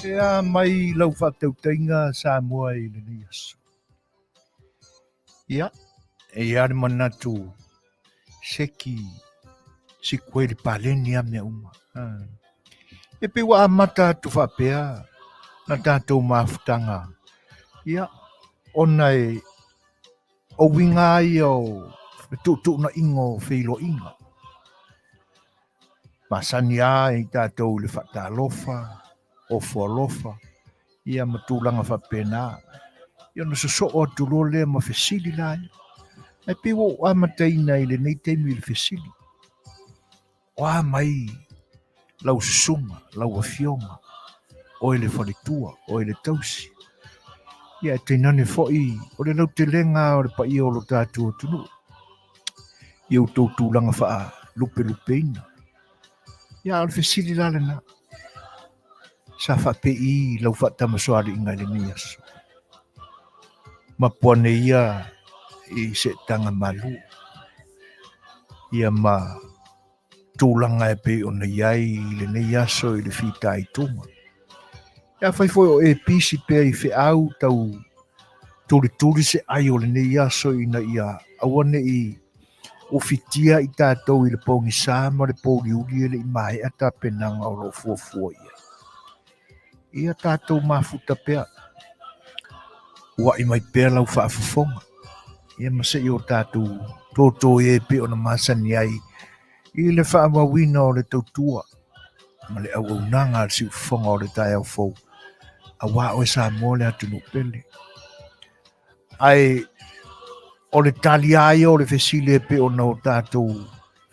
Ia mai lau whatautainga Samoa I le ni aso. Ia, e are manatu seki si koe le paleni a mea uma. E pe wa amata tu whapea na tātou mafutanga. Ia, ona e o winga ai o tu na ingo whilo inga. Masani ai tātou le whatalofa, o fualofa, ia matulanga whapena. Ia no so o tulole ma fesili lai. E pe wo amataina I le nei teimi le fesili. Wa mai lau susunga, lau afionga, o le whalitua, o le tausi. Ia te nane foi, o le lau te lenga o le pa o lo tātua tunu. Ia o tau tūlanga wha lupe ina. Ia o le fesili lale na. Sa whape I lau whatamasoari inga le ni aso. Ma puane ia I se tanga malu. Ia ma tūlanga e pe o na iai le nei aso I le whita I tunga. Ia whai foi o e pisi pe I wheau tau turi se ai o le nei aso I na ia awane I o fitia I tātou I le pongi sama le pōri uri le I mai ata penanga o lo fuafua ia. Ia tātou mafuta pea. Ua I mai pea lau whaafafonga. Ia masai o tātou tōtō e pe o na Masani ai. I le whaamawina o le tautua. Ma le au nanga si ufonga o le tai au fau. A wā o e Samoa le atu no pele. Ai o le tali ai o le fesile pe o na o tātou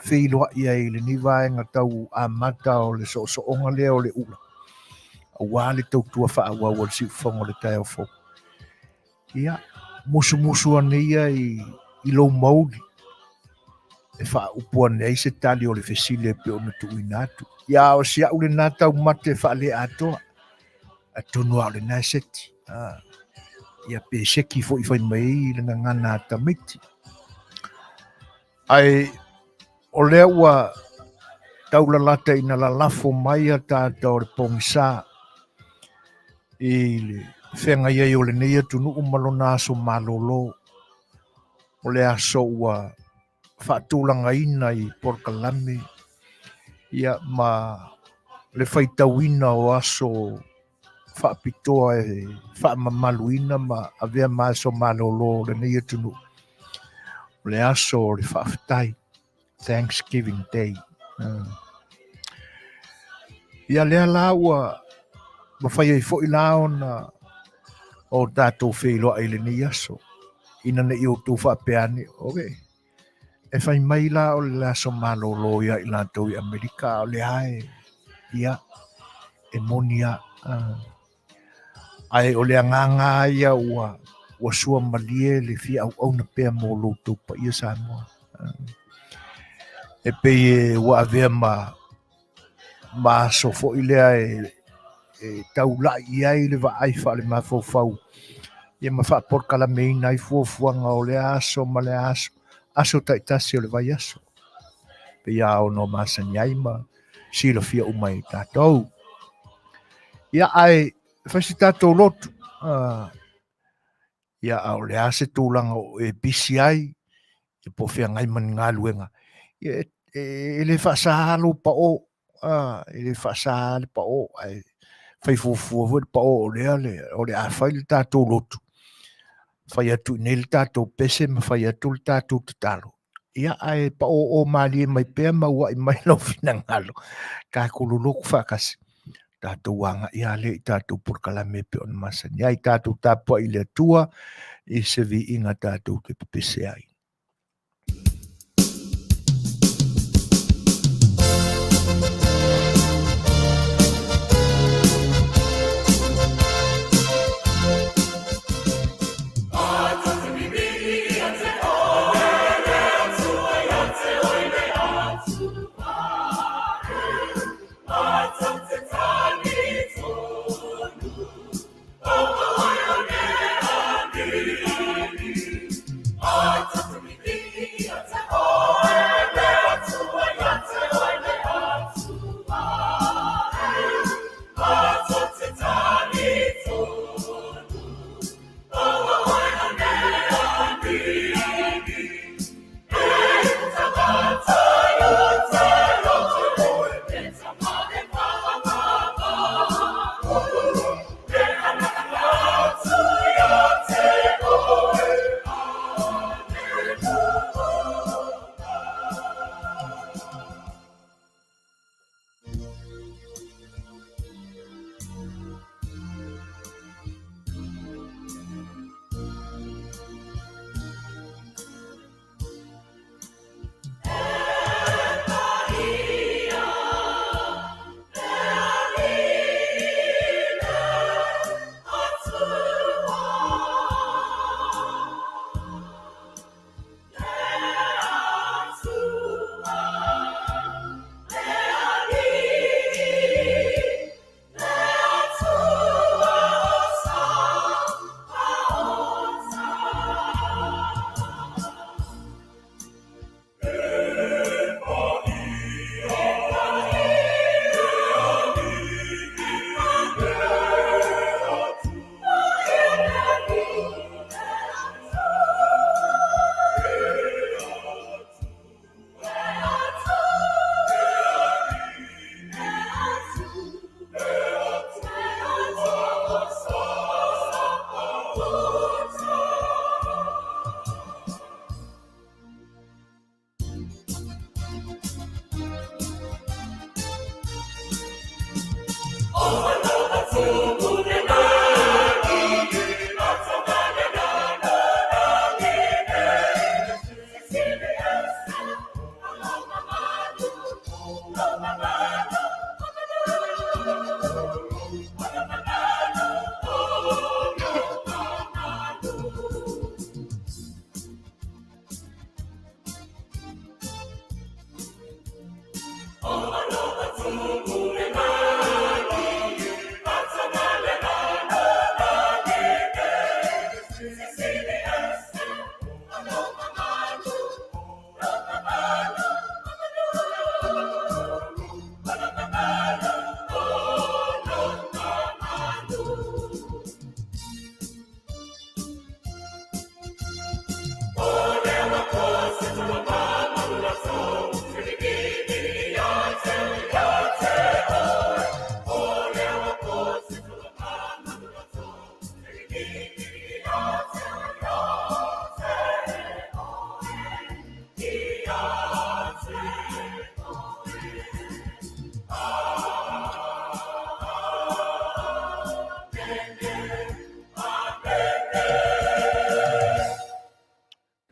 whiloa ia I le nivaenga tau amata o le so onga lea o le ula. A wā le tautua whaawa o le si ufonga o le tai au fau. Ia, musu ane ia I lo mauli. E wha upua nei se tali o le fesile pe o na tuina atu. Ia o si au le nata u mate wha le atoa. A tonu au le nai seti. Ia pe seki fo I whai mai le ngana tamiti. Ai, o lea ua taulalata ina la lafo mai a tātou le pongisa. I le whenga ia o le neia tunu umalona aso malolo. O le aso ua whaatulanga ina I Polokalame. Ia ma le whaitawina o aso whaapitoa e whaamamaluina ma avea maaso malolo le neia tunu. O le aso le whaafitai. Thanksgiving Day. Ia lea la ua mawhai ai fo I lao na o tātou whiloa I le ni aso. Ina ne I o tū whaapeane. Okay. E whai mai la o le aso malolo ia I lātou I Amerika o le hae. Ia. E monia. Ai o le anganga ia ua sua malie le fia au na pea mo lo tū pa ia Samoa. E pe e ua avea ma aso fo I lea e taula I le va ai fa le mafofau. Ia ma fa Polokalame ina I fuafuanga o le aso ma le aso taitasi o le vai aso. Pe ia o no Masani ai ma sila fia umai tātou. Ia ai whasi tātou lotu. Ia o le ase tūlanga o e bisi ai. E po fia ngai mani ngā luenga. Ia e le whasahalo pa o. E le whasahalo pa o. Ai whai fufua pa o lea o le a whai le tātou lotu. Whai atu nei le tātou pese ma whai atu le tātou tatalo. Ia ai pa o mali e mai pēr maua I mai lau fina ngalo. Ka kululuku whakasi. Tātou wanga ia le I tātou Polokalame pe on Masani. Ai tātou tāpua I le atua I se vi inga tātou te pese ai.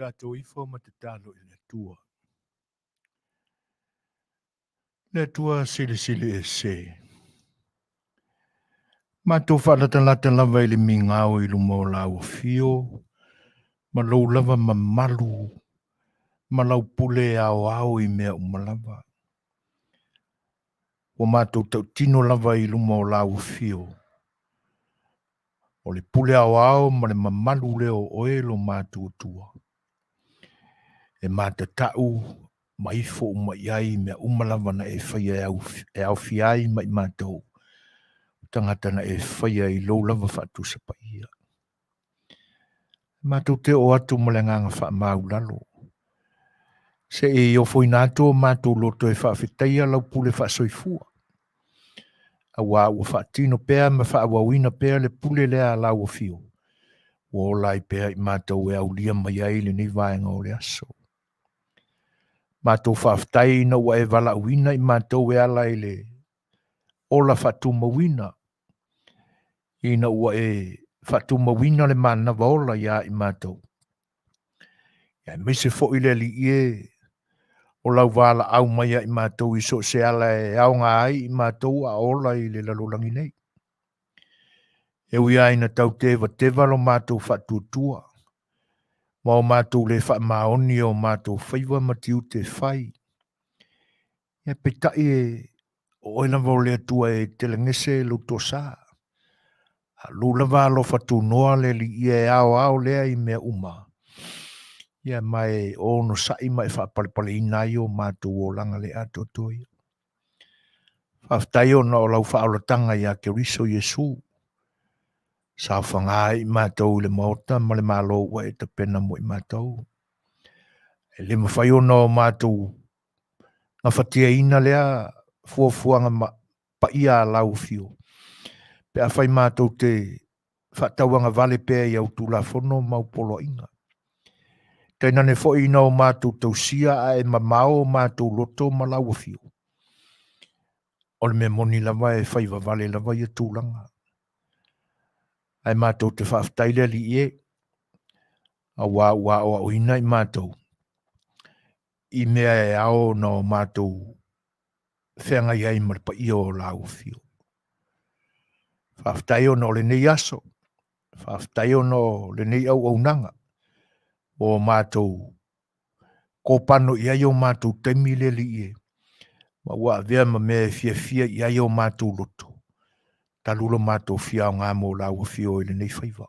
Tātou ifo ma te tālo i le tua. Le tua sili e se. Mātou whalatalata lava i le mingao i lumo lau fio. Ma lou lava ma malu. Ma lau pule au i mea umalava. O mātou tau tino lava i lumo lau fio. O le pule au ma le mamalu leo oelo mātou tua. E mata tau ma ifo ma iai mea umalava na e whaia e au fiai mai mātou. Tangata na e whaia i lou lava whatu sa paia. Mātou te o atu ma le nganga wha mau lalo. Se e o foi nato mātou loto e whawhitaia lau pule wha soifua. A wā ua whaatino pēr ma wha awawina pēr le pule lea lau o fio. O lai pēr i mātou e au lia mai ai le ni vaenga o le aso. Mātou whawhitai na ua e wala uina i mātou e ala i le ola whatu mawina. Ina ua e whatu mawina le mana vaola ia i mātou. Ia mise fo i le li e o lau wala au maia i mātou i so se ala e au ngā ai i mātou a ola i le lalolangi nei. E ui aina tau te valo mātou whatu tua. Ma o mātou le wha maoni o mātou whaiwa matiu te whai. Ia petai e o ina vau lea tua e telengese luto saa. Lula valo fatu noa le li e ao lea i mea uma. Ia mai ono sai mai whapalipale inai o mātou o langa le ato toi. Whaftai o na o lau whaolatanga ia ke riso Yesu. Sa whangai i mātou le maota ma le malo wa e te pena mo i mātou. E le mawhai o na o mātou nga whatia ina lea fuafuanga pa ia lau fio. Pe a whai mātou te whatauanga vale pēr i au tūlafono mau polo inga. Tēnā ne fo ina o mātou tausia a e mamao mātou loto ma lau fio. O le me moni lava e whaiva vale lava i a tūlanga. Ai mātou te whaftaile li e. A wā o ina i mātou. I mea e ao na o mātou whenga iai marpa i o lau fio. Whaftai o no le nei aso. Whaftai o no le nei au nanga. O mātou kōpano i ai o mātou teimile li e. Ma wā vea ma me fia i ai o mātou loto. Ta lula mātou fia o ngā mō lau fio i le nei whaiva.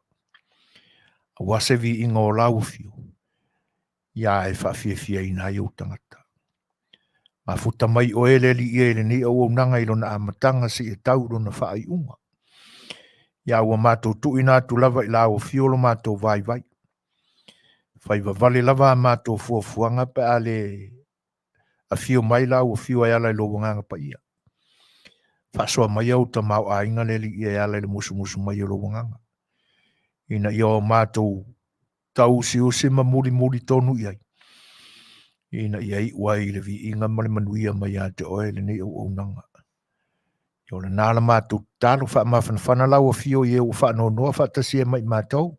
A wasevi inga o lau fio. Ia e whafia i nai o tangata. Ma futa mai o ele li e le nei au nanga i lona amatanga si e tau lona wha i unga. Ia ua mātou tuina atu lava i lau fio lo mātou vai. Whaiva vale lava mātou fuafuanga pe ale a fio mai lau fio ai ala i lobo nganga pa ia. Whasoa mai au ta mau a inga le li e ala i le musu mai i lobo nganga. Ina ia o mātou tau si o se ma muri tonu iai. Ina ia i uai le vi inga male Manuia mai a te oe le nei au nanga. Yo le nā la mātou tālo wha mawhanawhana lau a fio i e o whanonoa whatasia mai mātou.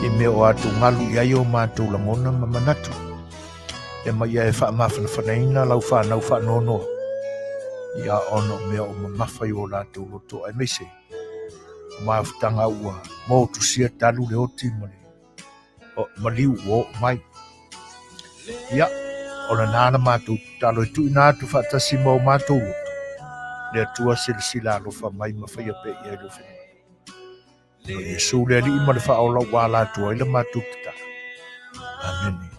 I me o atu ngalu i ai o mātou langona ma manatu. E mai e wha mawhanawhanaina lau whanau whanonoa. Ia ono mea o mamawhai o lātou loto ai meise. O mawhtanga ua mō tusia talu le oti mali. O maliu o mai. Ia, o na nāna mātou tālo i tui nātu whatasi mau mātou loto. Le atua silasila alofa mai mawhaia pe i alofa. O Yesu le ali ima le whaola wala atua ila mātou tata. Amen.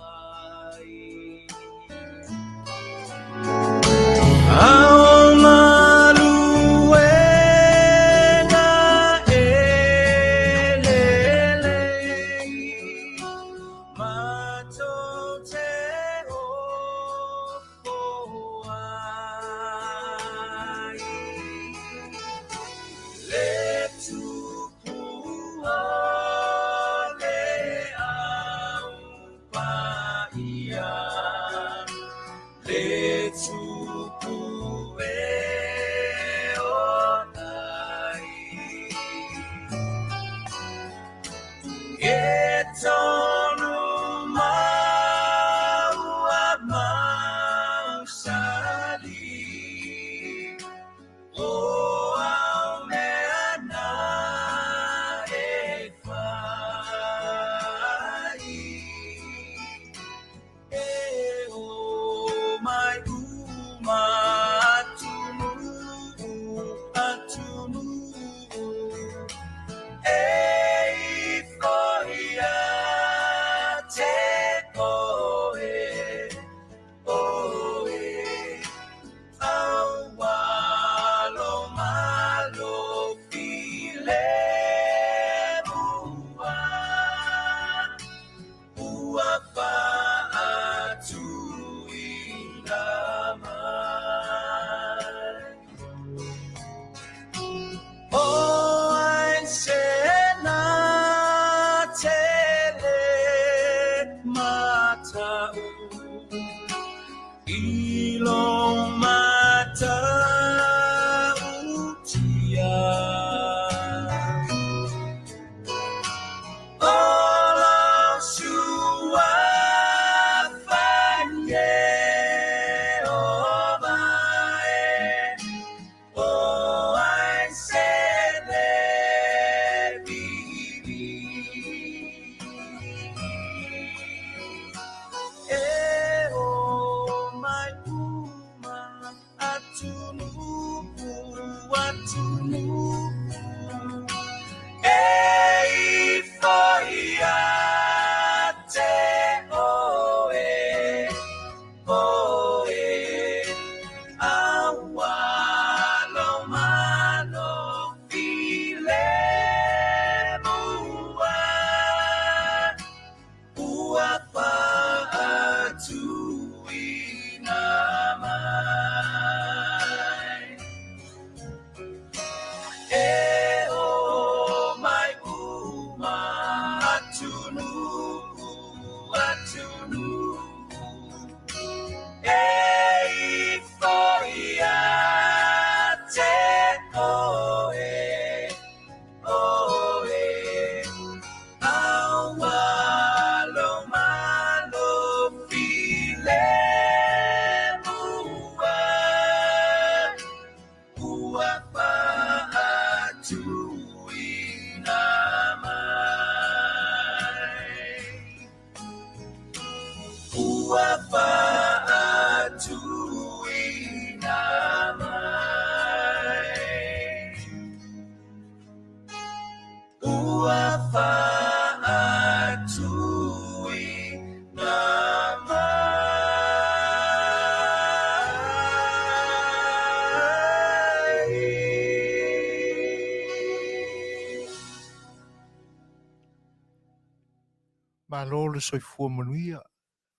Malo le soifua Manuia,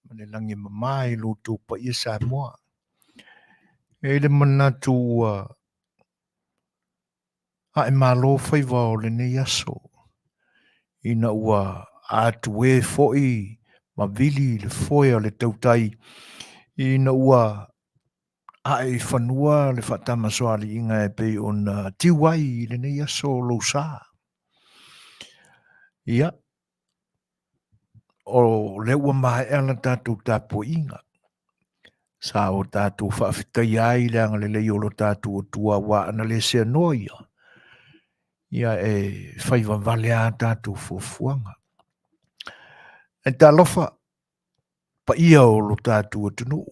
ma le langi mamai lo tō pa ia Samoa. E le manatu a e malo whaiva o le nei aso. Ina ua atu e foi ma vili le foi o le tautai. Ina ua ai whanua le whatamasoali inga e pe ona tiwai le nei aso lo sa. Ia, o le ua mahe ala tātou tāpo inga. Sa o tātou whaafitai ai le anga le lei o lo tātou o tua wa ana le se noia. Ia e whaiva vale a tātou fuafuanga. E tā lofa, pa ia o lo tātou o tunu.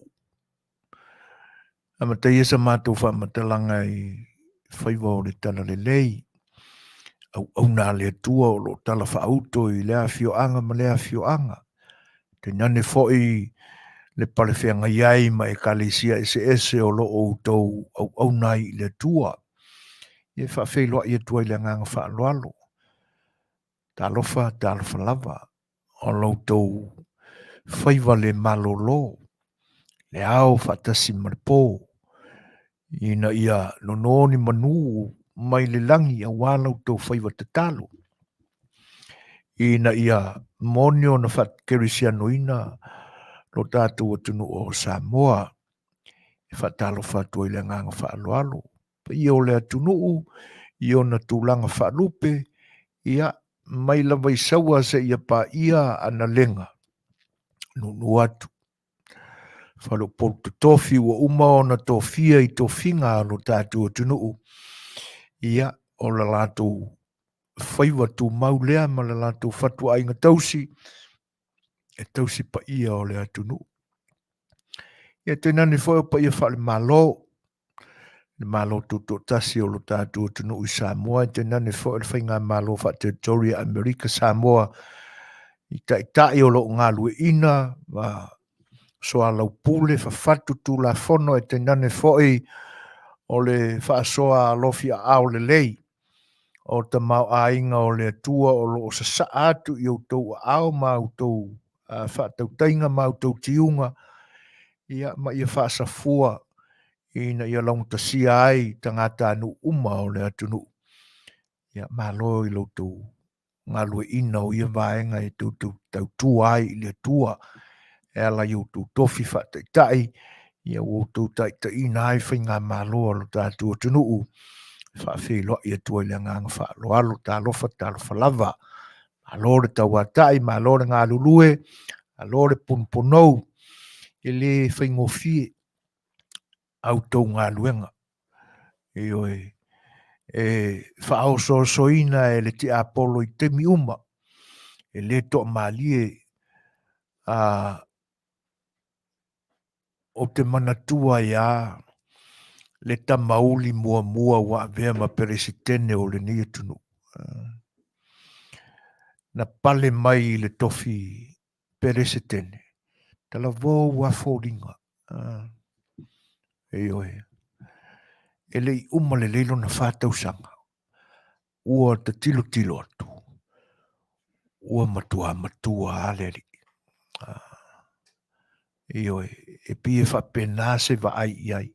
Ama te ia sa mātou whamatalanga i whaiva o le tala le lei. Au nā le tua o lo tala whaauto i lea fioanga ma lea fioanga. Te nane foi le pale whianga iai ma e kalesia ese o lo o tau au nai le tua. Ie whawheloa i tua i le nganga whaaloalo. Tā lofa lava. O lo tau whaiva le malolo. Le au whatasi maripō. Ina ia nononi manu mai le langi a walau tau whaiva te talo. Ina ia monio na whatkerisiano ina lo tātou atunu o Samoa. E whatalo whatua i le nganga whaaloalo. Pa ia o le atunu i o na tūlanga whaalupe ia mai lawa i saua se ia pa ia ana lenga. Nunu atu. Whalo polu tofi ua uma o na tofia i tofinga lo tātou atunu. Ia o la lātou whaiva tū maulea ma la lātou whatua inga tausi. E tausi pa ia o le atunu. Ia tēnā ni whai pa ia whale malo. Le malo tuto tasi o lo tātou atunu i Samoa. Tēnā ni whai le whai ngā malo wha Territoria America Samoa. I tai o lo ngā lue ina. Soa lau pule whawhatu tū la whono e tēnā ni whai o le whaasoa lofi a au le lei. O ta mau a inga o le tua o lo sa sa atu i o tau au mau tau whaatau tainga mau tau tiunga ia ma ia whaasafua ina ia launta sia ai tangata anu uma o le atunu ia malo i lo tau ngā lue ina o ia vaenga e tau tua ai i le tua e ala i o tau tofi whaataitai ia o tau taitai ina ai whainga malo o lo tātua atunu whaafeloa i atua i le nganga whaaloalo tālofa lava malo le tau atai, malo le ngā lulue malo le punponou e le whaingofie au tau ngā luenga. E whaao soina e le te apolo i temi uma. E le toa malie o te manatua ia le tamauli mua wa vea ma peresitene o le nia tunu. Na pale mai le tofi peresitene. Tala vō wa fōringa. E lei uma le leilo na whātau sanga. Ua te tilo atu. Ua matua aleri. E pie whapena se wa ai iai.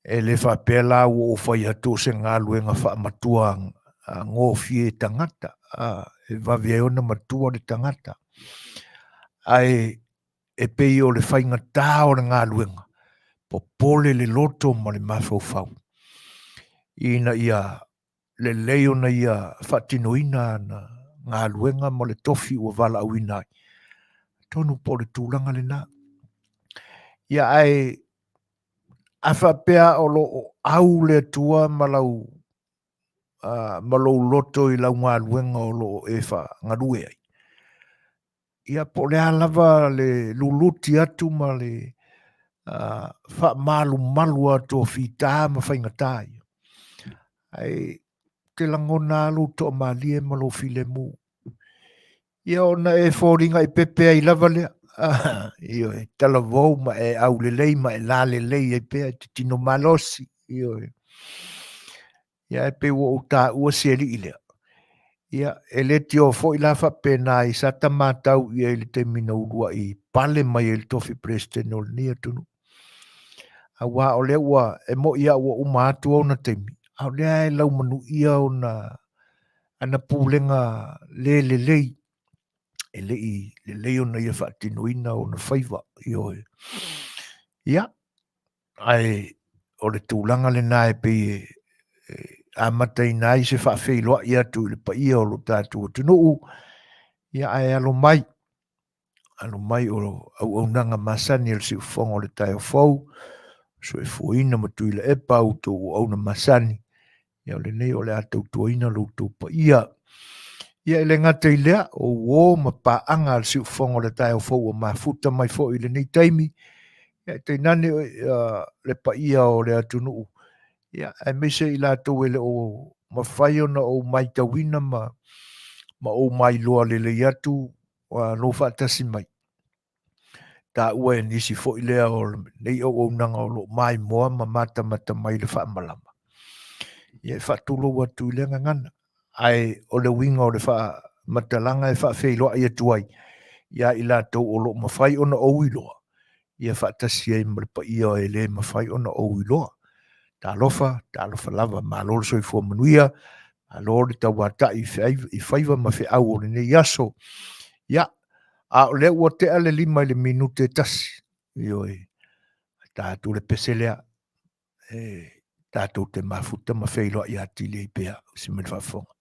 E le whapela ua o whai atu se ngā luenga wha matua ngō fie tangata. E wawi ona matua le tangata. Ai e pei o le whainga tā o le ngā luenga. Po pole le loto ma le mawhau. Ina ia le leo na ia whatinoina na ngā luenga ma le tofi ua wala au inai. Tonu po le tūlanga le nā. Ia ai a whapea o lo au le tua malau loto i lau ngā luenga o lo e wha ngarue ai. Ia po le alava le luluti atu ma le wha malu atu o whita ma whaingatai. Ai te langona alu to malie ma lo file mu. Ia ona e whoringa i pepea i lava lea. Io e tala vau ma e au le lei ma e la le lei e pea te tino malosi. Ia e pe ua uta ua seri i lea. Ia e le tio fo i la whapena i sa tamatau i e le te mina urua i pale mai e le tofi presidente o le nia tunu. A wā o le ua e mo ia ua umatu au na temi. A lea e lau manu ia o na ana pūlenga le lei. E le lei o na ia whaatinuina o na whaiva. Ia. ai o le tūlanga le nā e pe a matai nai se whaafeiloa ia tu le pa ia o lo tātua tunuu ia ai alo mai o au nanga Masani el si ufonga o le tai o fau so e fuina matui le e pau tō au na Masani ia o le nei o le atau tuaina lo tō pa ia ele ngata i lea o ma paanga al si ufonga o le tai o fau o mafuta mai fo i le nei taimi ia te nane le pa ia o le atunuu ia e mese i la tō ele o mawhai ona o mai tawina ma o mai loa le atu wa lo whaatasi mai ta ua e nisi fo i lea o nei o nanga o lo mai moa ma mata mai le whaamalama ia e whaatulo watu i lenga ngana ai o le winga o le wha matalanga e whaafeiloa ia tuai ia i la tō o lo mawhai ona o iloa ia whaatasi e mrepa ia e le mawhai ona o iloa ta lofa lava ma lolo so i fua Manuia a lolo ta wata i whaiva ma whi au o le nei aso ia a o le ua te ale lima i le minute tasi ioi tātou le peselea tātou te mafuta ma whailoa i ati le i pēa si me whafonga.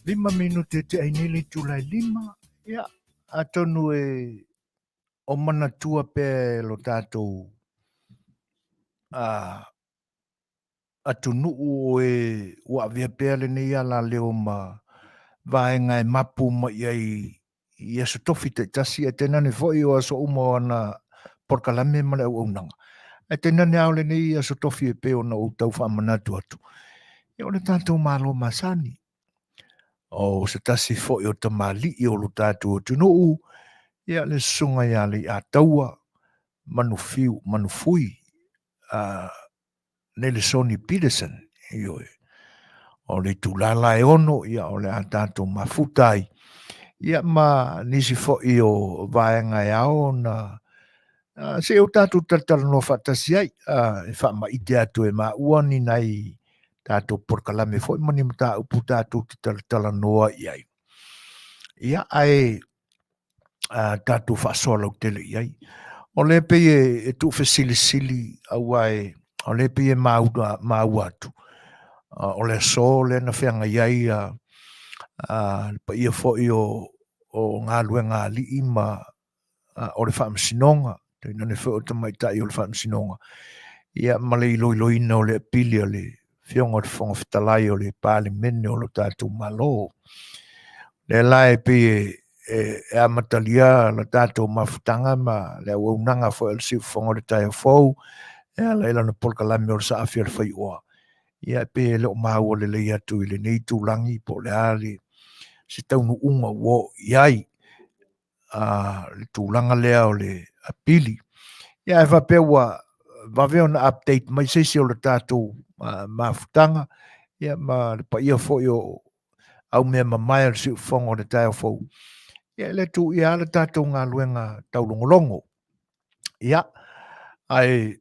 5 minute te ainili tulai 5. Ia, atonu o manatua pe lo tātou atunu o ua via pea le nei ala leo ma vaenga mapu ma iai ia se tofi te tasi e tena ne foi o aso umo ana Polokalame ma le unanga. E tena ne au le nei ia se tofi e peo na utau wha manatu atu. Ia o le tātou malo Masani. O se tasi foi o tamali i o lo tātou tunuu. Ia le sunga ia Lei'ataua, Manufui, Nielsen Petersen, ioi. O le tūlala e ono, ia o le a tātou mafutai. Ia ma nisi fo'i o vaenga e ao na se o tātou tatala no whatasi ai, e wha ma ite atu e ma uani nei tātou Polokalame fo'i mani mta upu tātou tatala noa iai. Ia ai tātou whaasola o tele iai. O le pe e tu sili au ai, o le pe e mau atu. O le so le na whianga iai pa ia fo'i o ngā luenga li ima o le whaamsinonga. Tēnā ne whao tamaitai o le whaamsinonga. Ia male i loina o le pili o le whionga o le whonga Fetalaiga o le pāle mene o lo tātou malo. Le lai pe e amatalia la tātou mafutanga ma le unanga fo el si whonga le tai fau. E la ila na Polokalame o le sa A Le Fai'oa. Ia pe le o mau o le leiatu i le nei tūlangi po le ali se taunu unga wo iai le tūlanga lea o le apili. Ia e whapewa vaveo na update mai seisi o le tātou mafutanga. Ia ma le pa ia fo au mea mamai al si whonga o le tai fau. Ia le tu ia le tātou ngā luenga taulongolongo. Ia ai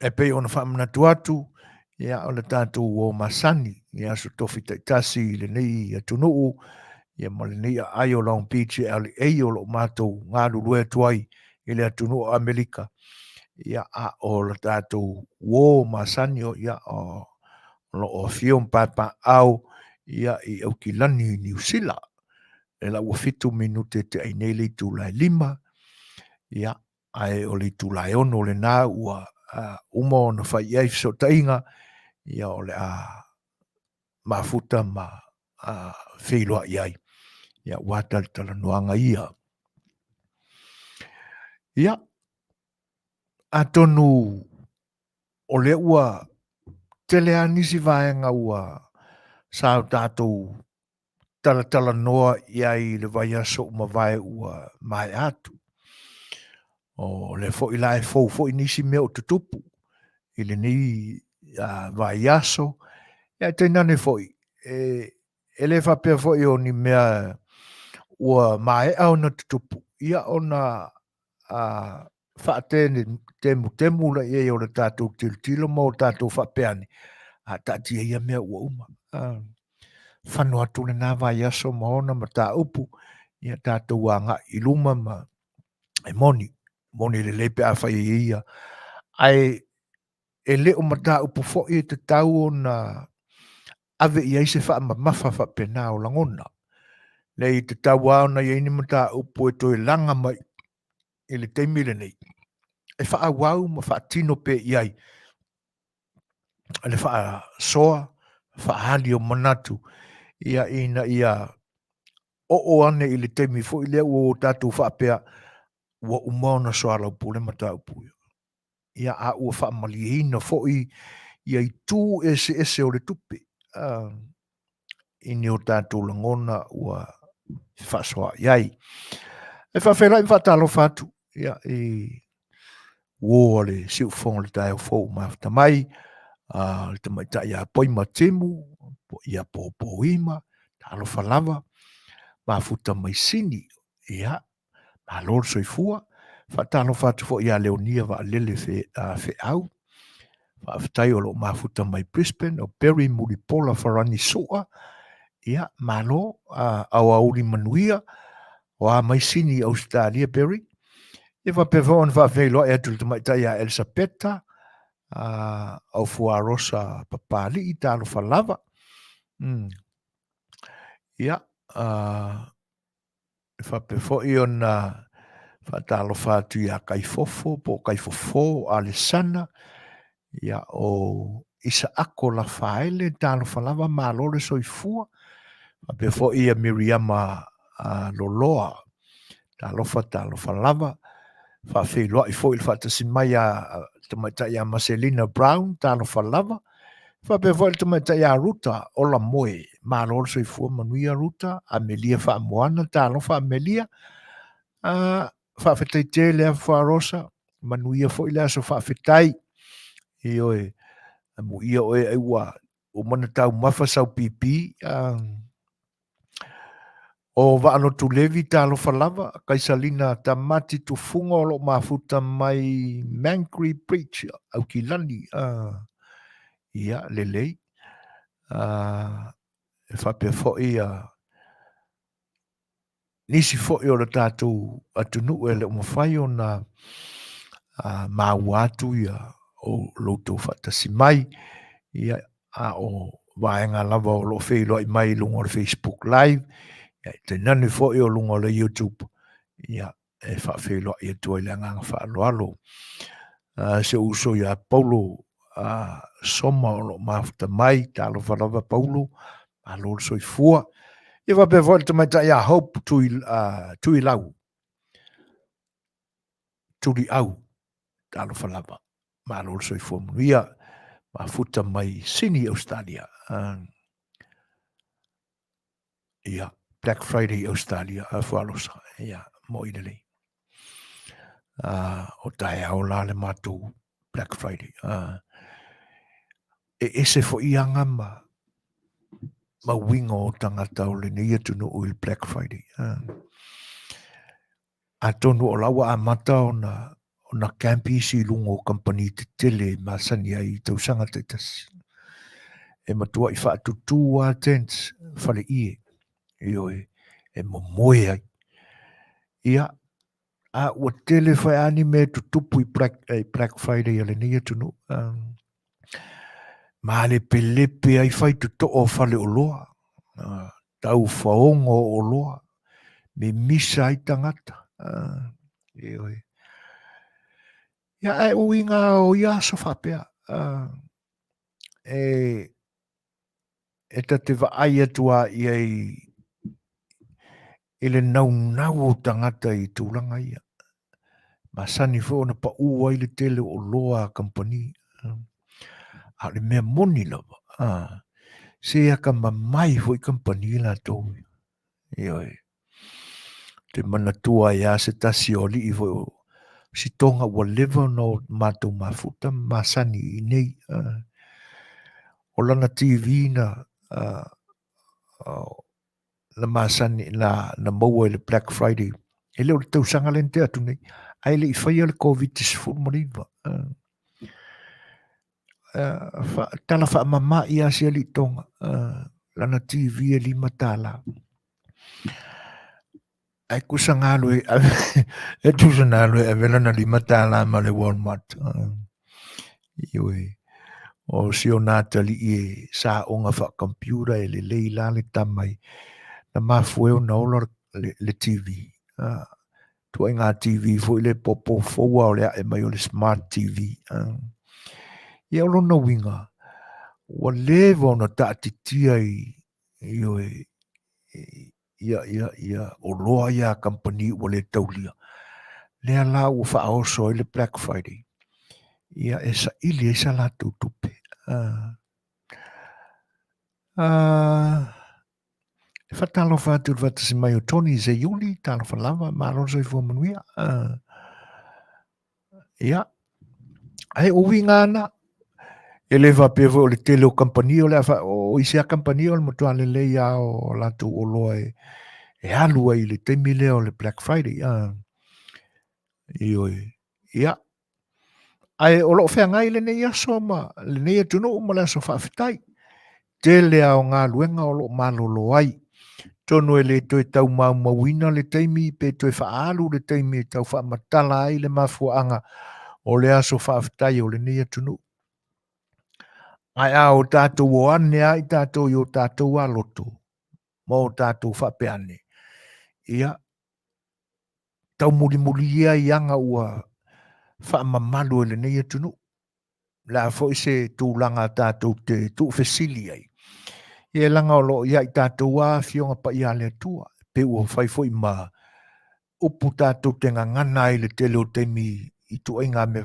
e pe ona whamanatu atu. Ia o le tātou o Masani. Ia so tofi taitasi le nei atunuu. Ia ma le nei ai o Long Beach e ali ei o lo mātou ngā lulue tuai i le atunuu Amerika. Ia a o le tātou o Masani o ia o lo fion papa au ia i au kilani New Zealand. E la ua 5 minute te ai nei le tūlai 5. Ia ai o le tūlai ono le nā ua uma o na whai ai so tainga. Ia o le mafuta ma whiloa iai. Ia watal tala noanga ia. Ia atonu o le ua tele anisi vaenga ua sao tātou tala noa iai le vai aso uma vai ua mai atu. O le fo i lae fo i nisi mea o tutupu. I le ni vai aso. Ia teinane fo i. E le whapea fo i o ni mea ua mai au na tutupu. Ia o na whaatene temu la ia o le tātou tilo mo tātou whapeani. Tātia ia mea ua uma. Whanua tūne nā vai aso maona ma tā upu. Ia tātou anga i luma ma e moni. Moni le lepe a whai ia. Ai e leo ma tā upu fo i te tau o na ave i aise wha mafa wha pena o langona. Le i te tau au na iei ni ma tā upu e toi langa mai i le teimile nei. E wha au ma wha tino pe iai. Le wha soa, wha hali o manatu. Ia ina ia o ane i le teimi fo i lea o tātou wha pea ua umao na soa lau pule ma tā upu. Ia a ua wha mali ina fo i ia i tū ese o le tupe. Ini o tātou langona ua wha soa iai. E wha whera i wha talo whatu. Ia i ua le siu whonga le tai o fau mafta mai. Le tamai ta ia poima temu. Ia po ima. Talo whalava. Mafuta mai sini. Ia. Malor soifua. Wha talo whatu fo ia leonia wa lele Fai'oa. Whaafitai o lo mafuta mai Brisbane. O Perry Mulipola Wharani Soa. Ia, malo, au auri Manuia, o a mai sini Australia Perry. Ia whapewhaon whawhelo e atu le tai a Elisabetta, au Fuarosa Papali i talo whalava. Ia, whapewhoi o na whatalo whātu ia kai fofo, po kai fofo, a le sana, ia o isa ako la whaele, talo whalawa mālore soifua, whapewhoi ia Miriama Loloa, talo whalawa, whawhiloa I fo il whatasimai a tamaita ia Marcelina Brown, talo whalawa, whapewhoi tamaita ia Ruta, ola moe, mālore soifua Manuia Ruta, Amelia Whaamoana, talo Amelia, whawhetai te lea wharosa, Manuia fo ilea so whawhetai, I oe, mo ia oe e ua, o mana tau mawha sau pipi, o waano tu levi talo whalawa, kaisalina ta mati tu funga o lo mafuta mai Mankri Preach, au ki lani, ia, lelei, e whapea fo nisi fo o le tātou atunu e le umawhai o na māuatu ia o loutou whatasi mai ia a o vaenga lava o lo whailoa I mai lunga o le Facebook Live ia te nani fo o lunga o le YouTube ia e whawhailoa ia tua I le anganga whaaloalo se uso ia Paulo soma o lo mafuta mai talo whalawa Paulo a lo soifua ia wapea fo te mai ta ia hope tui lau turi au talo whalawa ma lo soifua Manuia mafuta mai Sydney, Australia. Ia, Black Friday, Australia, whalosa, ia, mo I lelei. O tae au la le mātou Black Friday. E se fo ianga ma winga o tangata o le neia tunu o il Black Friday. A tonu o lawa a mata o na campi si lungo o company te tele Masani ai tausanga te tasi. E matua I whaatutu a tents whale ie. E momoe ai. Ia, a ua tele whai ani me tutupu I Black Friday ale nia tunu. Ma le pelepe ai whai tuto o whale o loa. Tau whaongo o loa. Me misa ai tangata. Ia e uinga o ia so whapea. E ta te vaai atua I le nau o tangata I tūlanga ia. Masani fo na pa ua I le tele o loa company. A le mea moni lava. Se aka mamai fo I company la tō. Te manatua ia se tasi o li I fo si tonga ua lewa no mātou mafuta Masani I nei. O lana TV na na Masani na maua le Black Friday. E leo le tausanga le te atu nei. Ai le I whaia le COVID-19 mariva. Tala wha mama I asia li tonga. Lana TV e lima tala. Ai kusanga alwe. E tusanga alwe. E vela na lima tala ma le Walmart. Iwe. O si o nata li I sa onga wha computer e le leila le tamai. Na mafueo na ola le TV. Tua ngā TV fo I le popo foua o lea e mai o le smart TV. Ia o lona winga. Wa lewa ona taatitia ia o loa ia company o le taulia. Lea la ua whaoso I le Black Friday. Ia e sa ili e sa la tutupe. E whatalo whātu watasi mai o Tony ze yuli, talo whalawa, māloso I fua Manuia. Ia. Ai o winga ana. E le whapewa o le tele o company o le o isi a company o le motua le leia o latu o loa e alua I le teimi lea o le Black Friday. Ia. Ai o loo whea ngai le neia soma, le neia tunu o mala so whawhitai. Tele a o ngā luenga o loo malolo ai. Tono e le toi tau mau mawina le teimi, pe toi whaalu le teimi, tau whaamatala ai le mafuanga o le aso whawhitai o le neia tunu. Ai a o tātou o ane ai tātou I o tātou a loto. mo tātou whapeane. Ia, tau muri ia ianga ua whaamamalu ele nei atunu. La fo se tūlanga tātou te tu fesili ai. Ia langa o lo ia i tātou a fionga pa ia le tua. Pe ua whai foi ma upu tātou te ngangana i le tele o teimi i tu inga me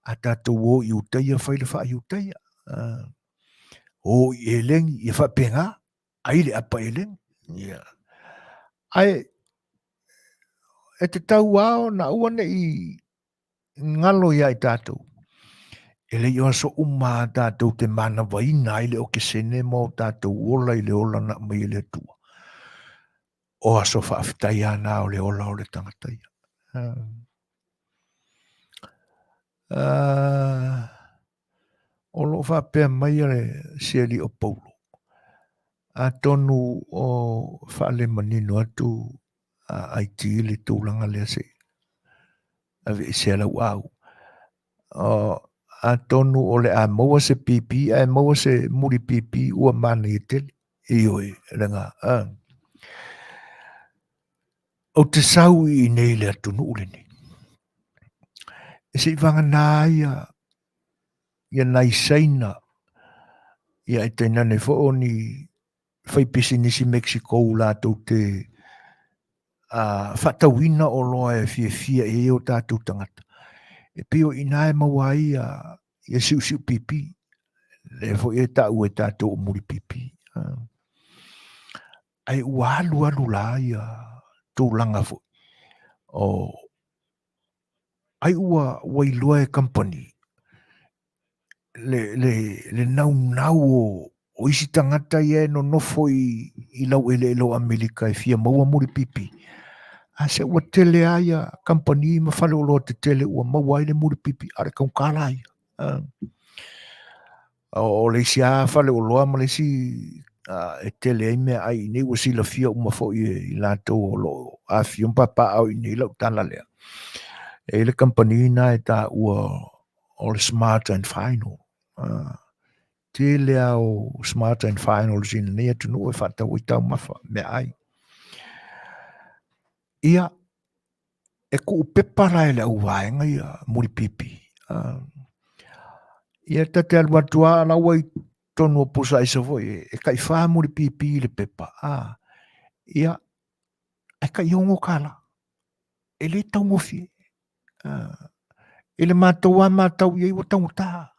a tātou o i uteia whai le wha i uteia. O i elengi i whapenga, ai le apa elengi. Yeah. Ai, e te tau ao na uane i ngalo ia i tātou. E le iwa so umma tātou te mana waina i le o ke sene mo tātou ola i le ola na mai le tua. O aso whaafitai ana o le ola o le tangatai. O lo whapea mai le sieli o Paulo. A tonu o whaale manino atu a iti le tūlanga lea se. A ve se ala wau. A tonu o le a maua se pipi, a maua se muri pipi ua mana i tele. Ioi, renga. O te sau i nei le atu nuule ni. E se i vanga nā ia nai saina ia i te nane fo o ni whaipisi nisi Mexico lātou te whatawina o loa e fia e o tātou tangata. E pio i nāe maua ia siu pipi. Le fo e tāu e tātou o muri pipi. Ai ua alu la ia tūlanga fo. Ai ua wailua e company. Le nau o isi tangata ia no nofo i lau ele elo Amerika e fia maua muri pipi. A se ua tele aia company ma whale o loa te tele ua maua ele muri pipi are kaukala ia. O le si a whale o loa ma le si e tele ai mea ai nei ua sila fia uma fo i lātou o lo a fium papa au i nei lau tala lea. E le company na e ta ua o le Smart and Final. Te lea o Smart and Final zina nei atunu e whata ui tau mawha me ai. Ia e ku pepara e le au vaenga ia muri pipi. Ia tate alwatua na ua i tonu o pusa isa voi e kai wha muri pipi le pepa. Ia e kai hongo kala. E le tau ngofi. E le mātou a mātou iei wa tau taha.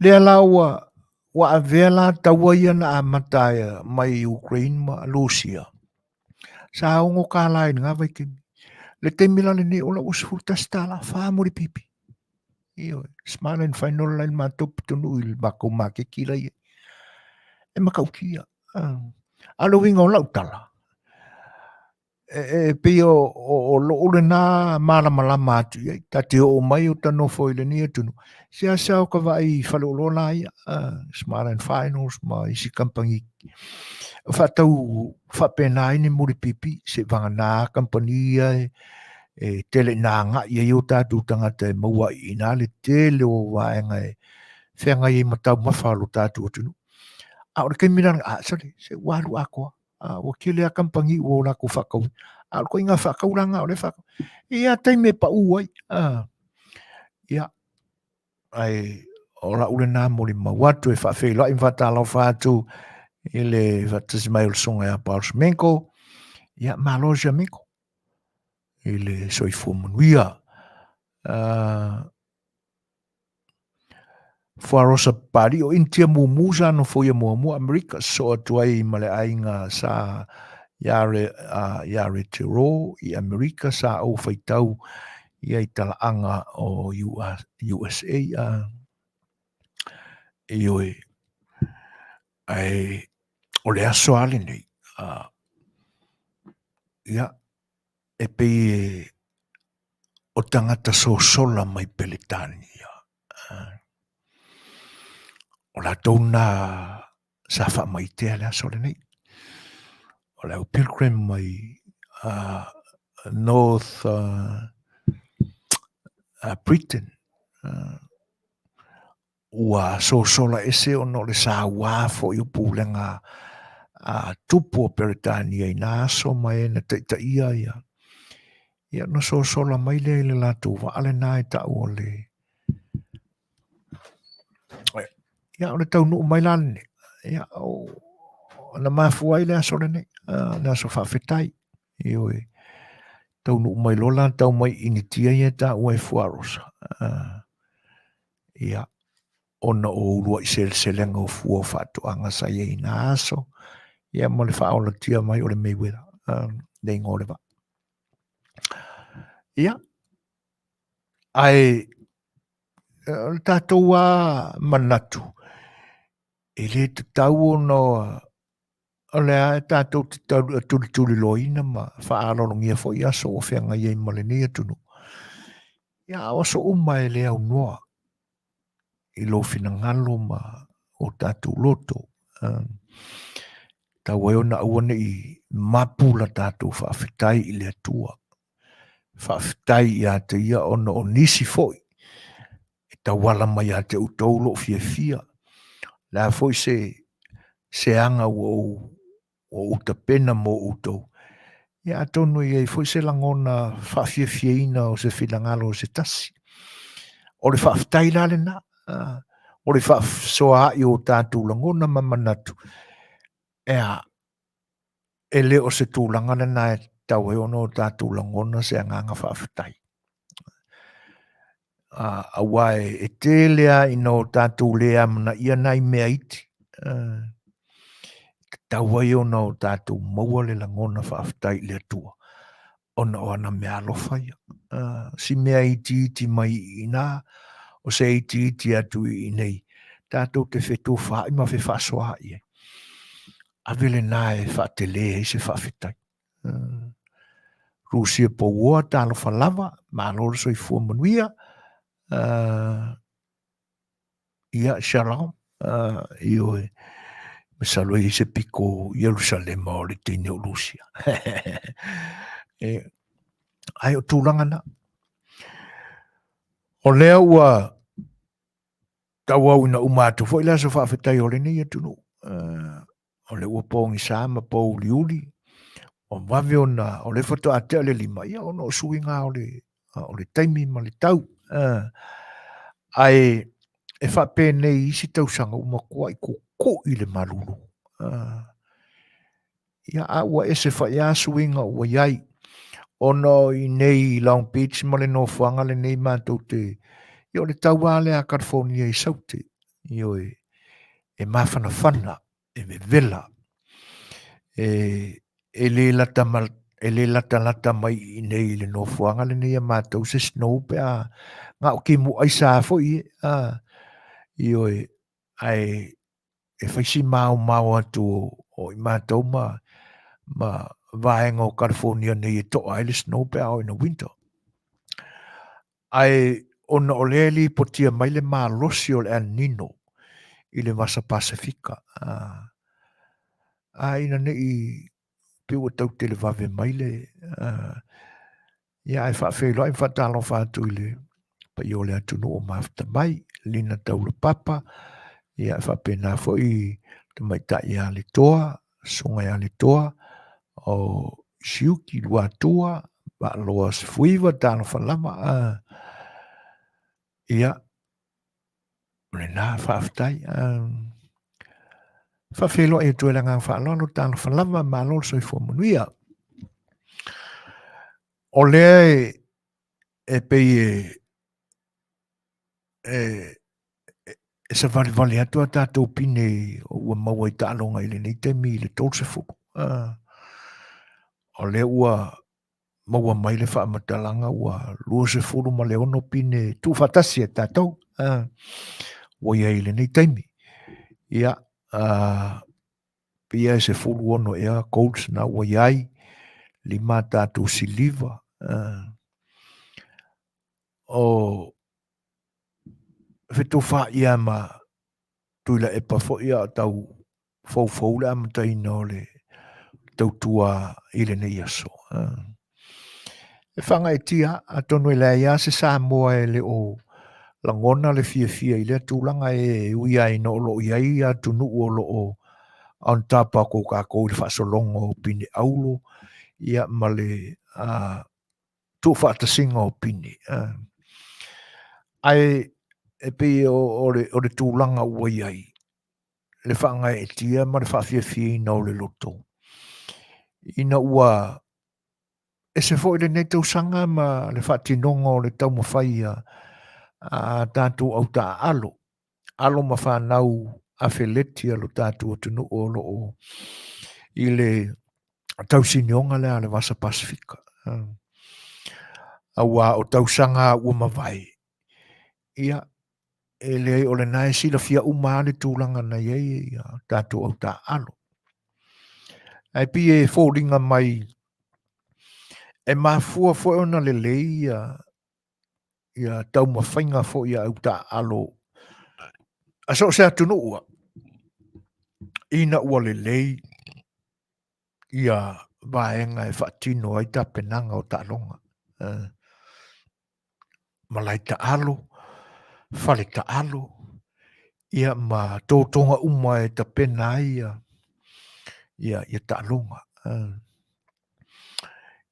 Lea laua wa avela taua ia na amataia mai Ukraine ma Russia. Sa ongo kala i nga vai kimi. Le te mila le ne ola usfurta stala wha muri pipi. Iyo, Smart and Final line mātou pitonu il bako make kila ia. E makaukia. Alo winga o lau tala. E pio o le nā malama atu ia. Tate o mai o tano foi le ni atunu. Sia sao ka vai whalolo la ia. Smart and Finals ma isi kampangi. Whatau whapena ini muri pipi. Se vanga nā kampania e tele nā ngā ia i o tātou tangata e maua i nā le tele o waenga e whenga i matau mawhalo tātou atunu. A ora kei miranga, sorry, se walu akoa. O kele a kampangi o lako whakau. A ko inga whakauranga o le whakau. Ia teime pa uai. Ia. Ai, ora ule nā mori mawatu e whawhela i whatalau whātou i le whatasmai o songa a Pauls Menko. Ia, Malosia Menko. I le soifua Manuia. Fuarosa pari o intia mumusa no foia mua Amerika so atuai male ainga sa yare tiro i Amerika sa o faitau ia i talaanga o USA ioi ai o le aso ale nei ia e pe o tangata so sola mai Peletani o la tona sa fa mai te ala sole nei. O la pilgrim mai North Britain. ua sosola ese ono le Samoa fo i pulenga a tupu o Peretania i nā so mai na te ia ia. Ia no sosola mai le latu wa ale nā e ta o le. Ia o le tau nuu mai lane. Ia o na mafuai le aso le ne. Na so whawhetai. Io e. Tau nuu mai lola tau mai initia ia ta ua e fuarosa. Ia. Ona o urua i selenga o fua whatu anga sa ia i nā aso. Ia mo le whaola tia mai o le meiwera. Nei ngore wa. Ia. Ai le tātou a manatu. E le te tau no o le a tātou te tau tuli loina ma whaarongia fo i aso o whianga iei malenia tunu. Ia oso uma e le au noa i lo fina ngalo ma o tātou loto. Tau e ona auane i mapula tātou whaafetai i le atua. Whaafetai i a te ia ona o nisi foi. E tawala mai a te utoulo fia. La foi se anga o utapena mo utou. Ia tonu i foi se langona whaafiafiaina o se whilangalo o se tasi. O le whaafetai la le na. O le whaafsoa i o tātou langona mamanatu. E le o se tūlangana na e tau e ono o tātou langona se anganga whaafetai. Awai e te lea ino tātou lea mana ia nai mea iti. Tau ai ona o tātou maua le langona whaafetai le atua. Ona o ana mea alofa ia. Si mea iti mai ina, o se iti atu i nei. Tātou te whetū wha, ima whe whasoa ia. Avele nā e whaatele e se whaafetai. Rusia po ua tālo whalava, māloro so i fua Manuia. Ia shalom. Io e. Masalo i se piko Jerusalem o le tine o Rusia. Ai o tūlangana. O lea ua tau au ina umatu fo ila sa whaafetai o le nei atunu. O le ua pōngi sāma pō uli. O wawe ona, o le whato a te ale lima. Ia ono o suinga o le taimi ma le tau. Ai e whape nei isi tau sanga umakua i ko i le malulu. Ia a ua ese whaia suinga ua iai. Ono i nei Long Beach ma le nofuanga le nei mātou te. Io le tau ale a California i saute. Io e mawhana whana, e me vela. E le lata mai i nei le nofuanga le nei a mātou se snow pe a ngā o ki mu aisa a fo i. Io ai e whaisi mau atu o i mātou ma vaenga o California nei e toa ele snow pe au in the winter. Ai ona o leali po tia mai le maa losi o le El Nino i le masa Pasifika. Ina ne i piu tau te le vave mai le ia e whaafelo ai whatalo whātu i le pa i o le atunu o mafta mai lina tau le papa ia e whapena fo i te mai ta i a le toa sunga i a le toa o siuki lua toa ba loa se fuiva tano whalama ia le nā whaaftai whawhelo e tue langa whaalono tano whalama ma lolo so i fua Manuia o lea e pei e sa vale atua tātou pine o ua maua i tālonga i le nei temi i le tolse fuku. O le ua maua mai le whaamatalanga ua lua se furu ma le ono pine tu fatasi e tātou. Ua ia i le nei temi. Ia, pia e se furu ono ea Colts na ua iai lima tātou siliva. O Fetu wha ia ma tuila e pafo ia tau fau le amata ina le tau tua ile nei aso. E whanga e tia a tonu e lea ia se Samoa e le o langona le fia i le tūlanga e ui ai no lo iai a tunu o lo o an tapa ko kako i whaasolongo o pini aulo ia ma le tu whaatasinga o pini. Ai e pe o le tūlanga ua iai. Le whaanga e tia ma le whaafiafia ina o le loto. Ina ua e se fo i le nei tau sanga ma le whaatinonga o le tau mawhaia a tātou au tā alo. Alo ma whanau a wheleti alo tātou o tunu o lo o i le tau sinionga le a le Vasa Pasifika. Awa o tau sanga ua mawai. Ia e le o le nae sila fia umane tūlanga na iei tātou au tā alo. Ai pi e fōringa mai e mafua fo ona le lei ia tau mawhainga fo ia au tā alo. A so se atunu ua. Ina ua le lei ia vaenga e whaatino ai tā penanga o tā longa. Malai ta alo, whale ta alo, ia ma tōtonga uma e ta pena ia ta alonga.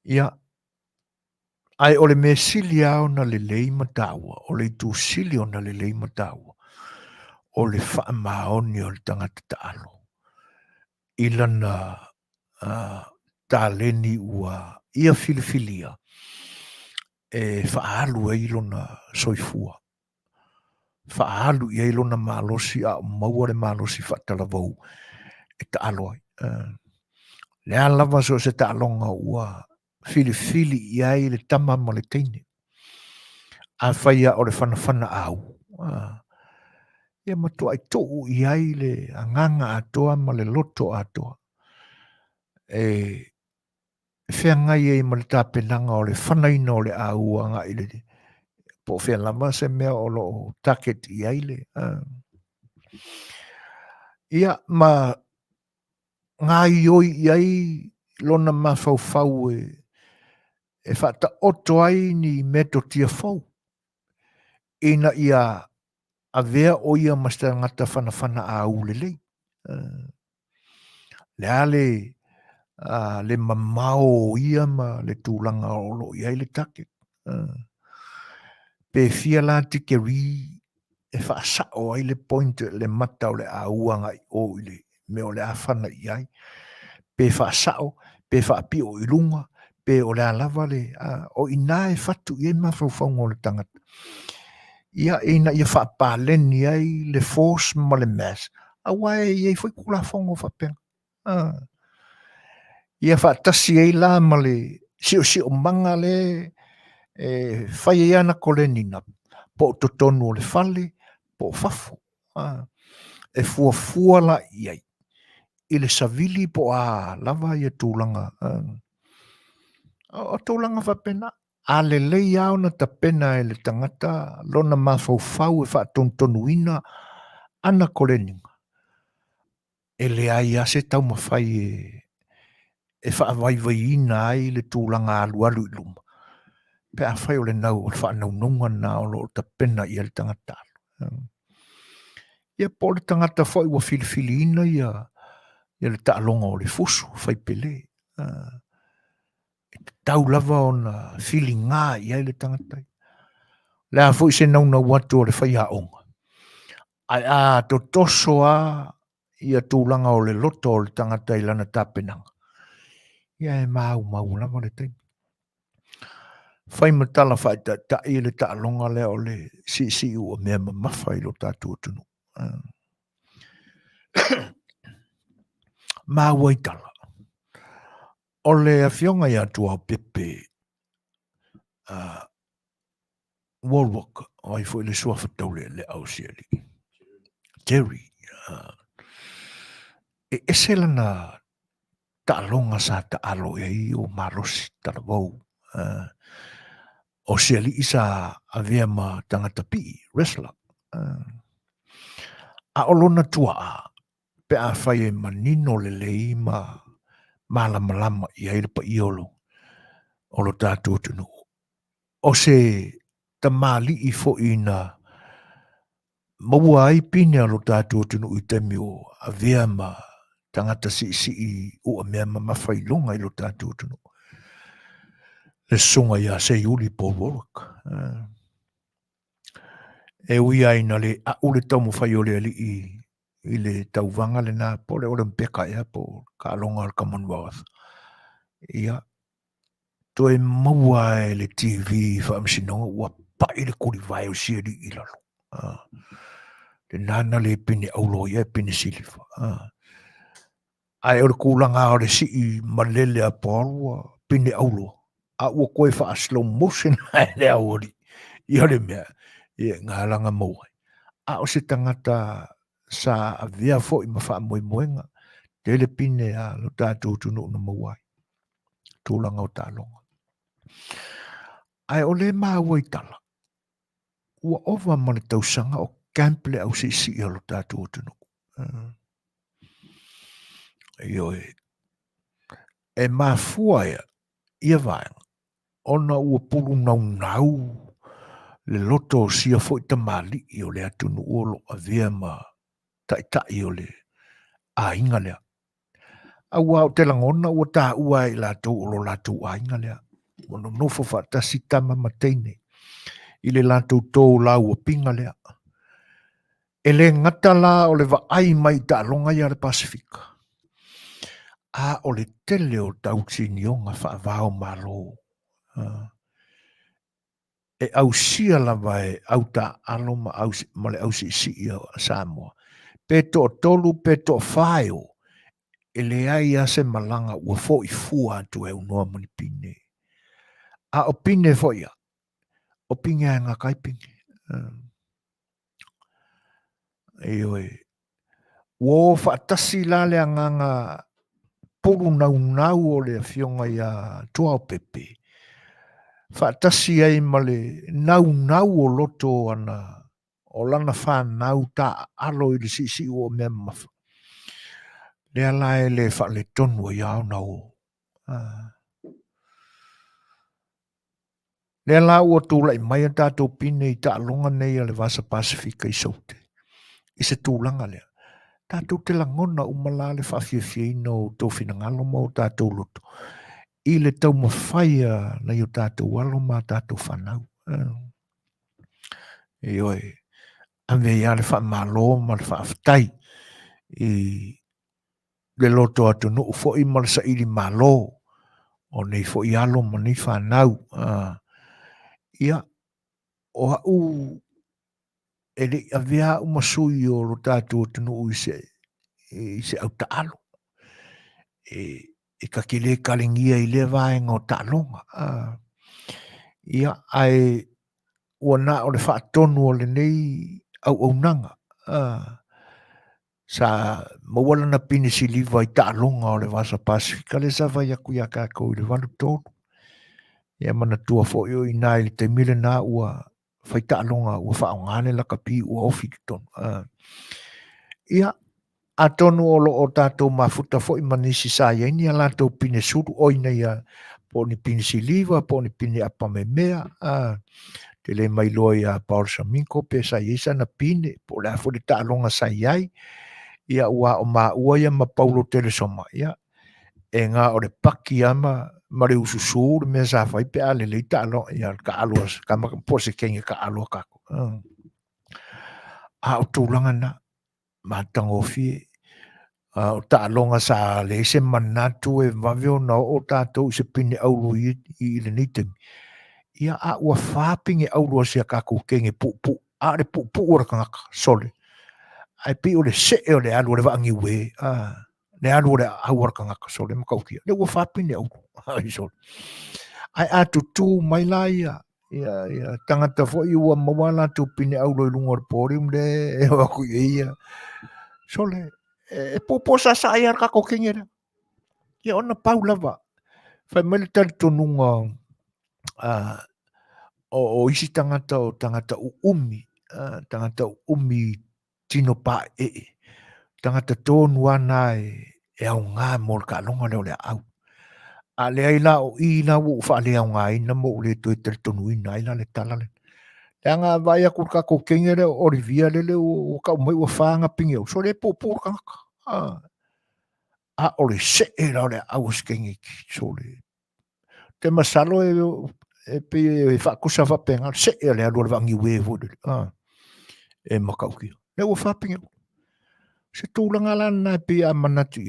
Ia, ai ole me sili au na le lei mataua, ole tu sili o na le lei mataua, ole wha maoni o le tangata ta alo. Ilana tā leni ua ia filifilia e whaalu e ilona soifua. Whaalu i ilona malosi a maua le malosi whatalavau e ta alo ai. Le alava so se ta alonga ua filifili i ai le tama ma le teine. A whaia o le whanawhana au. Ia matua i tou i ai le anganga atoa ma le loto atoa. E whea ngai e ma le tāpenanga o le whanaina o le aua i le po whea lama se mea o lo taket i ai le. Ia ma ngā ioi i ai lona ma whau e whata oto ai ni meto tia whau. Ina ia a vea o ia masta ngata whanawhana a ulelei. Le ale le mamao ia ma le tūlanga o lo i ai le take. Pe fia la tike ri e whaasao ai le point le mata o le a uanga i o i le me o le a whana i ai. Pe whaasao, pe whaapi o i lunga, pe o le a lava le o i nā e whatu i e mawhauwhaunga o le tangata. Ia ina ia whaapaleni ai le force ma le mass. Awa e iei fwoi kula whongo whapenga. Ia whaatasi ei la ma le sio manga le whai e ana kole nina. Po totonu o le whale, po whafo. E fua la iei. I le savili po a lava ia tūlanga. O tūlanga whapena. A le lei au na ta pena e le tangata, lona mawhau e whaatontonu ana kole ninga. E le ai ase tau mawhai e whaawaiwaina ai le tūlanga alu i luma. Pe a whai o le nau o le whaanaununga na o lo ta pena i le tangata. Ia po le tangata whai wa filifili ina ia le taalonga o le fusu, whai pele. Tau lava o na fili ngā i ai le tangata. Le a fwoi se nauna watu o le whai haonga. Ai a to toso ia tūlanga o le loto o le tangata i lana tāpenanga. Ia e mau lava le taimi. Whai matala whai ta i le taalonga le o le si ua mea mawhai lo tātua tunu. Mau i tala. O le awhionga i atua o pepe Warwick, o ai fwoi le suafatau le au siali. Terry. E ese lana taalonga sa taalo e i o marosi talavau. O siali isa a vea ma tangata pi, wrestler. A olona tua pe a whai e manino le lei ma malama i aile pa iolo o lo tātua tunu. O se ta mali i fo ina maua ai pine alo tātou tunu i temi o a vea ma tangata si i o mea mawhailonga i lo tātou tunu. Le songa ia se uli polwork. E ui aina le a ule tau mo whai ole ali i le tauwanga le nā pole ole mpeka ea po ka alonga al Commonwealth. Ia, to e maua e le TV whaamsinonga ua pai le kuri vai o sieri i lalo. Le nana le pini aulo ia pini silifa. Ai ore kulanga ore si i malele a porua pini aulo. A ua koe wha slow motion ai le aori. Ia le mea, ia ngā langa maua. A o se tangata sa a vea fo i mawha moe moenga. Te le pine a lo tātou tunu na maua. Tūlanga o tālonga. Ai o le maa ua i tala. Ua ova mani tausanga o kample au si i alo tātou tunu. Ioi. E maa fua ia vaenga. Ona ua pulu nau le loto sia fo i tamali i o le atunu olo a vea ma tai o le a inga lea. A ua o te langona ua tā ua i lātou olo lātou a inga lea. Mono nofo whaatasi tama mateine. I le lātou tō lau o pinga lea. E le ngata la o le ai mai ta longa ia le Pasifika. A o le tele o tautini o ngā whaavao malo. E au sia lava e au ta alo ma le au si i a Samoa. Peto tolu, peto whaio. E le ai a se malanga ua fo i fua atu e unoa mani pine. A o pine fo ia. O pinge a ngā kaipinge. Eoi. Wo whaatasi la le anganga puru nau o le fionga ia tua o pepe. Whaatasi ai ma le nau o loto ana o lana whanau ta alo i le si o mea mawha. Le alae le wha le tonu i au nau. Le ala ua tūla i mai a tātou pine i ta alonga nei a le Vasa Pasifika i saute. I se tūlanga lea. Tātou te langona umala le Afiafi no tō whinangalo mo tātou loto. I le tau mawhaia na i o tātou alo ma tātou whanau. E oi. Ame ia le wha malo ma le wha aftai. I le loto atu no ufo i malasa ili malo. O nei fo i alo ma nei whanau. Ia. O hau e le avea umasui o lo tātou tunu i se au taalo. E ka kile kalingia i le vaenga o taalonga. Ia ai ua na o le whaatonu o le nei au nanga. Sa mawala na pini si liva i taalonga o le Vasa Pasifika le sa vai aku ia kako i le walu tonu. Ia mana tua fo i nai le te mile na ua whai taalonga ua whaongane la kapi ua ofi ki tonu. Ia a tonu o tātou mafuta fo i manisi sa ia ini a lātou pine suru oina ia po ni pine si liva, po ni pine apa me mea. Te le mai loa ia Paul Saminko pe sa isa na pine po le afo le taalonga sa iai. Ia ua o maa ua ia ma Paulo Telesoma. Ia e ngā o le paki ama ma le ususu le mea sa whai pe a le le taalonga. Ia ka alua, ka maka po se kengi ka alua kako. A o tūlanga na ma tangofi o taalonga sa le se manatu e vaveo na o tātou se pine auru i le nitemi. Ia a ua whāpinge aurua sia kako kenge pupu. A le pupu ora kangaka, sole. Ai pi o le se o le alu le vaangi we. Le alu le awar kangaka, sole makaukia. Le ua whāpinge auru. Ai sole. Ai atu tū mai la ia. Ia tangata fo i ua mawala tu pine auru i lunga o porium le e waku ia. Sole. E popo sa iar kako kenge le. Ia ona pau lava. Fai mele tali tonunga o isi tangata o tangata umi tino pa tangata tonu ana e au ngā mol ka longa leo le au. A le ai la o i na wo fa le au ngā ina mo le toi tonu ina ina le tala le. Anga vai aku ka ko kengere orivia lele o ka mai o fanga pinge o so le po ka a ole se e la le au skengi so le te masalo e pe e fa kusa fa penga se e le alu vangi we vo e makauki le o fa pinge se tūlanga lana pe a manatu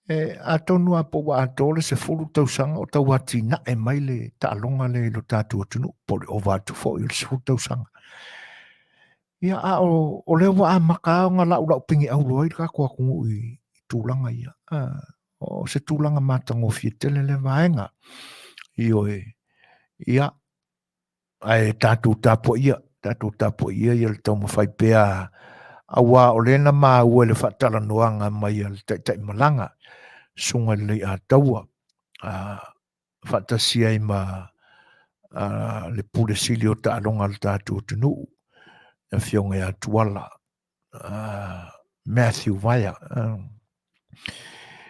a tonu a po wa atole se fulu tausanga o tau ati na e mai le ta alonga le lo tatu atunu po le o vatu fo il se fulu tausanga ia a o le wa a makao nga lau lau pingi au loi ka kua kungu i tūlanga ia o se tūlanga matango fietele le vaenga i oe ia ai tatu tapo ia ia le tau mawhai pea awa o lena maa ua le whatala noanga mai al tai malanga sunga Lei'ataua whatasia i ma le pule sili o ta alonga le tatu tunu na fionga ia tuala Matthew Vaya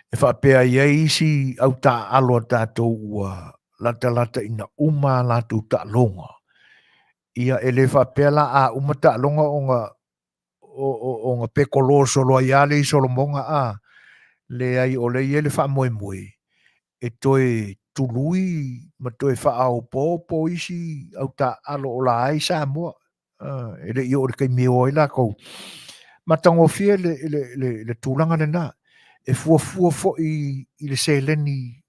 e whapea ia isi au ta alo tatou ua lata ina uma latu ta alonga ia ele whapea la a uma ta alonga o nga pekolo solo ia le solo monga le ai o le ia le wha moe moe e toe tului ma toe wha au po isi au ta alo o la ai Samoa e le i o le kai meo i la kou ma tango fia le tūlanga le na e fua fo i le seleni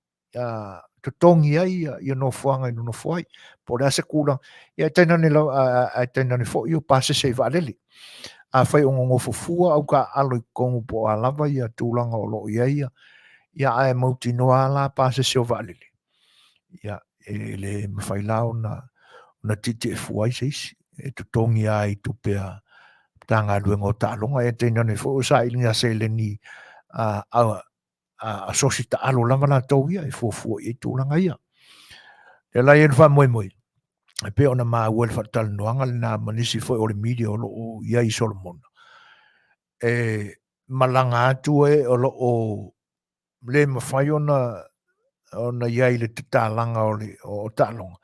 to tongi ai ia no fuanga i no fuai po le ase kula ia tena ni tena ni fo i o pase se valele a fai o ngo fua au ka alo i kongu po alava ia tūlanga o lo ia ai mauti noa la pase se o valele ia le mawhai lao na titi e fuai seisi e to tongi ai tu pea tanga luengo talonga e tena ni fo sa i nga seleni a sosi ta alo lava la tau ia e fuafua i tūlanga ia. E lai e wha moe moe. E pe ona maa ua le whatal noanga le nā manisi foi o le media o lo o ia i Solomon. E malanga atu e o lo o le mawhai ona ia i le tālanga o le o tālonga.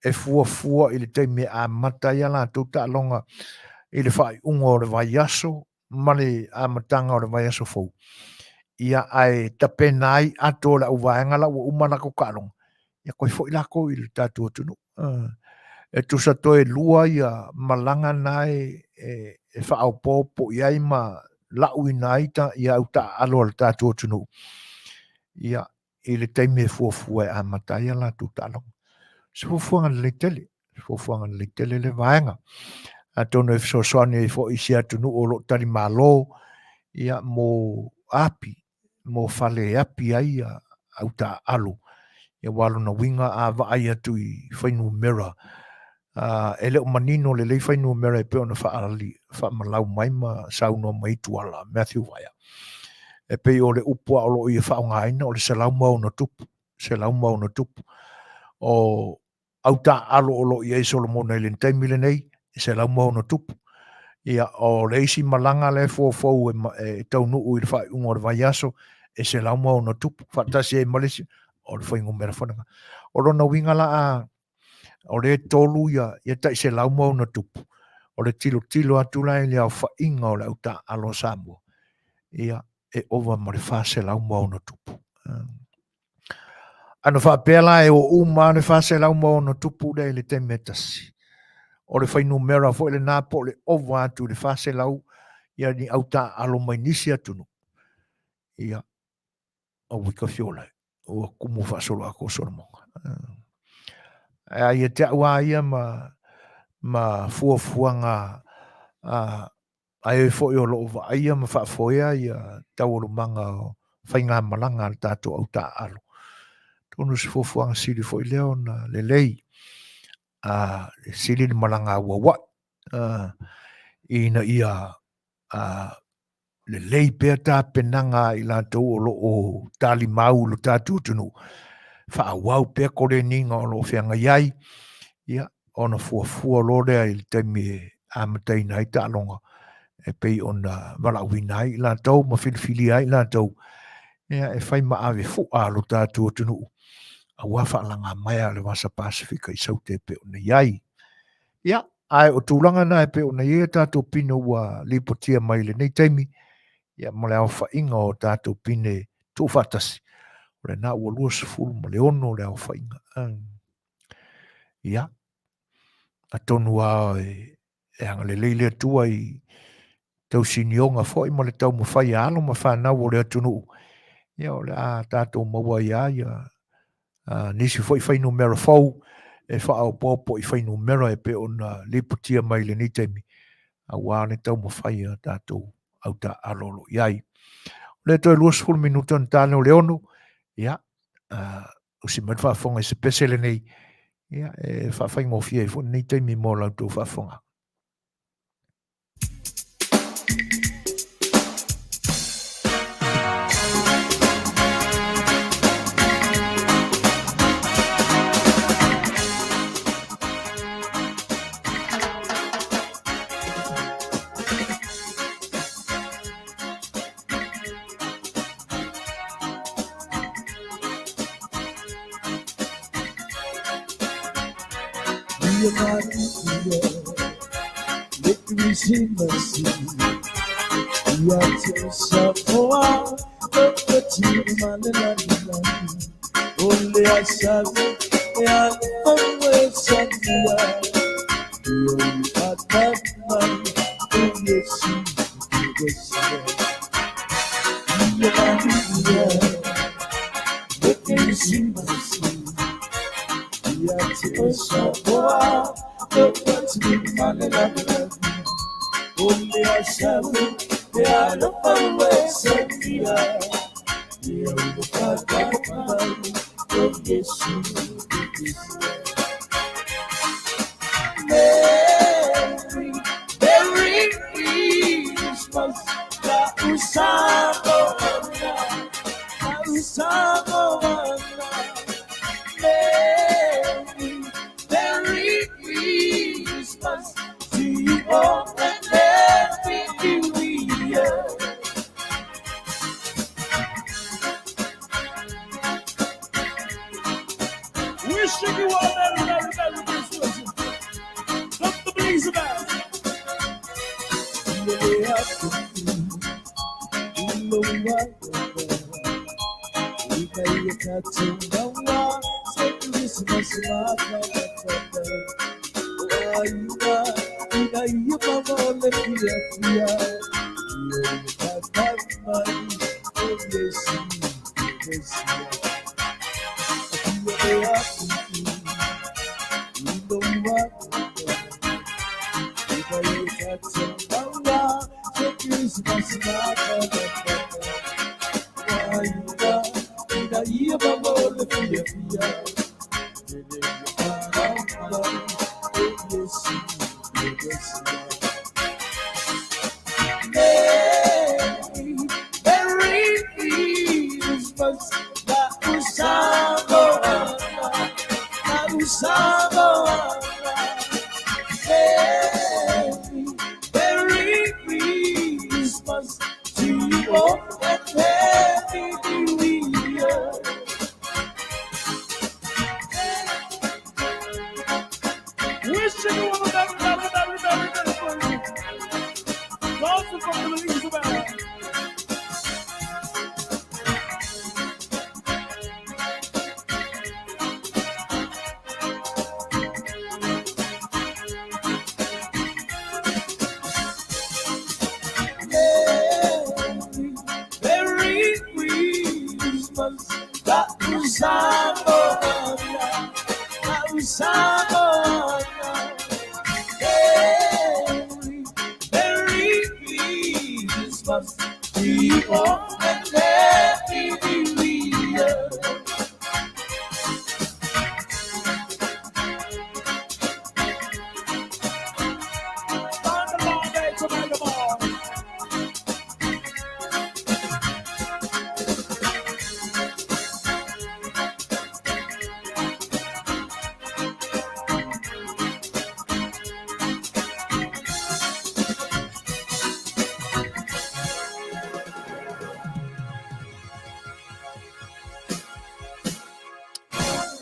E fuafua i le teime a mata ia la tau tālonga i le whai unga o le vai aso ma le a matanga o le vai aso fau. Ia ai tapenai ato la uvaenga la umana ko kalong ia koi foi la ko il tatu tunu e tu sa toe lua ia malanga nai e fa au popo ia ma la uinaita ia uta alo al tatu tunu ia ile taime fu a mataia la tu talong so fu le tele le vaenga ato no so soani fo isia tunu o lo tali malo ia mo api mo fale api ai au ta alo ia walo na winga a va ai atu i whainu mera ele o manino le lei whainu mera e peo na wha malau mai ma sauno mai tuala Matthew Vaya e pe o le upua o lo i wha o ngaina o le selau mau na tupu o au ta alo o lo i e Solomon e len taimile nei selau mau na tupu ia o leisi malanga le fo e tau nuu i le whai ungo le vai aso e se lau mau na tupu whatasi e malisi o le whaingo mera whananga o rona winga la o le tolu ia tai se lau mau na tupu o le tilo atula e le au whainga o le au ta alo Samoa ia e ova ma le wha se lau mau na tupu ana whapela e o uma le wha se lau mau na tupu le te metasi o le whainu mera fo le nā po le ova atu le whase lau ia ni auta alo mai nisi atunu ia o wika fiolai o kumu whasolo ako Solomonga ia te awa ia ma fuafuanga ai fo i o lo ova ia ma whaafoia ia tau o manga o whainga malanga al tātou auta alo tonu si fuafuanga siri fo i leo na le lei sili ni malanga wawa ina ia le lei pea tā penanga i lātou o lo o tali mau lo tātou tunu whaawau pea kore ninga o lo whianga iai ia ona fuafua lo rea i taimi amatai nai ta alonga e pei ona walawina i lātou ma filifili ai lātou ia e whai maawe fua lo tātou tunu a wafa langa mai le wasa Pasifika i saute pe ona iai Ia, ai o tūlanga na e pe o na ia tātou pine ua lipotia mai le nei taimi, ia ma le au whainga o tātou pine tō whatasi. O le nā ua lua sefulu ma le ono le au whainga. Ia, a tonu a e anga le leile atua i tau sinionga fo i ma le tau mawhai alo ma whanau o le atunu. Ia o le a tātou maua ia nisi fo i whainu mera fau e wha au pōpo i whainu mera e pe o na lipotia mai le ni taimi. A wāne tau mawhai a tātou au ta alolo iai. Le toi lua sefulu minuta na tāne o le ono. Ia, o si mai whaafonga i se pesele nei. Ia, e whaafai ngofia i fo ni taimi mō lau tō whaafonga. Samoa, only I shall be always Manufui, wishing you all very Christmas. Up the blaze about.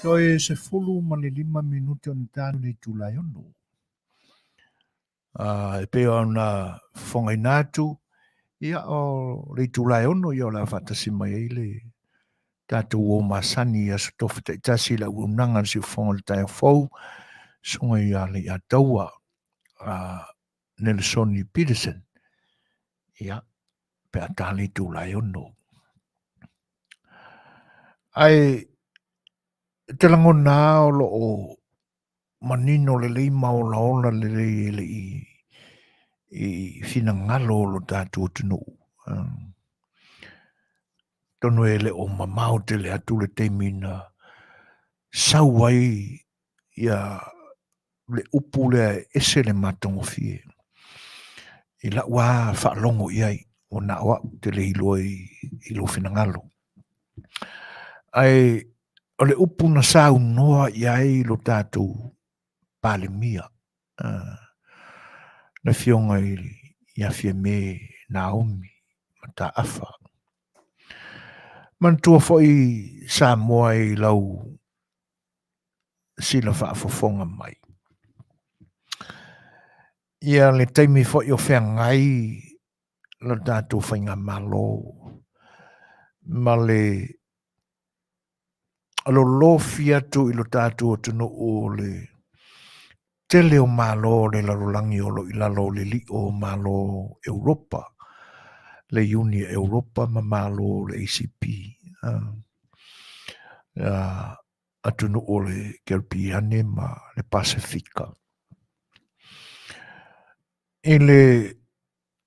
Toi se fulu ma le 5 minuti o ni tānu nei tūlai ono. E peo ana Fofogaina atu, ia o le tūlai ono ia o la whatasi mai ai le tātou o Masani ia stofa te tasi la unanga si whonga le tai fau, songa ia Lei'ataua, Nielsen i Petersen. Ia, pe a tāli tūlai ono. Ai, te lango nā o lo o manino le lei maola le i fina ngalo lo tātou tunu. Tono e le o mamau te le atu le teimina sau ai ia le upu le ese le matongo fie. I la wā whaalongo iai o na oa te le ilo fina ngalo. Ai, o le upu na sau noa iai lo tātou pale mia. Na fionga i Afiafi Naomi ma ta afa. Man tua foi Samoa i lau sila whaafofonga mai. Ia le taimi foi o whengai lo tātou whainga malo. Ma le alo lofi atu i lo tātou tunu o le tele o malo le larolangi o lo i lalo le li o malo Europa. Le Unia Europa ma malo le ACP. Atunu o le Kerpiane ma le Pasifika. E le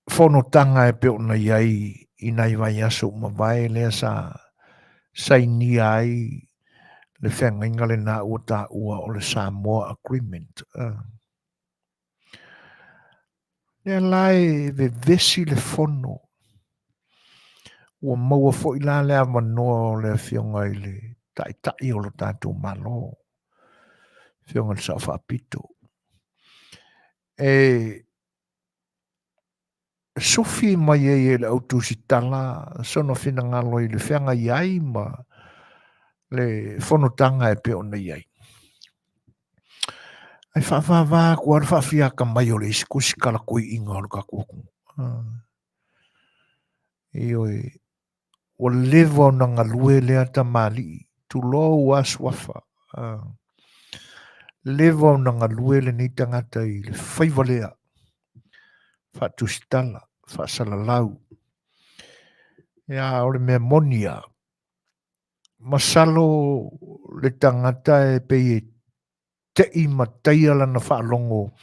whanotanga e peo na iai i nai vai aso ma vai lea sa saini ai le whengainga le nā ua tā ua o le Samoa Agreement. Lea lai ve vesi le whono. Ua maua fo i la lea manoa o le whionga i le tai o lo tātou malo. Whionga le sa whaapito. Sofi mai e le autusi tala, sono fina ngalo i le whianga iai ma le whanotanga e peo na iai. Ai whaawha kua le whaafiaka mai o le iskusi kala koi inga o le kakuaku. Ioi, o lewa o na ngalue lea ta mali, tu lo ua swafa. Lewa o na ngalue le ni tangata i le whaivalea. Whatusitala, whaasalalau. Ia o le mea Manuia. Masalo le tangata e pei te i matai ala na whaalongo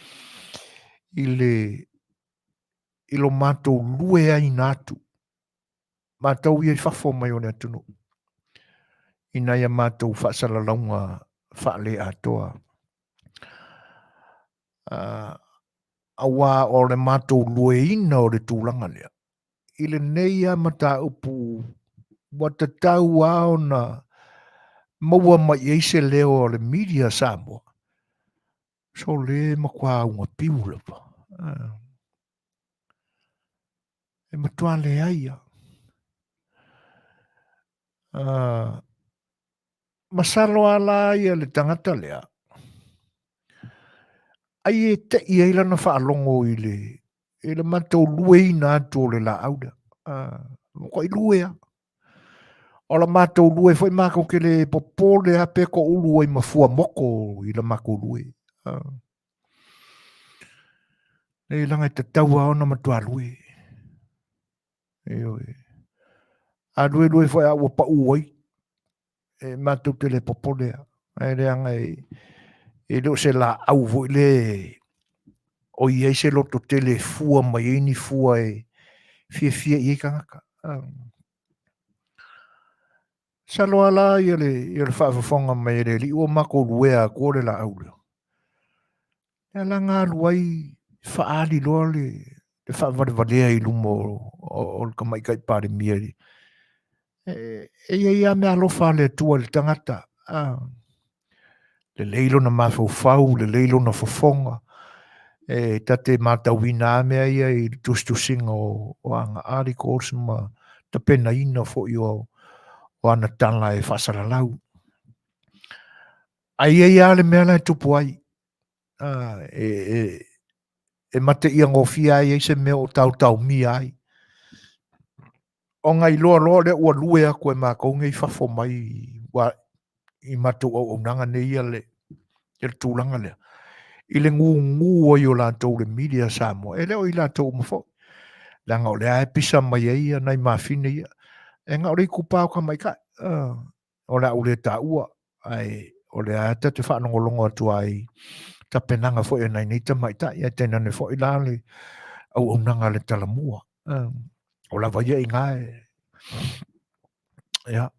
i lo mātou lue ai nātu. Mātou iai whafo mai o ne atunu. I nai a mātou whaasalaunga Lei'ataualetoua. Awa o le mātou lue ina o le tūlanga lea. I le neia mata upu wata tau ao na maua mai eise leo o le media Samoa. So le makua unga piula pa. E matua le aia. Masalo ala ia le tangata lea. Ai e te i eila na whaalongo i le mātou lue ina atu o le la auda. Ko i lue a. O la mātou lue foi mako ke le popole a pe ko ulu ai mafua moko i la mako lue. E langa te taua ona matua lue. A lue foi a ua pa uai. E mātou te le popole a. E le anga e leo se la au voi le o iei se loto te le fua mai eini fua e fia i kangaka. Salo ala i le whaafafonga mai le li ua mako luea kore la aule. E la ngā luai whaali loa le whaavadevadea i lumo o le kamaikai pare mia li. E ia mea alofa le tua le tangata. Le leilo na mawhau, le leilo na fofonga. Tate mātauina mea ia i tustusinga o anga articles ma ta pena ina fo i o ana tala e whasaralau. Ai le mea lai tupu ai. e mate ia ngofia ai se me o tau mi ai. O ngai loa le ua lue a koe mā kou ngai fafo mai wa I matu o nanga ne ia le tūlanga lea. I le ngu o i o lātou le media Samoa. E leo I lātou mafo. Langa o le ae pisa mai ia nai mawhine ia. E ngā ori kupao ka mai kai. O le au le tāua. Ai, o le ae te whanongolongo atu ai. Ta penanga fo e nai neita mai tai. Ai tēnā ne fo I lāle. Au nanga le talamua. O la vai I ngai. Ia.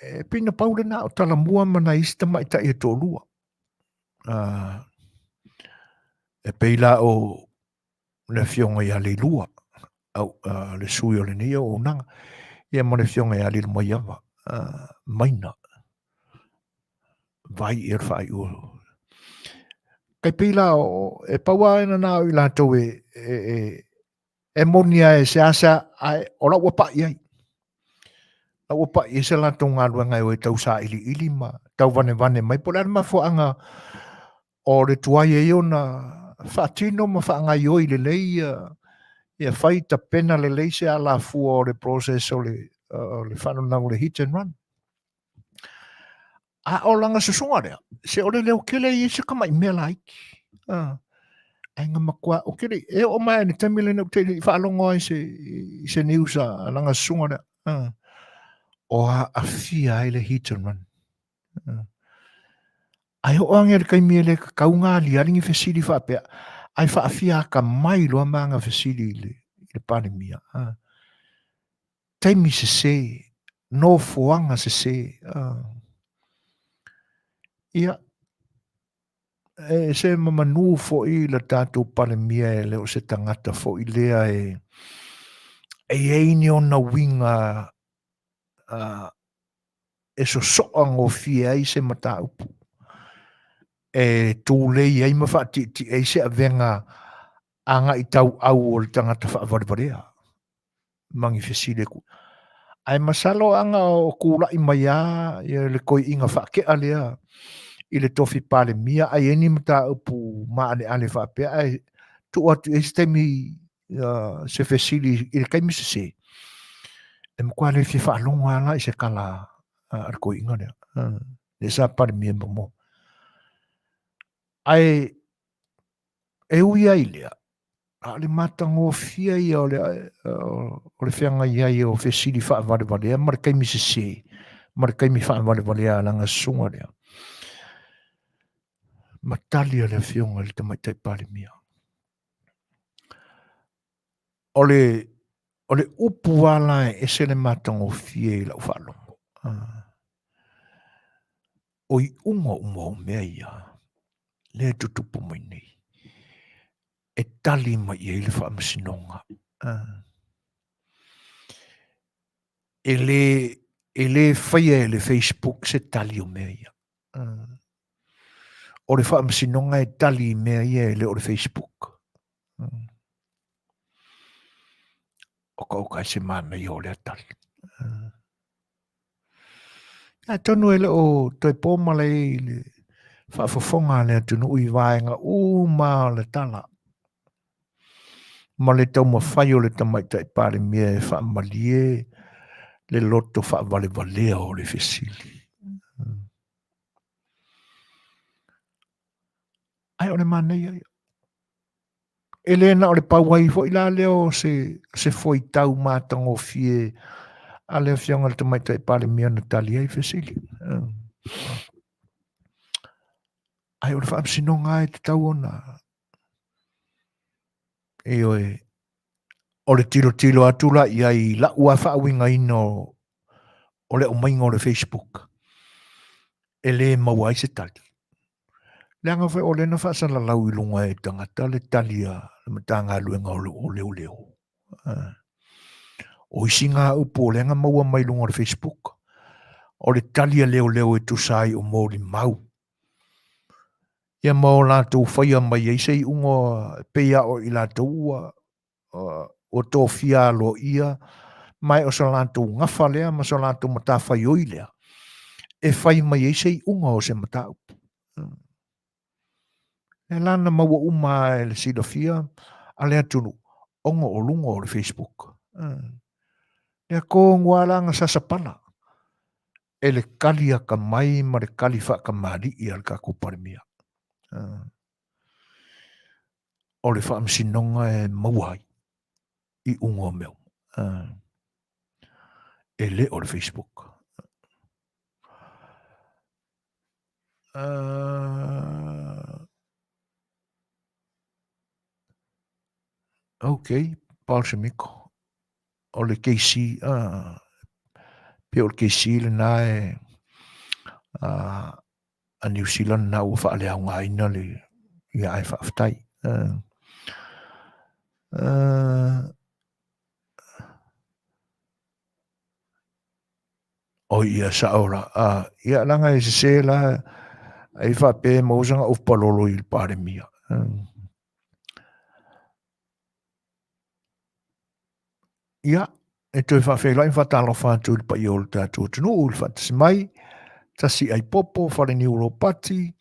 E pina paule na o talamua mana ista mai tai e tōlua. E peila o le fionga I ale lua. Au le sui o le nia o nanga. Ia mo le fionga I ale le mai awa. Maina. Vai I le whai o. Kai peila o e paua ena nā o I lātou e monia e se asa o la wapa iai. La wapa I se lātou ngā luenga o e tau sa ili ma. Tau vane mai. Pole ana mafuanga o le tuai e ona whaatino ma whaanga I oi le lei ia whai ta pena le lei se ala fua o le process o le whanona o le hit and run. A o langa susunga rea. Se o le leo kele I se kama I mea laiki. Ai ngā makua o kele. E o mai ni tamile na te whaalongo ai se niusa langa susunga rea. O a afia ai le hit and run. Ai o ange le kaimia le kaunga li aringi fesili whapea. Ai whaafia ka mai loa maanga fesili le pandemia. Taimi se no fuanga se. Ia. E se mamanu fo I la tātou pandemia e leo se tangata fo I lea e eini o na winga e so soango fia I se mata upu. E tūlei ai mawhati e se avenga anga I tau au o le tangata whaavariwarea. Mangi fesile ku. Ai masalo anga o kula I maia le koi inga whaakea lea I le tofi pale mia ai eni mata upu maane ale whaapea ai tu atu e stemi se fesili I le kaimi se. E mkua le fi whaalonga ala I se kala ar koi inga lea. Le sa pale mia mo. Ai e ui ai lea. A le matango fia I o le whianga I o fesili whaavariwarea mar kaimi se. Mar kaimi whaavariwarea langa sunga lea. Matalia le fionga le tamaitai pale mia. O le upu ala e se le matango fia I lau whalongo. O I unga mea ia. Le tutupu mai nei. E tali mai I le whaamasinonga. E le whaia e le Facebook se tali o mea ia. O le whaamasinonga e tali mea ia e le o le Facebook. O ka se mana I o le atali. A tonu e le o toi pōmale I le whaafofonga le atunu ui vaenga maa le tala. Ma le tau mawhai o le tamaitai pare mea e whaamalie le loto whaavale o le fesili. Ai o le manei ai. E le na o le pauai fo ila leo se foi tau mātango fie a le whianga le tamaitai pare mea na tali ai fesili. Ai o le whaamsinonga e te tau ona. E o le tilo atula I ai la ua whaawinga ino o le o mainga o le Facebook. E le maua I se tali. Leanga whai o le na whaasa la lau I lunga e tangata le talia le matanga luenga o leo. O isinga upo o leanga maua mai lunga o le Facebook. O le talia leo e tusai o mōri mau. Ia mao lātou whaia mai e sei ungo peia o I lātou o tō fia lo ia, mai o sa lātou ngafa lea, ma sa lātou mata whai oi lea. E whai mai e sei unga o se mata upu. E lana maua uma e le silafia, a le atunu, ongo o lunga o le Facebook. Lea ko ngualanga sasapala. E le kali a ka mai ma le kali wha ka mari i al ka kuparimia. O le wha amsinonga e mauai i ungo meu. E le o le Facebook. Ok, Paul Semiko. O le keisi, pe o le keisi le na e a New Zealand na ua wha le aunga ina le ia ai wha aftai. O ia saora, ia langa e se la ai wha pe mausanga of palolo i le pare mia. Ia, e toi wha whela i whatalo whātu il pa i o le tātua tunu u le whatasi mai, tasi ai popo, whare ni uropati,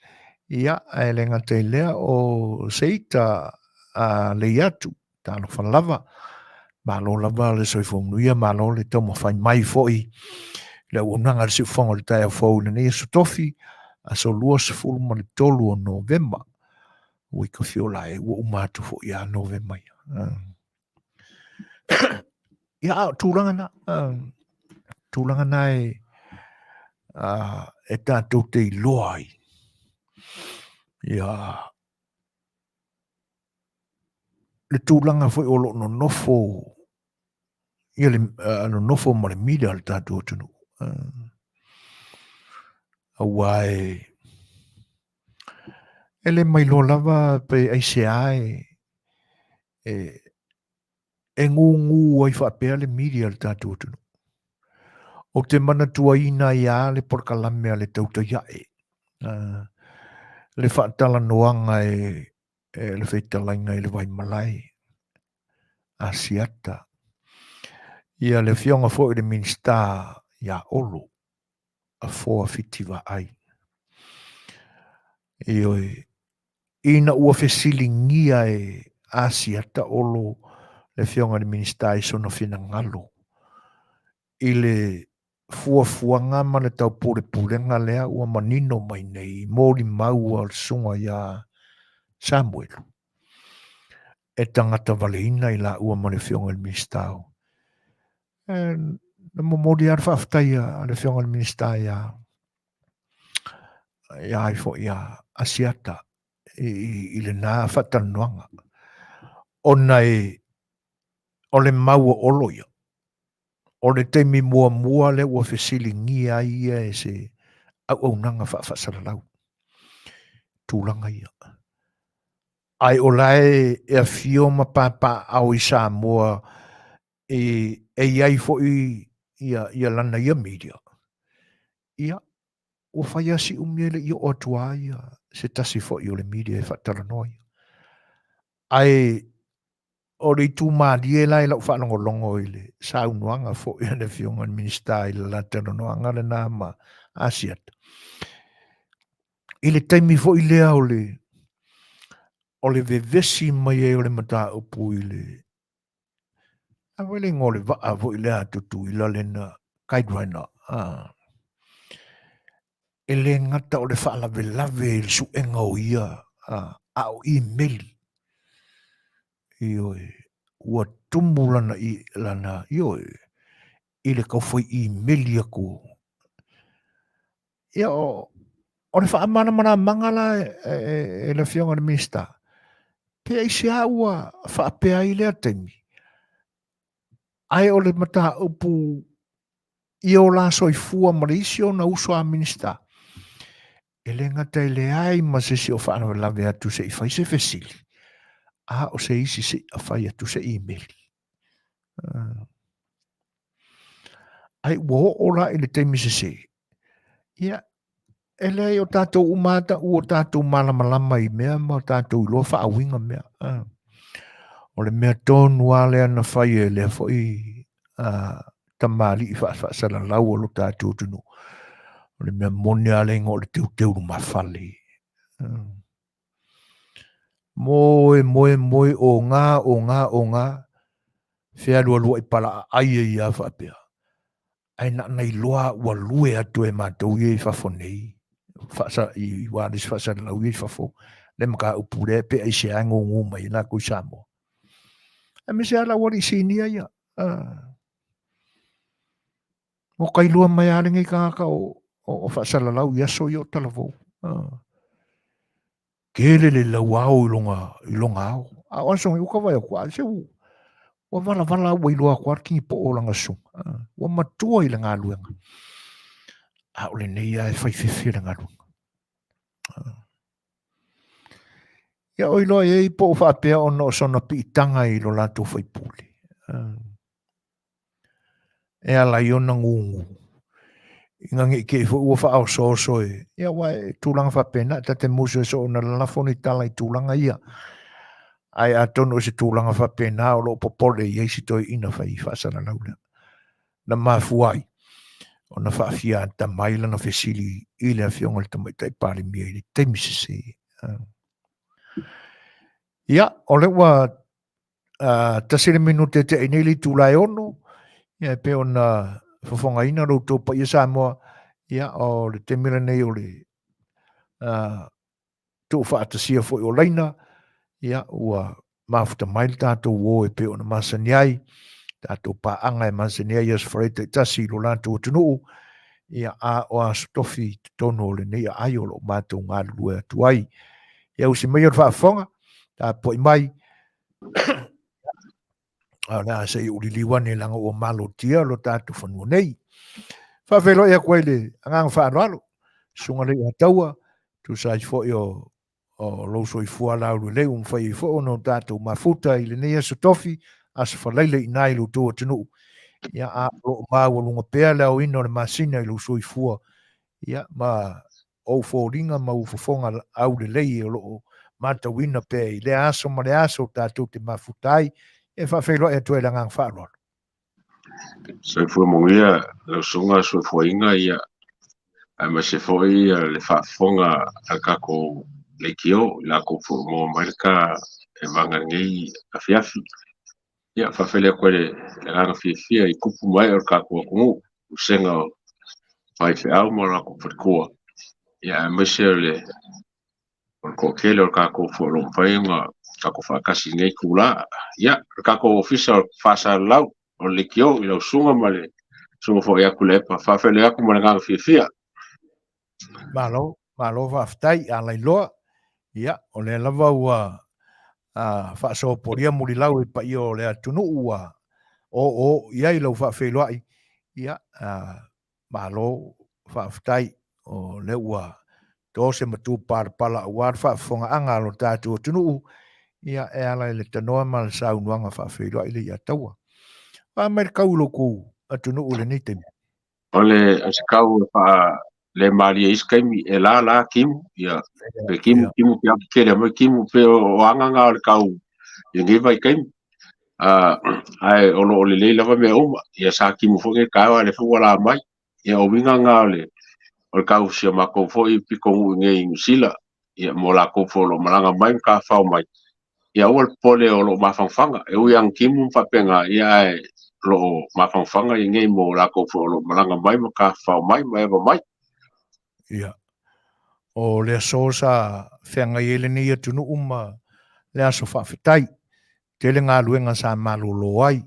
ia, e lenga te lea o seita a Lei'atu, tālo whalava, malo lava le soifongnuia, malo le tau mawhai mai foi, le unanga le siufonga le tae fau le nei so tofi, a so lua se fulu ma le tolu o Novemba, ui ka fiola e ua umatu fo ia Novemba ia. Ia, tūlanga na e tātou te iloa ai. Ia, le tūlanga foi o lo no nofo, ia le no nofo ma le mila le tātou tunu. Aua e le mailo lava pe aise ai e ngu ai whapea le mila le tātou tunu. O te mana tua ina ia le Polokalame a le tauta iae. Le whaatala noanga le Fetalaiga i le Waimalai. A siata. Ia le fionga fo i le minsta ia olo. A foa fitiva ai. Ioi. Ina ua fesilingia a siata olo le fionga le minsta i sono fina ngalo. I le fuafuanga ma le tau purepurenga lea ua manino mai nei mori mau al sunga ia Samuel. E tangata valeina i la ua ma le fionga le ministau. Na momori ar whaftai a le fionga le minista ia ai fo ia asiata i le nā whatanuanga. Ona o le maua olo ia. O le teimi mua le ua fesilingia ia e se au nanga whasaralau. Tūlanga ia. Ai o lae e a fioma papa au i Samoa e iai fo ia lana ia media. Ia, o whai asi umiele i o atua ia se tasi fo i o le media e whataranoa ia. Ai o le tu maadie lai lau whanongolongo i le saunuanga fo i ane fionga minista i le lataranoanga le nāma asiat. I le taimi fo i lea o le vevesi mai e o le mata upu i le a wele ngō le vaa fo i lea tutu i la lena kaidwaina. E le ngata o le whaalawelawe i le suenga o ia a o i meli. I oe, ua tumu lana i lana i oe, i le kaufai i meli ako. Ia o le whaamana mana mangala e le fionga le minista. Pea i se aua whaapea i lea teimi. Ai o le mata upu i o la soifua marisio na uso a minista. E le ngata i le ai ma se si o whaanawelawe atu se i whai se fesili. O se isi se a whai atu se e-mail. Ai wo ora i le teimi se. Ia, e le o tātou umata o tātou malamalama i mea ma tātou ilo whaawinga mea. O le mea tonu ale ana whai e le fo i tamari i whaasala lau o lo tātou tunu. O le mea mone ale ngō le teu mawhale. moe o ngā, whea lua I pala aia I a whapea. Ai na nei loa ua lue atu e mātou I whafonei. Whasa I wāris whasa lau I whafo. Le maka upure pe ai se ango ngū mai nā kui Samoa. E me se ala wari sinia ia. Mo kai lua mai aringi kāka o whasa lau I aso I o talavou. Kele le lau au I longa au. A wansongi uka vai o kwa se u. Wa vala wa iloa kwa ki po o langa su. Wa matua I le ngā luenga. A ole nei ai whai whiwhi le ngā luenga. Ia o iloa I po o whapea o no sona pi tanga I lo lato whai puli. E ala I ona ngungu. Inga ngi ke ua wha so e. Ia wai tūlanga whapena ta te muso so na lafoni tala I tūlanga ia. Ai a tono se tūlanga whapena o lo popole I eisi toi ina whai whasara laula. Na mafuai. O na whaafia ta maila na whesili I le awhionga le tamai tai pari mia I le teimisi se. Ia, o le wa tasire minute te ineli tūlai ono. Ia pe o na Fofogaina ro to pa ia Samoa. Ia o le te mira nei o le to whaatasia fo I o leina. Ia ua mafuta mail tātou o e pe o na Masani ai. Tātou paanga e Masani ai as whareita tasi lo lātou tunuu. Ia a o a stofi tono le nei ai o lo mātou ngā lua atu ai. Ia usi mai o whaafonga. Tā poi mai. Nā se I uliliwane langa o malo tia lo tātou whanua nei. Whawhelo ea koe le angang whaanoalo. Sunga Lei'ataua. Tu sai fo I o loso I fua lauru le whai I fo no tātou mafuta I le nei aso tofi. Asa whalaile I nai lo tō tunu. Ia a lo māua lunga pēr leo ino le masina I loso I fua. Ia ma o fōringa ma ufofonga au le lei o lo matawina pē I le aso ma le aso tātou te mafutai. E whawhelo ea tue langang whaanoalo. Se fue Manuia, lo sunga su fuinga ia. Ma se foi le whaafonga a kako le kio, la ko fu mo marka e manga ngai Afiafi. Ia whawhele koe le nganga whiwhia I kupu mai o kako kungu. Usenga o whai whiau mo la ko whakua. Ia ma se le ko kele o kako fu lompai kako whakasi ngai kula. Ia kako ofisa o whasa lau. O le kio I lau sunga ma le sunga fo ia kulepa whawhele aku ma le nganga whiwhia. Malo whaftai a lai loa. Ia, o le lava ua whaaso poria muri lau I pa I o le atunu ua. O ia I lau whawheloai. Ia, malo whaftai o le ua. Tō se matu pārpala awar whafonga anga lo tātua tunu. Ia, e ala le tanoa ma le saunuanga whawheloai le Lei'ataua. Mai kaulo ku atunu le ni te. Ole askau pa le maria iskaimi e la kimu ia pe kimu pe kere mo kimu pe o anga nga kau ngi vai kaim ai ono le le lava me uma ia sa kimu fo ke ka le fo la mai ia o winga nga le o kau sia mako fo I piko ngi sila ia mo la ko fo lo malanga mai ka fa mai ia o pole o lo mafanga e u yang kimu fa penga ia lo mafanga I ngai mo la ko fo lo malanga mai ka fa mai mai Ia. O le sosa whenga ele ni atunu le aso whawhetai. Tele ngā luenga sa malolo ai.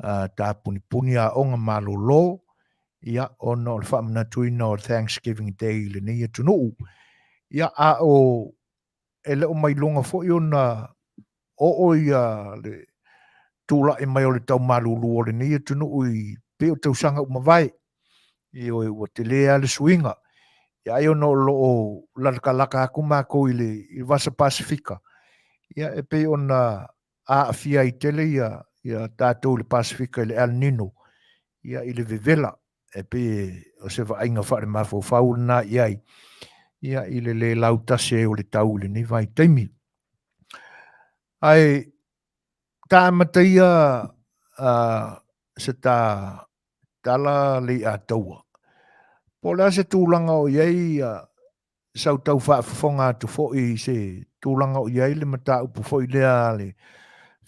Tā puni a onga malolo. Ia ono le whamana tuina o Thanksgiving Day le ni atunu. Ia a o ele o mai longa fo I ona o ia le tūla I mai o le tau malolo o le ni atunu I peo tausanga umawai. I o te lea le swinga. Ia I ono lo laka aku mako I le Vasa Pasifika. Ia e pe ona Afia I tele ia tātou le Pasifika I le El Nino. Ia I le vevela. E pe o se whainga whare mawhau na iai. Ia I le lautase o le tau le ni vai teimi. Ai tā mataia se tā tala Lei'ataua. Po la se tūlanga o iei sau tau whaafonga atu fo'i se tūlanga o iai le mata upu fo'i lea le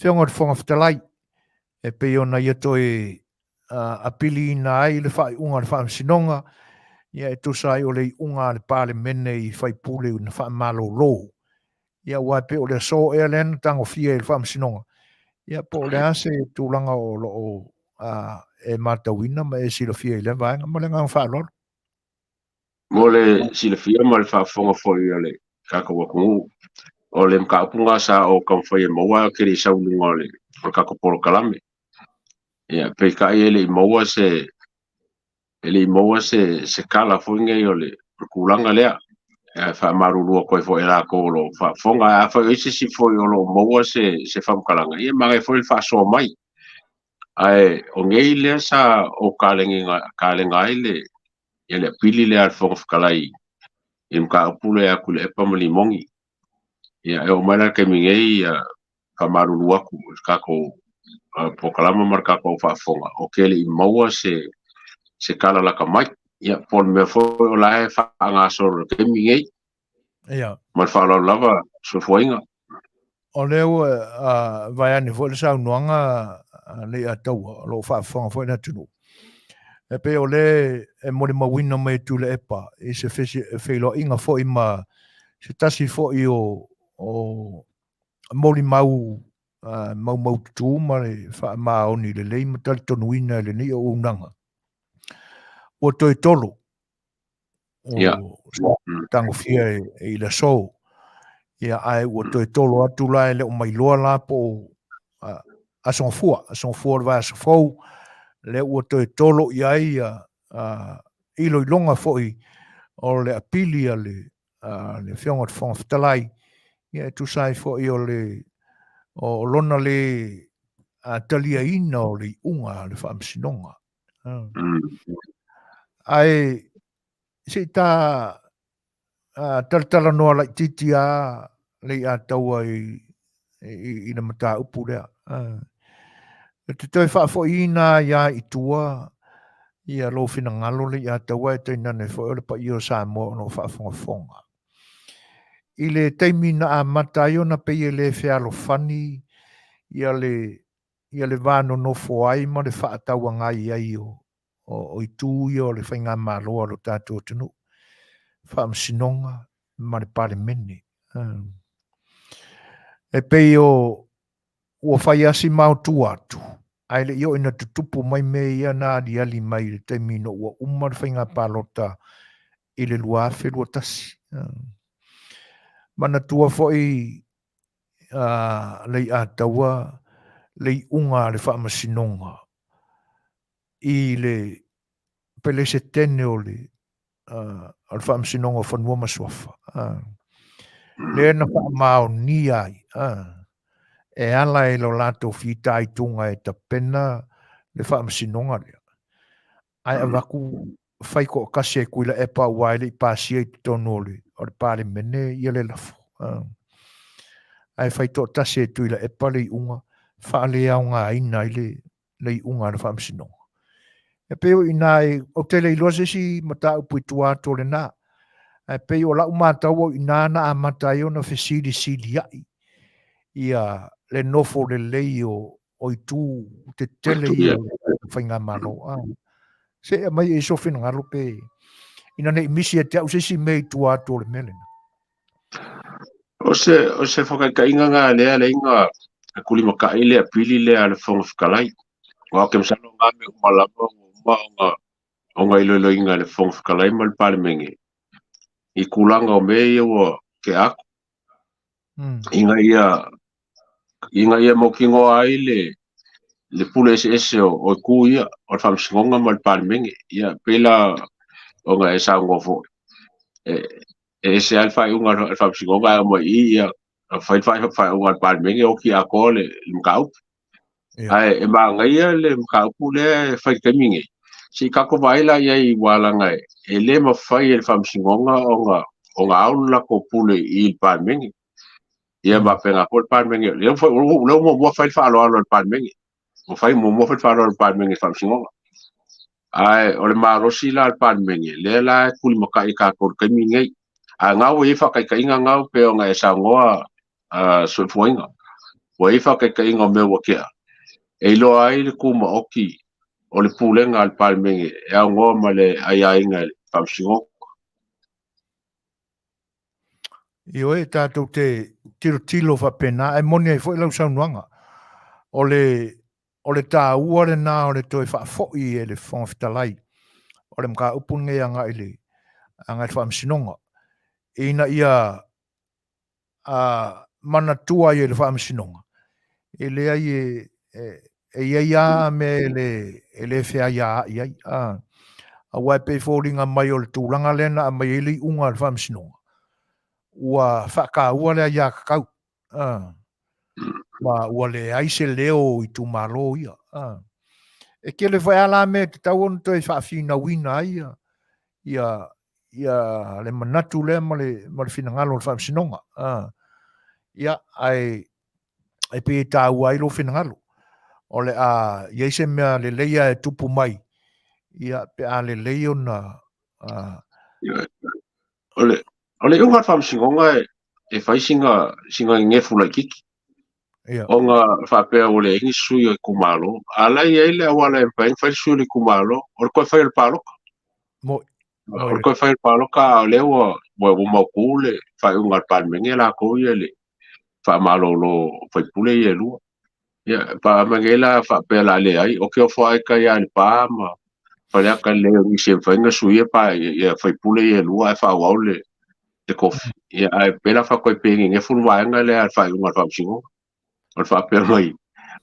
whionga whonga Fetalai e pe ona ia toi apili na ai le wha'i unga le wha'i sinonga ia e tusai o le unga le pāle mene i whai pule na wha'i malo lo ia wai pe o le so e len tango fia le wha'i sinonga ia po le ase tūlanga o lo e matawina ma e sila fia i le vaenga ma le ngang wha'alolo. Mo le silafia ma le whaafonga foi o le kakawakungu. O le mkaapunga sa o kamwhai e maua ke le saununga o le kako Polokalame. Ia, pe kai ele i maua se kala foi ngai o le kulanga lea. Whaamarurua koe foi la ko lo whaafonga a whai oise si foi o lo maua se whamkalanga. Ia mangai foi le whaasoa mai. Ai, o ngei lea sa o kālenga ai le ele pili le alfonga whakalai i mkaapule a kule epa malimongi. Ia, e o maina ke mingei whamarurua ku kako Polokalame mar kako whaafonga. O kele i maua se kala laka mai. Ia, pol mea foi o lae whaangasoro ke mingei. Ia. Mar whaalau lava Suasua. O leo vai ane foi le saunoanga Lei'ataualetaua lo whaafonga foi na tunu. E pe o le e mori mawina mai tu le epa e se whelo inga foi ma se tasi foi o mori mau tu ma le maoni le lei ma tali tonuina le ni o unanga. O toi tolo o tango fia e la so ia ai o toi tolo atu la le o mai loa la po a son fua va so fo le o toi tolo ia ilo longa foi o le apilia le whionga whonga Fetalai ia tu sai foi o lona le talia ina o le unga le whaamsinonga. Ai se ta talatala noa lai titi a Lei'ataua i na mata upu rea. Te toi whaafoina ia i tua ia lo fina ngalo Lei'ataua e toi nane fo ole pa io Samoa no whaafonga. I le teimi na a matai ona pe i le whialo fani ia le vano no fo ai ma le whaataua ngai ai o i tū i o le whainga maloa lo tātua tunu. Whaamsinonga ma le pare mene. E pei o whai asi mau tu atu. Ai le io ina tutupu mai me ia na ali mai le teimi no ua umar whainga palota i le luafe lua tasi. Mana tua foi Lei'ataua lei unga le whaamasinonga i le pele se tene o le al whaamsinonga whanua masuafa. Le na whaamao ni ai. E ala e lo lato fita i tunga e tapena le whaamasinonga lea. Ai avaku whai ko kasi e kuila e pa waile i pāsia i tono le o le pāle mene i le lafo. Ai whai to tase e tuila e pa le i unga whaale au ngā ina i le i unga le whaamsinonga. E peo i nā e o tele i loa si mata upu i tua to le nā. E peo la umātau i nā na a mata i ona whesiri sili ai. Ia le nofo le lei o i tū te tele i o whainga malo. Se e mai e sofina ngaro pe ina ne misi e te au sisi mei tua to le melena. O se whakaikainga ngā lea le inga kuli makai lea pili lea le whonga whakalai. Wa ke msano ngā me umalama o ngā ilo inga le whonga whakalai ma le pale menge. I kulanga o mei o ke aku. Inga ia mokingo ai le pule ese o ku ia o whamsingonga ma le pale menge. Ia pela o ngā e sa ngofo. E se alfa unga whamsingonga o mai ia whai unga le pale menge o ki a ko le mkaup. Ai e maanga ia le mkaupu le whai keminge. Si kako vaila ia i wala ngai. E le ma whai e le whamsingonga o ngā aula ko pule i le pale menge. Ia ma penga ko le pale menge. Leo mo whai whaaloa le pale menge. Mo whai mo whai whaaloa le pale menge whamsingonga. Ai o le marosi la le pale menge. Le la kuli makai kako le keminge. a ngau e whakaikainga ngau pe o ngai Samoa Suasua wa e whakaikainga me wa kia e lo ai le kuma oki o le pulenga al palmenge e a ngoa ma le aiainga le whamsingo Io e tātou te tilo whapena, e moni ai fwoi lau saunuanga. O le tā ua le nā o le toi whaafoi e le whonga Fetalai. O le mga upunge anga i le anga i whaamsinonga. Ina ia mana tua i le whaamsinonga. E lea i e ia me le whea ia i a wai pe fōringa mai o le tūlanga lena a mai ili unga le whaamsinonga. Ua whaka ua lea ia kakau. Ua le aise leo i tu malo ia. E ke le whai ala me te tau ono toi whaafina wina ia. Ia le manatu lea ma le whinangalo le whaamsinonga. Ia ai pe tā ua ilo whinangalo. O le iaise mea le leia e tupu mai. Ia pe a le leio na ole unga whamsingonga e whai singa ngefu la kiki o ngā whapea o le ingi sui o kumalo alai e le awala e whai sui le kumalo o le koe whai le paloka o le koe whai le paloka o le ua mauku le whai unga palmenge la koe e le wha malo lo whai pule i e lua ia pa mangela whapea la le ai o ke o whai ka ia le pā ma whaleaka le ngi se whainga sui e pa ia whai pule i e lua e wha wau le te kofi ia ai pela wha koe pengi nge fulu waenga le a whai unga whamsingo o le whapea mai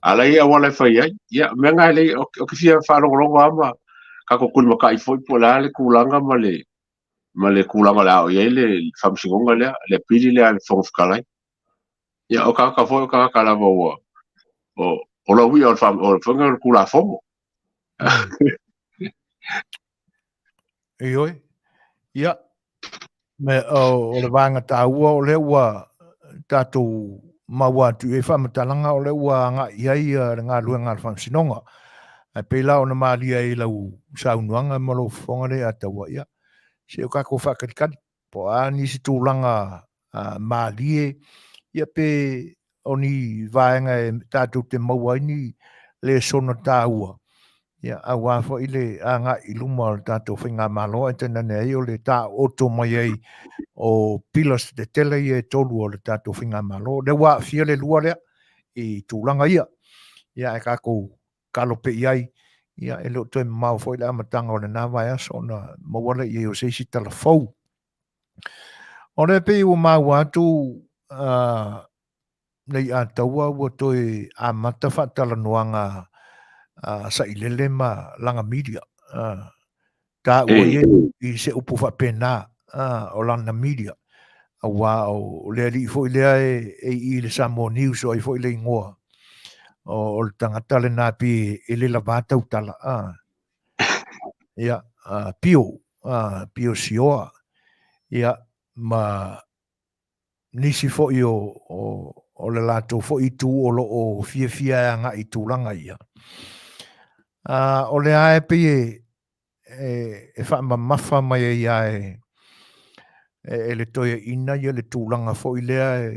ala ia wala whai ai ia menga le o ke fia whalongolongo ama kako kuli maka i foi po la le kulanga ma le kulanga la o ia le whamsingonga le pili le a le whongofkalai ia o kaka foi o kaka lava o la hui o le whanga kula fongo Ioi, ia. Me o le vanga tā ua o le ua tātou maua tu e whamatalanga o le ua ngā iai ngā lua ngā whamsinonga. Ai pēla o na mālia i lau saunuanga malo whongare a taua ia. Se o kako whakarikari. Po a nisi tūlanga mālie ia pe o ni vaenga e tātou te maua ini le sona tā ua. Ia a wafo i le a ngā iluma o tātou whinga malo e tena nei o le tā oto mai ei o pilas de tele i e tolu o le tātou whinga malo. Le wā fia le lua lea i tūlanga ia. Ia e kako kalope iai. Ia e leo toi mau fo i le amatanga o le nāwai aso na mawale i o seisi tala fau. O le pe o mau atu Lei'ataua ua toi amata whaatala noanga sa ilele ma langa media ta ua i se upu whapena o langa media a wā o lea li fo i lea e i le Samoa News o i fo i le ingoa o le tangata le nā pi e le lavātau tala ia pio sioa ia ma nisi fo i o le lātou fo i tū o lo o fia anga i tūlanga ia o le ae pe e whaamamafa mai e ae e le toia ina ia le tūlanga fo i lea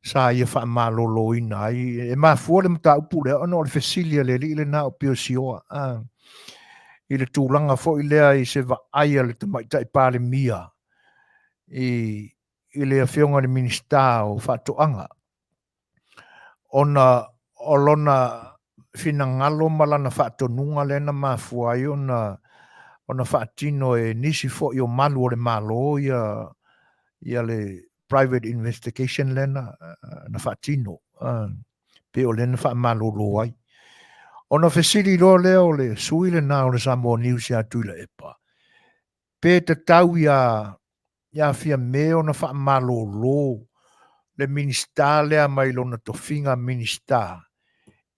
sa ia whaamalolo ina ai e mafua le mata upu lea ono le fesilia le li le na o pio sioa i le tūlanga fo i lea i se va aia le tamaita i pāle mia i le awhionga le minista o whatoanga ona olona finangalo malana whaatonunga lena mafua i ona whaatino e nisi fo i o malu o le malo ia le private investigation lena na whaatino pe o lena whaamalolo ai. Ona fesiri lo leo le sui le na o le Samoa News ia tuila epa. Pe te tau ia fia me ona whaamalolo le minista lea mai lona tofinga minista.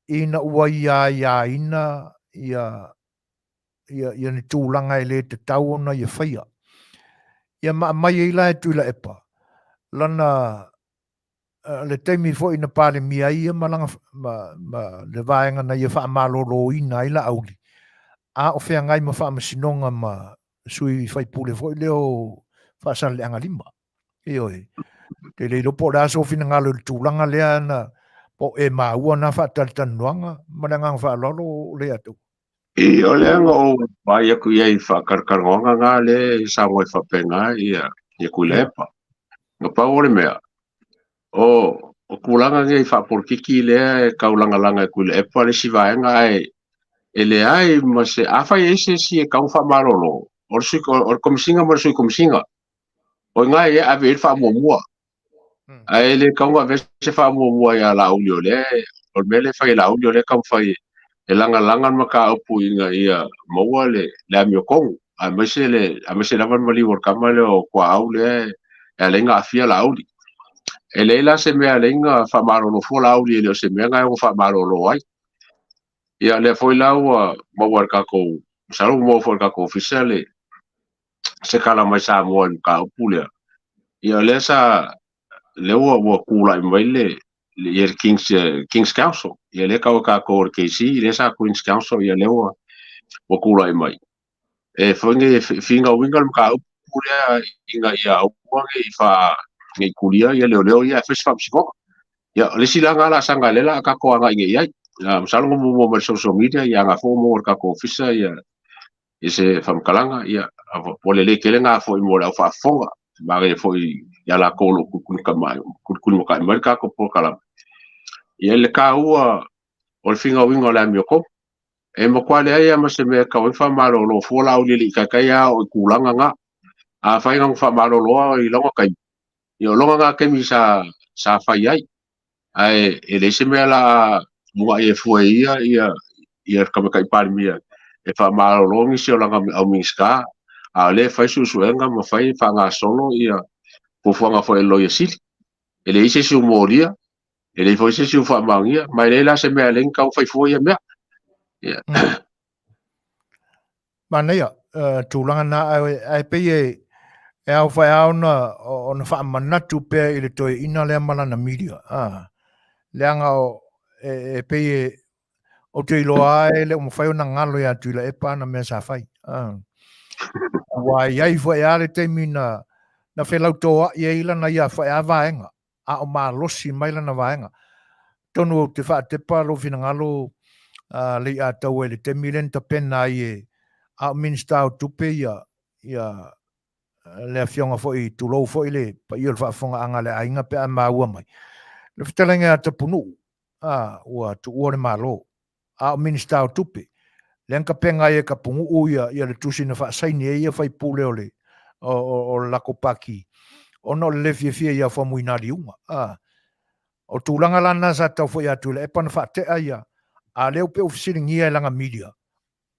Ina ua ia ina ia ni tūlanga e le te tau ona ia whaia. Ia mai e la e tuila epa. Lana le teimi fo ina pāle mia ia malanga le vaenga na ia whaamalolo ina ila auli. A o whea ngai ma whaamasinonga ma sui whaipule fo i leo whaasana le anga lima. Ioi. Te le lopo la so fina ngalo le tūlanga lea na po e maua na whaatatanuanga mananga whaalolo le atu. I o le anga o mai aku iai whakarkaronga ngā le Samoa i whapenga i ku le epa. Nga pau ore mea. O kulanga ngai whaporkiki lea e kaulanga e ku le epa le si vaenga e le ai ma se awhai eise si e kau whamarolo. Or komisinga ma sui komisinga. O ngai e ave il whamomua. Ai le kaunga vese whamomua ia la ulio le. O mele whai la ulio le kau whai e langa maka upu inga ia maua le amio kongu. A mese lavan mali warkama le o kua au le e lenga afia la uli. E leila se mea lenga whamarolo fo la uli e leo se mea ngai o whamarolo ai. Ia le foi lau maua kako saru mo foi kako official se kala mai Samoa ka upu le. Ia le sa leo o kula i mai le King's Council. Ia le kau kako or KC, le sa Queen's Council ia leo o kula i mai. E whange finga wingal ka upu le inga ia upuange i wha ngai kulia ia leo ia festival psiko. Ia le silanga la sanga lela kako anga inge iai. Misalnya mo social media ia nga fo mo kako ofisa ia ese famkalanga ia pole le kele nga fo mo la fa fonga mare fo ia la kolo kun kamai kun ka marka ko Polokalame. Ia le ka ua o finga winga la mi ko e mo kwale ai ma se me ka fa malo lo fo la uli ka ia o kulanga nga a fa nga fa malo lo i longa kai ia longa nga ke mi sa fa ai e le se me la mo e fo ia ka me kai palmia e fa malo lo ngi se langa au minska a le fa Susuga ma fa nga solo ia po fanga fo elo ia sili e le ise su moria e le fo ise su fa mangia mai le la se me len ka fa fo ia me ia Manuia tūlanga na ai pe e au whai au na o na wha manatu pe i le toi ina lea malana media. Leanga o e pe o te iloa e le o mwhai o na ngalo ia tuila e pāna mea sa whai. Wa iai whai ale te mina na whelau toa i eila na ia whai a vaenga. A o maa losi maila na vaenga. Tonu o te wha te palo fina ngalo Lei'ataualetaua te milen ta pena i a minsta o tupe ia le afionga fo i tulou fo i le pa i o whaafonga anga le ainga pe a maua mai. Le Fetalaiga te punu ua tu uore malo a minsta o tupe le anka penga e ka pungu uia ia le tusi na whaasaini e ia whai pule o le o lako paki o no le fia ia wha muinari unga o tūlanga lana sa tau fo i atu le epa na whaatea ia a leo pe ofisiri ngia e langa media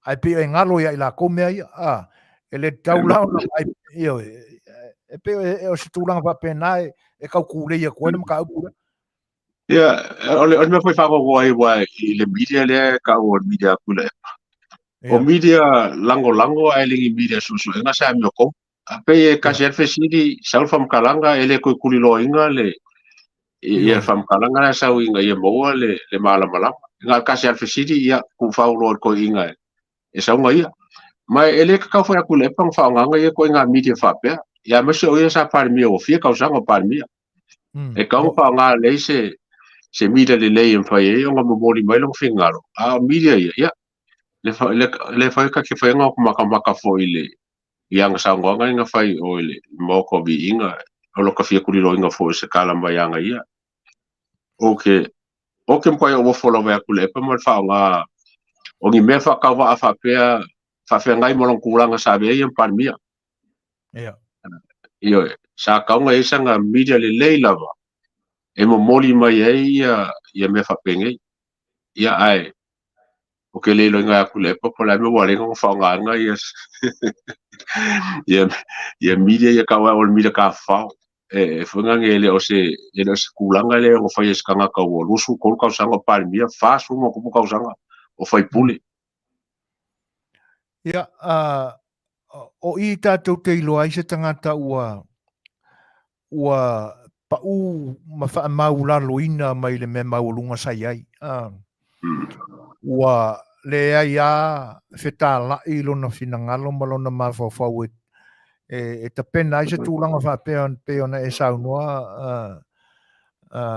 ai pe e ngalo ia i la komea ia e le tau lao na ai e pe o se tūlanga whapena e kau kule ia koe na maka upura ia ole me foi fa go ai wa i le media le ka o media kula o media lango ai lingi media susu nga sa mi ko ape e ka se fesidi sal fam kalanga ele ko kulilo inga le ia fam kalanga sa inga ia mo le mala nga ka se fesidi ia ku fa lo ko inga e sa nga ia mai ele ka fa ku le pang fa nga ia ko inga media fa pe ia ma se o ia sa par mi o fie ka sa nga par mi e ka fa nga le se media le en fa e nga mo mori mai lo fingaro a media ia le fa ka ke fa nga ko maka fo ile yang sa nga nga fa o ile mo ko bi inga o lo ka fie ku lo inga fo se kala mai nga ia okay mo o fo lo va ku le pa mo fa nga o ngi me fa ka va fa pe fa fe ngai mo lo ku nga sa be en par mia io sa ka nga isa nga media le lava e mo moli mai ia me fa penge ia ai o ke le lo nga ku le pa po la me wa le ngo fa nga ia media ia ka wa o media ka fa e funga ngele o se kulanga le o fa iska nga ka o lusu ko ka sanga palmia fa su mo ko ka sanga o fa puli ia o i tātou te iloa i se tangata ua pa ma wha maula loina mai le me maulunga sai ai. Ua le ai a Fetalaiga lona finangalo ma lona mawhawhau e tapena ai se tūlanga whapea ona e saunua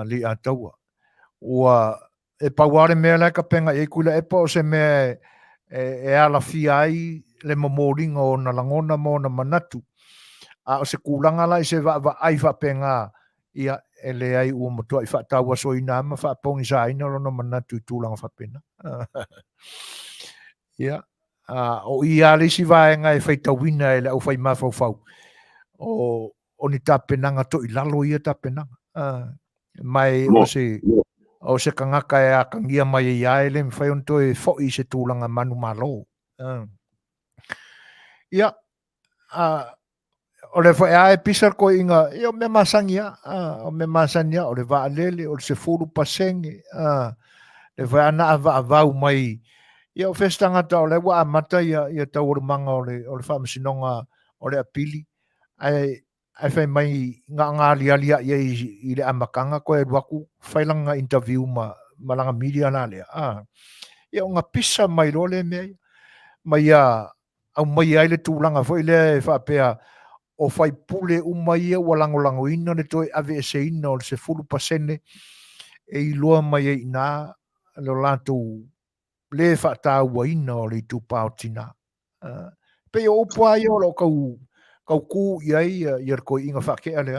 Lei'ataua. Ua e pauare mea lai ka penga e kula e po se mea e ala fia ai le mamoringa o na langona mo na manatu. A o se kulanga lai se wa ai whapenga ia e le ai ua matua i whataua so ina ma whapongi sa ina lo na manatu i tūlanga whapena. Ia. O ia le si vaenga e whaitawina e le au whai mawhau. O ni tapenanga to i lalo ia tapenanga. Mai o se kangaka e a kangia mai e iae le mwhai on to e fo i se tūlanga manu malo. Ia. O le whae ae pisar ko inga, o me masangia, o le waa lele, o le se furu pasenge, le whae ana a waa vau mai, ia o festangata o le waa amata ia tau o le manga o le whaamasinonga o le apili, ai whai mai ngā lia i le amakanga ko e waku whailanga interview malanga media na lea, ia o ngā pisa mai lo le mea, mai au mai ai le tūlanga fo i le whapea, o fai pule umaia ua langolango ina le toi ave e se ina o le se fulu pasene e iloa mai e ina le lantou le whata ua ina o le i tupao tina. Pe o upua ia o lo kau ku iai i arko inga whakea le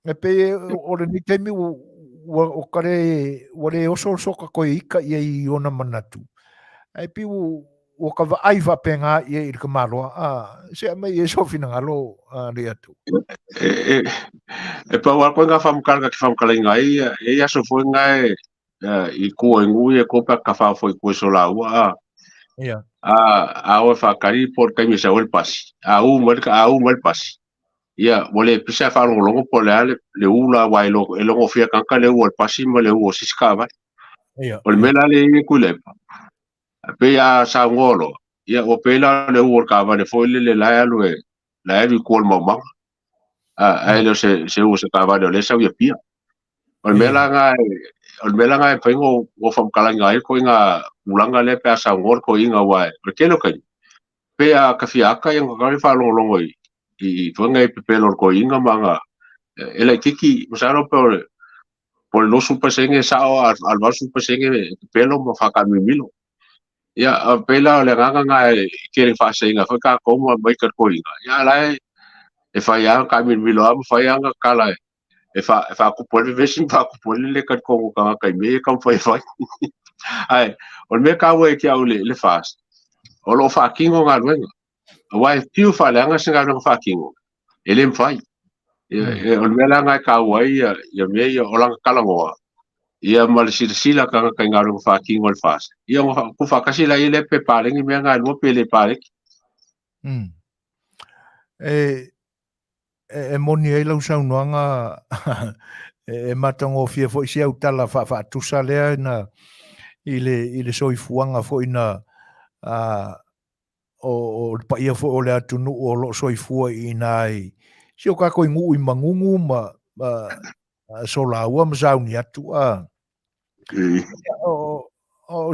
e pe o le ni temi o kare o le oso soka koe ika iai ona manatu. E pi o ka vai va penga i le kamaloa se mai e so fina ngalo le atu e pa wa ko nga fam karga ki fam kala ngai e ya so fo ngai i ko ngu e ko pa ka fa fo ko so la wa a o fa kari por kai mi sa ol pas a u mal pas ia wole pisa fa longo po le ula wa lo e longo fia kan ka le ol pasi mo le o siska va o le mela le ku le pe ya sa ngolo ia o pela le ur ka va le foi le la lu la lu ko mo ma a ele se usa ka va le sa ia pia o mela nga pe ngo o fam kala nga ko nga ulanga le pe sa ngor ko inga wa ke lo kai pe a ka fia ka yang ka fa lo longo i to nga pe pe lo ko inga manga ele kiki usaro por lo super senge sa al va super senge pelo mo fa ka mi milo ia pela le nga ke fa se nga fa ka ko mo mai ka ko inga ia lai e fa ya ka mi lo am fa ya nga kala e fa ku pole vesin fa ku pole le ka ko ka me ka fa ai o me ka we ki au le fast o lo fa kingo nga luenga wa tiu fa le nga singa no fa kingo ele mfai o me la nga ka wai ia me o la kala ngoa ia mal sila ka ngaro fa kingo le fast ia ku fa kasi la ile pe pare ngi me nga no pe le pare e moni e lau sau noanga e matango fia fo isi au tala fa tusa lea na ile soifuanga fo ina o pa ia fo o le atunu o lo soifua ina ai si o kako ingu i mangungu ma so la ua mzauni atu o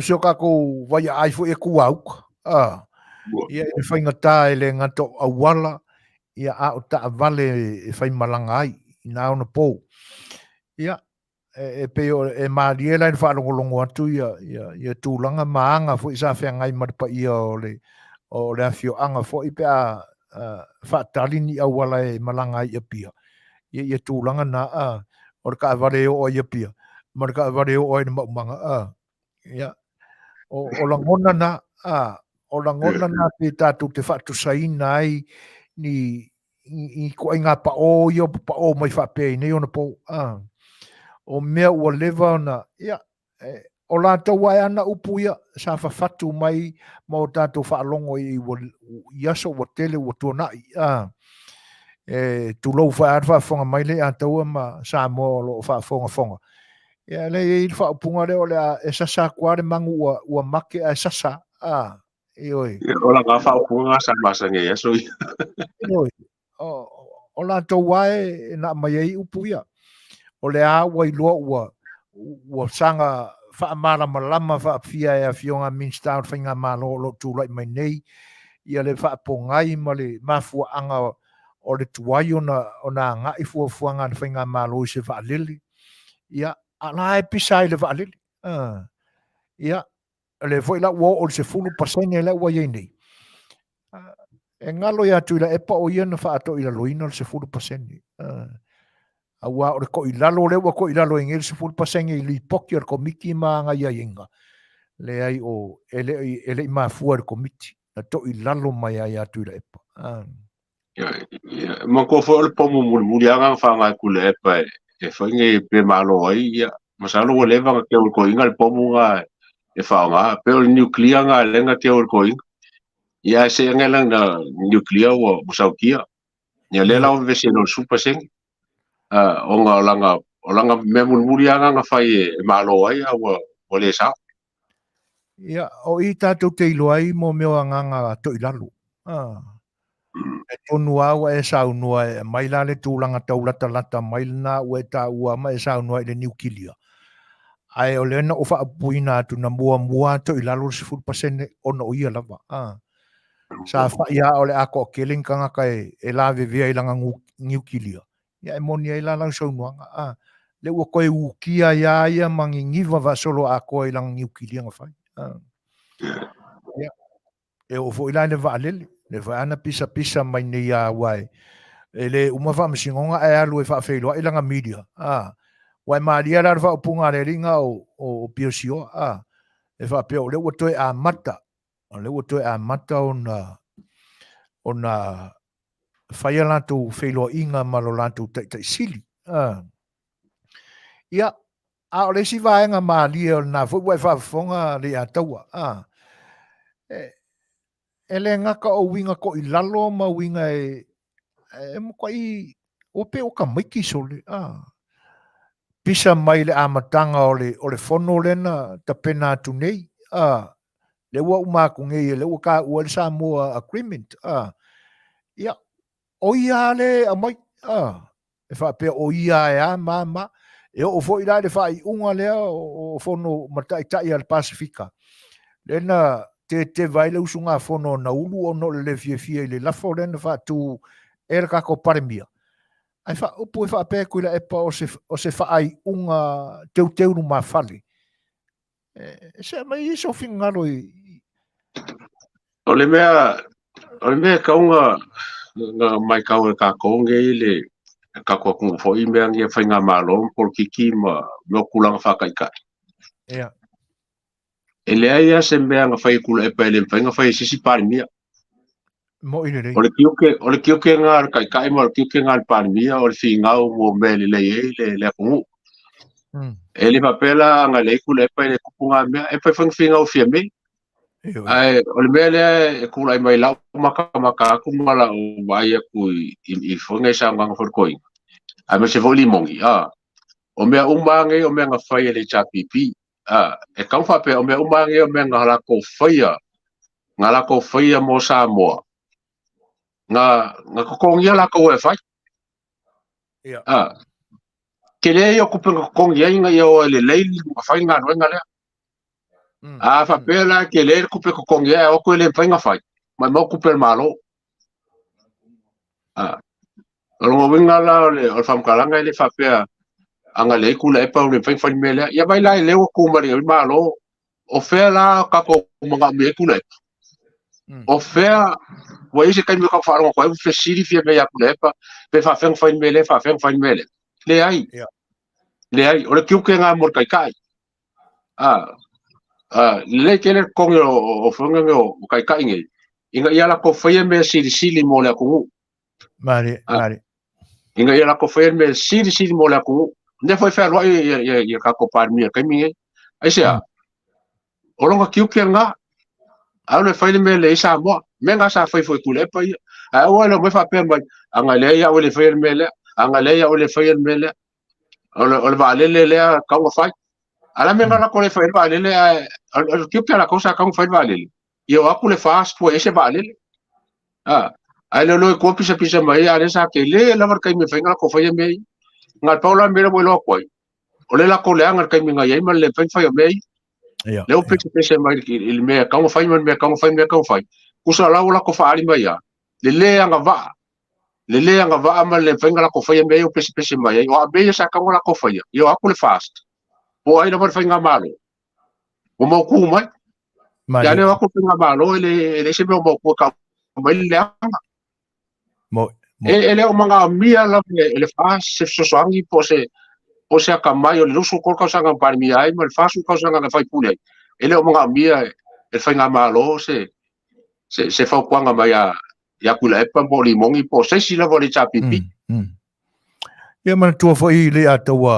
si o kako vai ai fo e kuauk ia e whaingata e le ngato awala ia a o ta vale e whai malanga ai ina ona pou ia e peo e mariela e whaalongolongo atu ia tūlanga maanga fo isa whengai marpa ia o le afio anga fo i pea whaatali ni awala e malanga ia pia ia tūlanga na o le ka avare o ia pia ma le ka avare o e maumanga ia o langona na o langona na pe tatu te whaatu saina ai ni i ko inga pa o ia pa o mai whape nei ona po o mea ua lewa na ia o la tau ai ana upu ia sa whawhatu mai ma o tātou whaalongo i aso wa tele wa tuanai tu lau whaarwha mai le a taua ma Samoa lo whaafonga ia le i whaapunga leo le e sasa kuare mangu ua make a sasa ioi o la nga whaapunga sa Masani ia so ioi o la tau ai na mai ai upu ia o le a wai loa ua sanga whaamalama whaapia e a fionga minsta whainga malo lo tūlai mai nei, ia le whaapongai ma le mafua anga o le tuai o na ngai fuafuanga na whainga malo i se whaalili. Ia, ala e pisai le whaalili. Ia, le foi la wo o se fulu pasene le wa nei. E ngalo ia tu la e pa o ia na whaato i la loina le se fulu pasene. Awa o le ko i lalo le wa ko i lalo ingel se fulu pasene i li poki ar komiti ma nga ia inga. Le ai o ele ma fua ar komiti. Na to i lalo mai ai atu la e pa. Ma ko fo le pomo muri anga whanga kule e pa e whainge pe malo ai ia. Masalo o lewa ke o ko inga le pomo nga e whaanga. Pe o le nuclear nga lenga ke o ko inga. Ia se ngelang na nuclear o musaukia. Nia lela o vese no super seng. O nga olanga me muri anga nga whai e malo ai o le sa. Ia, o i tātou te ilo ai mo meo anganga to i lalo. E tonu awa e saunua e maila le tūlanga taulata lata mailna ua e tā ua ma e saunua e le niukilia. Ai o lena o whaapuina atu na mua to i lalo se 4% ona o ia lava. Sa whaia o le ako o keling kanga kai e la vevea i langa niukilia. Ia e moni ai la lau saunuanga. Le ua koe ukia ia mangi ngiva va solo ako i langa niukilia nga whai. Ia. E o fo ila le vaalele. Le vaana pisa mai nei a wai. E le umawa masingonga e alu e whaafeiloa i langa media. Wai maalia la rwa upunga le ringa o piosio. E whaapeo le ua toe a mata. Le ua toe a mata o na whaia lantou wheiloa inga malo lantou tai sili. Ia, a o le si vaenga maalia o na fwoi whaafonga Lei'ataua. E le ngaka o winga ko i lalo ma winga e mo kai o pe o ka maiki sole. Pisa mai le amatanga o le fono lena ta pena atu nei. Le ua umaku ngei le ua ka ua le Samoa agreement. Ia, o ia le amai. E whapea o ia e a ma. E o fo ila le whai unga lea o fono mataitai al Pasifika. Lena te vai le usunga fono na ulu o no le fie le lafo lena fa tu era kako paremia. Ai fa upu e fa pe kuila e pa o se fa ai unga teu no mafale. Se mai iso fingaro i O le mea kaunga nga mai kaunga ka konge le kako kunga fo i mea ngia whainga malo por kiki ma no kulanga whakaikai. Ia. E lea ia se mea nga whai kula e pa ele whainga whai sisi paremia. Mo ine rei. O le kioke ngā kai mo le kioke ngā paremia o le whingau mo me le le kungu. E le papela nga le kula e pa ele kupunga mea e pa whingau fia mei. Ai o le mea lea e kula i mai lau maka aku mala o mai aku i whunga sa nganga whorkoinga. Ai ma se voli mongi. O mea umange o mea nga whai ele chapipi. E kau whape o mea umange o mea nga lako whaia mo Samoa. Nga kokongia lako e whai. Ke lea i o kupe kokongia inga i o ele leili nga whai ngā ruenga lea. Whapela ke lea kupe kokongia e o koe le whai ngā whai. Mai mau kupe malo. O longa winga la o le whamkalanga i le whapea anga le kula e pa o le whai mele. Ia mai lai leo kumari o malo. O whea la kako mga me kula e. O whea wa ise kai me ka wharonga koe fe siri fia me yakula e pa. Pe whawhenga whai mele. Le ai. O le kiuke ngā morkai kai. Le kele kongi o whunga me o kai kai ngai. Inga ia la ko whaia me siri mo le kungu. Mari. Inga ia la ko whaia me siri mo le kungu. Ne foi fer roi ia kako parmia kai mingi. Ai sea. O longa kiuke ngā. Au le whaile me le isa moa. Me ngā sa whai kule pa ia. Ai ua le me whapea mai. Anga le ia o le whaile me le. Anga le ia o le whaile me le. O le waalele lea kaunga whai. Ala me ngana ko le whaile waalele. O kiuke ala kausa kaunga whaile waalele. Ia o aku le fast tua ese waalele. Ai le loe kua pisa mai. Ale sa ke le lavar kai me whainga ko whaile mei. Ngā paula mera mo loa koi. O le lako le angar kai minga iai ma le whainga mei. leo pese mai il mea kau fai man mea kau fai kusa la ko fa ali mai ya le anga va ma le venga la ko fai mea pese mai o abe sa kau la ko fai yo aku le fast po ai na fai nga malo o mo ku mai ya ne aku fai nga malo le se mo ko ka mai le ele o manga mia la le fast se soangi po se ka mai o le lusu ko ka sanga par mi ai ma le fasu ka sanga fai pule ele o manga mia e fai nga malo se fa kwanga mai ya kula e pa boli mongi po se sila vole chapipi ia mana tua foi Lei'ataua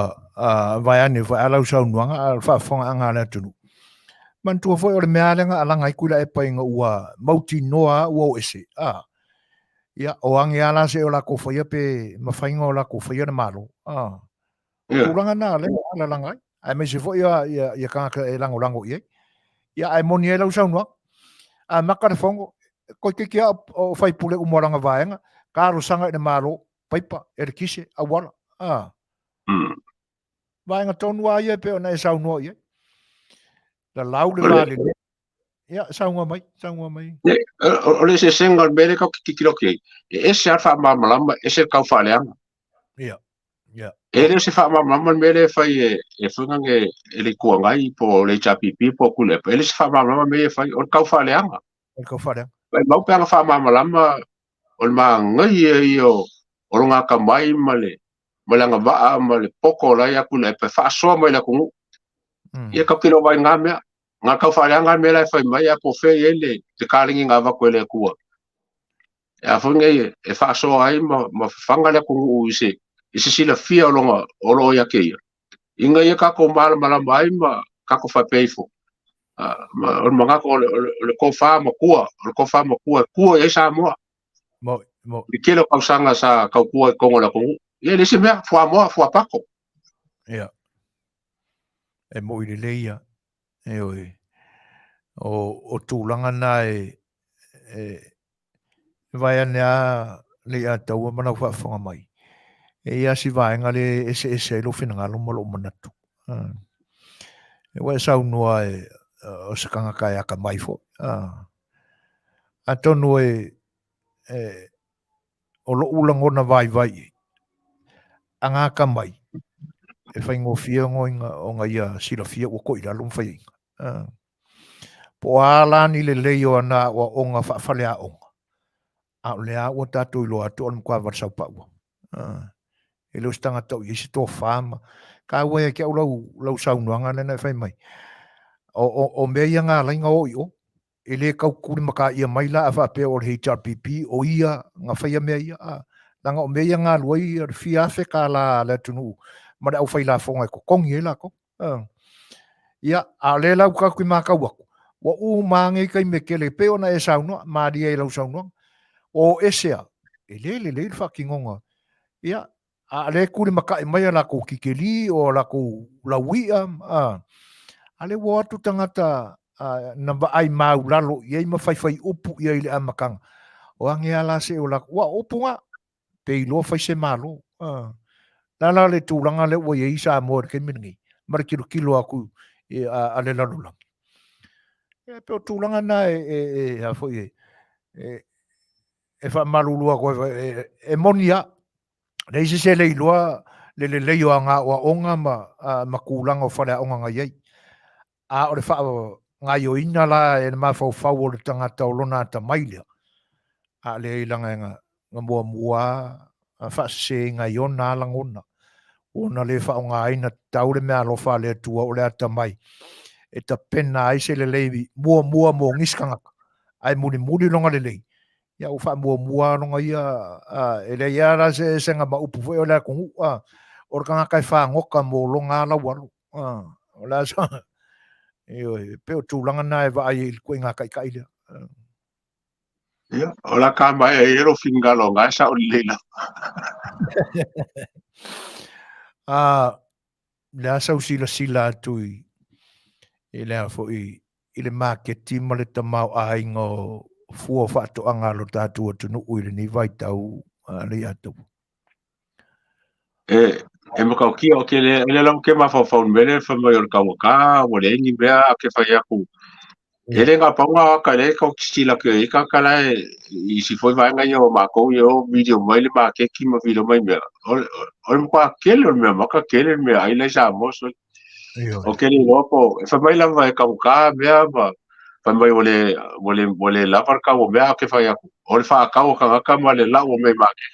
vai ane vai alau sau nuanga fa fonga anga le tunu man tua foi o le mea lenga alanga i kula e pa inga ua mauti noa ua ese ia o ange ala se o la ko foi pe mafainga o la ko foi na malo tulanga na le ala langa ai me se foi ia kanga e lango ia ai moni e lau sau nuanga makara fongo ko ke o fai pule o moranga vaenga karo sanga de malo paipa erkise awala vaenga tonu ai pe ona sau no ye la lau le vale ya saunga mai o le se senga bere ka kikiro ke e se fa malamba e se ka fa leanga ya ele se fa malamba bere fai e funga nge ele ko ngai po le chapipi po kule ele se fa malamba me fai o ka fa leanga Pai mau pe fa malamba o ma ngai o nga ka mai male malanga va male poko la ya kule pe fa so mai la ku ia ka kilo vai ngame nga ka fa leanga me la fai mai po fe ele te kalingi nga va ko le ku ya funga e fa so ai ma fanga le ku ise sila fia o lo ya ke inga ia ka ko malamba ma ka ko fa peifo o mga ko le ko fa ma kua e Samoa mo kilo ka sanga sa ka kua ko la ko ye le se me fua pako ya e mo i leia e o tulanga na vai ana Lei'ataua mana fa fonga mai e ia si vai ngale ese lo fina ngalo mo lo manatu e wa sa noa o se kanga kai aka mai fo atonu o lo ulangona vai anga ka mai e fai ngofia ngoinga o nga ia sila fia o ko ila lum fai po ala ni le leio ana o onga fa fale a onga a le a o tatu lo atu on kwa va sa pa e lo stanga to i si to fama ka we ke o lo sa unuanga na fai mai o me ia nga lainga o io e le kau kuri maka ia mai la afa pe o HRPP o ia nga fai me ia langa o me ia nga luai fia fe ka la tunu ma au fai la fonga ko kongi la ko ia a le la ka ku maka wa u mangi kai me kele pe ona e sauno ma dia e lo sauno o esea e le fucking onga ia a le kuri maka e mai la ko kikeli o la ko la wia ale wo tu tangata na ba ai mau lalo ye ma fai upu ye le amakanga o ange ala se o la wa upunga pe lo fai se malo la le tulanga le wo ye isa mo ke mingi mar kilo aku ale la lula e pe tulanga na a foi e fa malulu ko e monia le se le loa le yo anga wa onga ma kulanga fa le onga ye a o le fa nga yo ina la e ma fa fa o le tangata o lona ta mailia a le ilanga nga mua a fa se nga yo na langona ona le fa nga ina taule me alo fa le tua o le ata mai e ta pena ai se le levi mua mo ngiskanga ai muni longa le lei ya u fa mua longa ia e le ia la se nga ma upu foi o le ku o kanga kai fa ngoka mo longa la walu o la sa pe o tulanga na e va ai ko nga kai le ya ola ka mai e ro fingalo nga sa o lela le asa sila tui e le fo i le marketing ma le tamau a ingo fua fa to anga lo tatu tu no u le ni vai tau Lei'ataua e makaukia o ke le lau ke mafafau mele fa mai o kawaka o le ni mea ke fai aku ele nga paunga ka le ka stila ke ka kala I si foi vai nga yo mako yo video mai le ma ke ki ma video mai mea o kwa kele o mea maka kele mea ai le sa mo so o ke le lopo fa mai la vai kawaka mea ma fa mai ole la par ka o mea ke fai aku o le fa ka o ka ma le la o me ma ke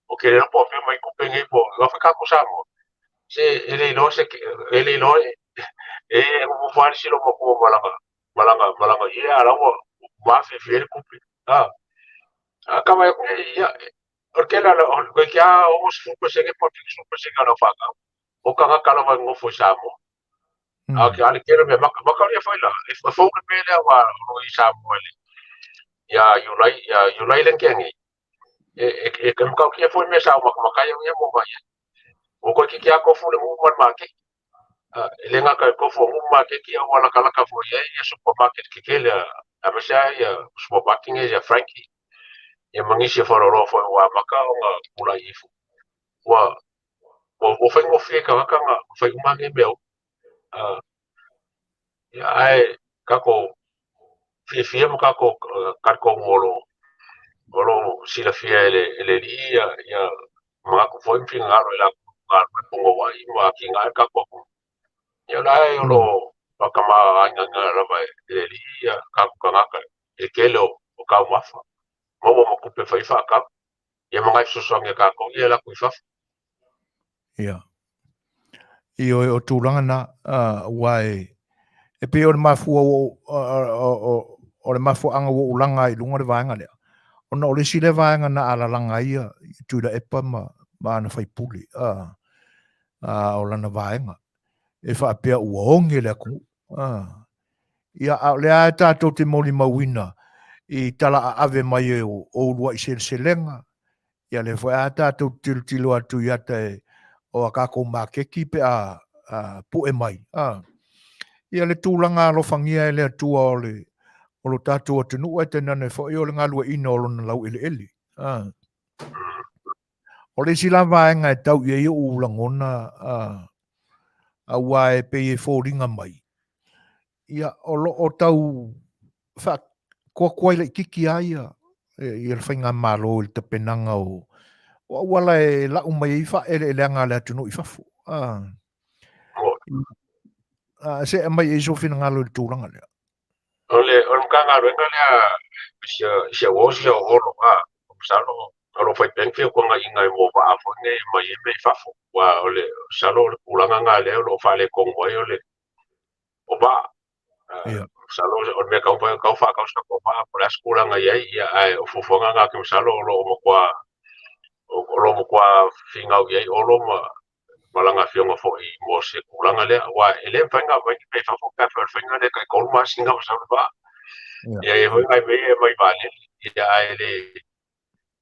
o ke le po pe mai ku pe ngi po lo fa ka ku sa mo se ele no se ele no e mo far si lo mo ko malanga ye ala mo ma fe fe ku acaba ya porque la ko ya o su ko se ke po su ko se ka no fa ka o ka ka la mo fo sa mo a ke ale ke me ma ka ya fa la e fo ko me le wa no I sa mo le ya you lai len ke ngi e ke ka ke fo me sa ma ka ya mo ba ya o ko ki ya ko fu le mo ma ke le nga ka ko fo ma ke ki wala kala ka fo ye supermarket ke le a ba sha ya supermarket ya Frankie ya mangi se fo ro fo wa maka nga kula ifu wa o fa ngo fe ka nga fa ma ke bel ya ai ka ko fi mo ka ko ngolo si la fi ele ri ya ma ko fo fi ngaro la ngaro wa I ma ki nga ka ko ya la lo pakama anga raba elia ka e kelo o ka mafa mo ku pe fa ka ya mga susong ka ko ya la ku fa ia o tūranga na wai e pe o le mafua o le mafua anga o ulanga I lunga le vaenga lea ona o le si le vaenga na ala langa ia tu la epa ma ana fai puli o lana vaenga e fa apea ua onge le aku ia le a tātou te moli mawina I tala a ave mai o urua I selenga ia le foi a tātou tilo atu iata o a kako makeki pe a pu e mai ia le tūlanga alofangia le atua o lo tātou atunu e tenane fo I o le ngalua ina o lona lau ele o le sila vaenga e tau ia I o ulangona a wae pe e fōringa mai ia o tau fa kua le kiki aia I le whainga malo I te penanga o wala e lau mai I wha ele anga le atunu I whafu se mai e sofina ngalo I tūranga lea o ka nga renga le sia o sia o lo salo o fai pen ke ko nga inga mo ba fo ne mai me fa fo wa o le salo le kulanga nga le lo fa le ko mo o ba salo o me ka fa ka sa ko ba por la kulanga ia ai o fofonga nga ke salo lo mo kwa finga o lo malanga fionga fo I mo se kulanga le wa ele fanga mai pe fa fo ka fanga le ka ko ma singa sa ba ya e foi mai vale ya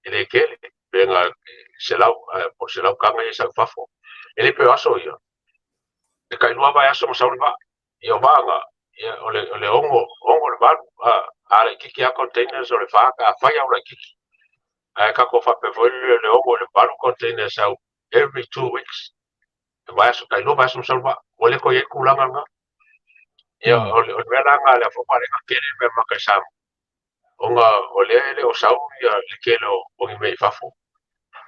ele kele venga por se lau kanga sa fafo ele pe aso ia e kai lua vai aso mo sa ba io vanga ia ole ongo le ba ale kiki a containers o le fa ka fa ya o le kiki ai ka ko fa pe foi le ongo le ba containers out every 2 weeks vai aso kai lua vai aso sa ba ole ko ye kulanga nga ia ole vera nga le fo pare ka kele me makasa onga ole o sau ia le kelo o me fafo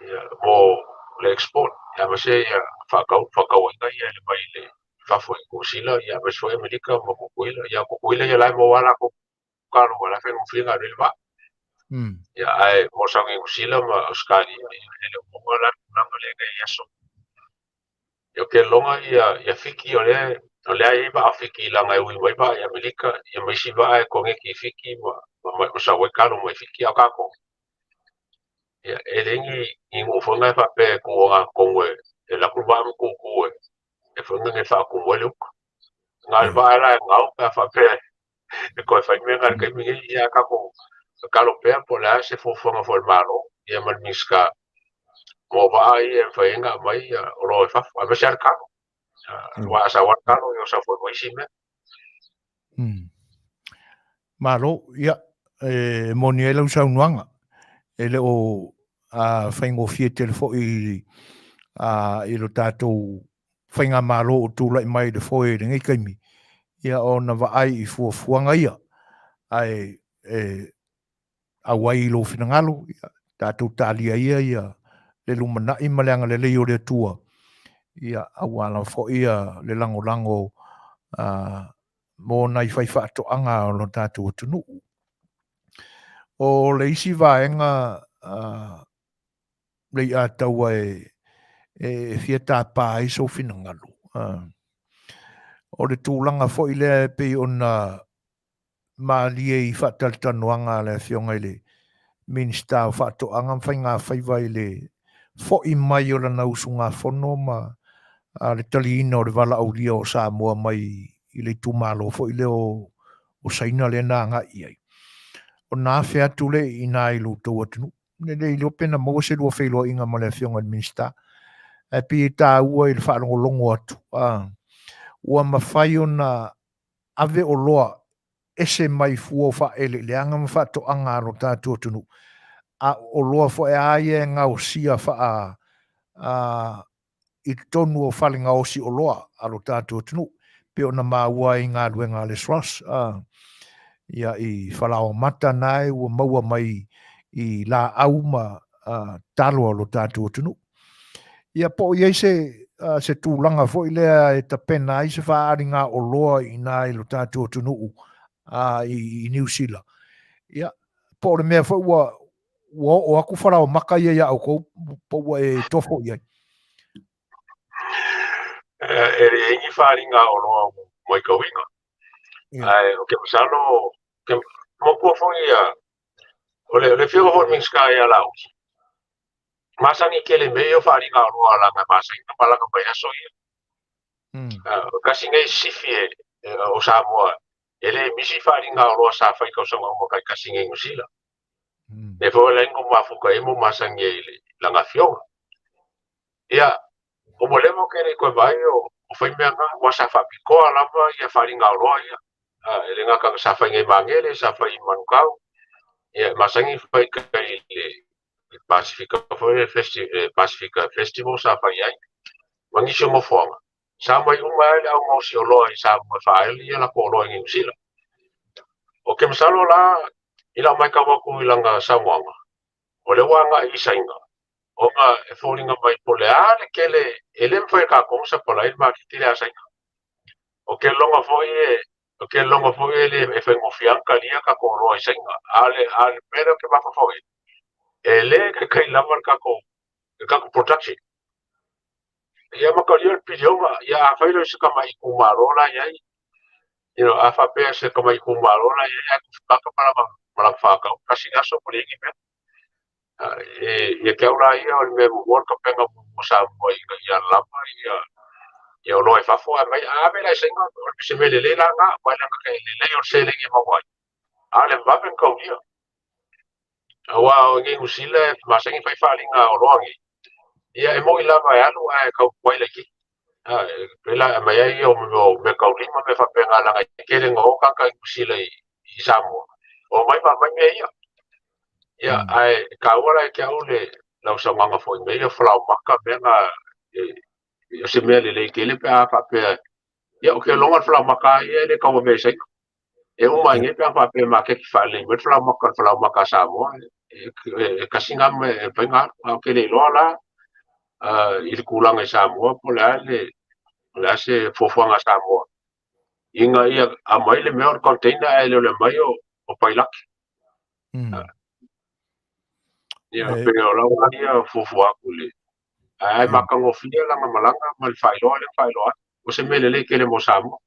ia o le export ia ma se ia fa ka ia le mai le fafo ko sila ia ma so amerika mo ko ia la mo wala ko ka no wala fe no finga le ba ia ai mo sa ngi sila ma skali ia le mo wala na le ia so yo ke longa ia fiki ole ai ba fiki la ngai wi ba ia amerika ia mai si ba ko ngi ki fiki ma sa we ka no mai fiki aka ko ia elengi I mo fonga fa pe ko a konwe e la kuba ko e fonga nge fa ko welu ngal ba la ngau pa fa pe e ko fa me ngal ke mi ia ka ko lo pe po la se fo fonga fo malo ia mal miska mo ba ai e fa nga mai ro fa a me ser ka wa sa wa ka yo sa fo ko isime malo ia moniela usa unuanga ele o a whaingo fie telefo I I lo tātou whainga mālo o tūlai mai le foe ringai kaimi. Ia o na vaai I fuafuanga ia. Ai awai lo finangalo. Tātou tālia ia le lumanai maleanga le leo le tua. Ia awala fo ia le lango mo nai whai whaatoanga o lo tātou tunu. O le isi vaenga Lei'ataua fia tāpā I so finangalo. O le tūlanga fo I le pe ona maalie I whaataltanoanga le fionga I le minsta o whaatoanga whainga whaiva I le fo I mai o lana usunga whono ma le taliina o le wala au lia o Samoa mai I le tūmalo fo I le o saina le nā ngā iai. O nā whea tule I nā I lo tau atunu. Nele I lo pena maua se lua whailua inga ma le fionga minsta. E pi tā ua I le whaarongolongo atu. Ua mawhai o na ave o loa ese mai fua wha ele le anga ma wha to anga ro tātua tunu. A o loa fo aia ngau sia wha I tonu o whalinga o si o loa aro tātua tunu. Pe o na maua I ngā ruenga le swas. Ia I whalao mata nai ua maua mai I la au ma talo alo tātua tunu. Ia po iei se tūlanga fo I lea e ta pena I se whaari ngā o loa I nā I lo tātua tunu I New Zealand. Ia po le mea fo o aku wharao maka ia au kou po ua e tofo iei. E ingi whaari ngā o loa mai kauinga. O ke masalo, mo kua fo ia, o le whio ho ming sky a lau. Masani ke le meo whaari ngā o loa langa masani na palanga mai aso ia. Kasi ngai sifi o Samoa, ele misi whaari ngā o loa sa whai kausanga o kai kasi ngai ngusila. Ne fo lengo mafuka emo masani ele langa whio. Ia, o mo lemo kere koe mai o whai mea ngā, wa sa whapikoa lama ia whaari ngā o loa ia. Ele ngā kanga sa whai ngai mangele, sa whai manukau. Ia, masangi whai kai le Pacifica Festival sa whai ai. Wangisio mo whonga. Sa mai umaele au ngausi o loa I sa mai whaeli ia la ko loa ngi usila. O ke masalo la, ila mai kawaku ilanga Samoa. O le wanga I sainga. O nga e fōringa mai po le ale kele, ele mwhai ka kongsa po la ilma ki tile a sainga. O ke longa fo ele e whai ngofianka lia ka ko loa I sainga. Ale pera ke mafa fo e. Ele ke kai lamar ka ko production. Ia makalia pidionga, ia a whailo se ka mai kumarola iai. A whapea se ka mai kumarola iai, a kufaka malang whakau. Kasi ngaso po lingi mea. Ia keaura ia o me muor ka penga mo Samoa ia lama ia o loe whafo a mai. A mea senga, o se me le la ngā, mai langa kai le leo se lengi mawai. A le mwapen kau ia. Awa o ngi usila, masangi whai whalinga o loangi. Ia e mo I lava e alu a e kau kwaile ki. Pela mai ai o me kau lima me whapenga langa I kere ngō kaka I kusila I Samoa. O mai mai mea ia. Ia ai kaura e kia ule lau sa manga foi mea ia whalau maka mea ngā se mea le kele pe a whapea. Ia o ke longa whalau maka ia le kaua mea seika. E umai nge pe a whapea ma ke ki whale me whalau maka Samoa. E kasinga me e painga o ke le iloa la. I le kulanga I Samoa po le se fofoanga Samoa. Inga ia a mai le mea o container e le mai o pailaki. Ia pe o lau ia fofoa kule. Ai makango fia langa malanga ma le whailoa. O se mele le kele mo Samoa.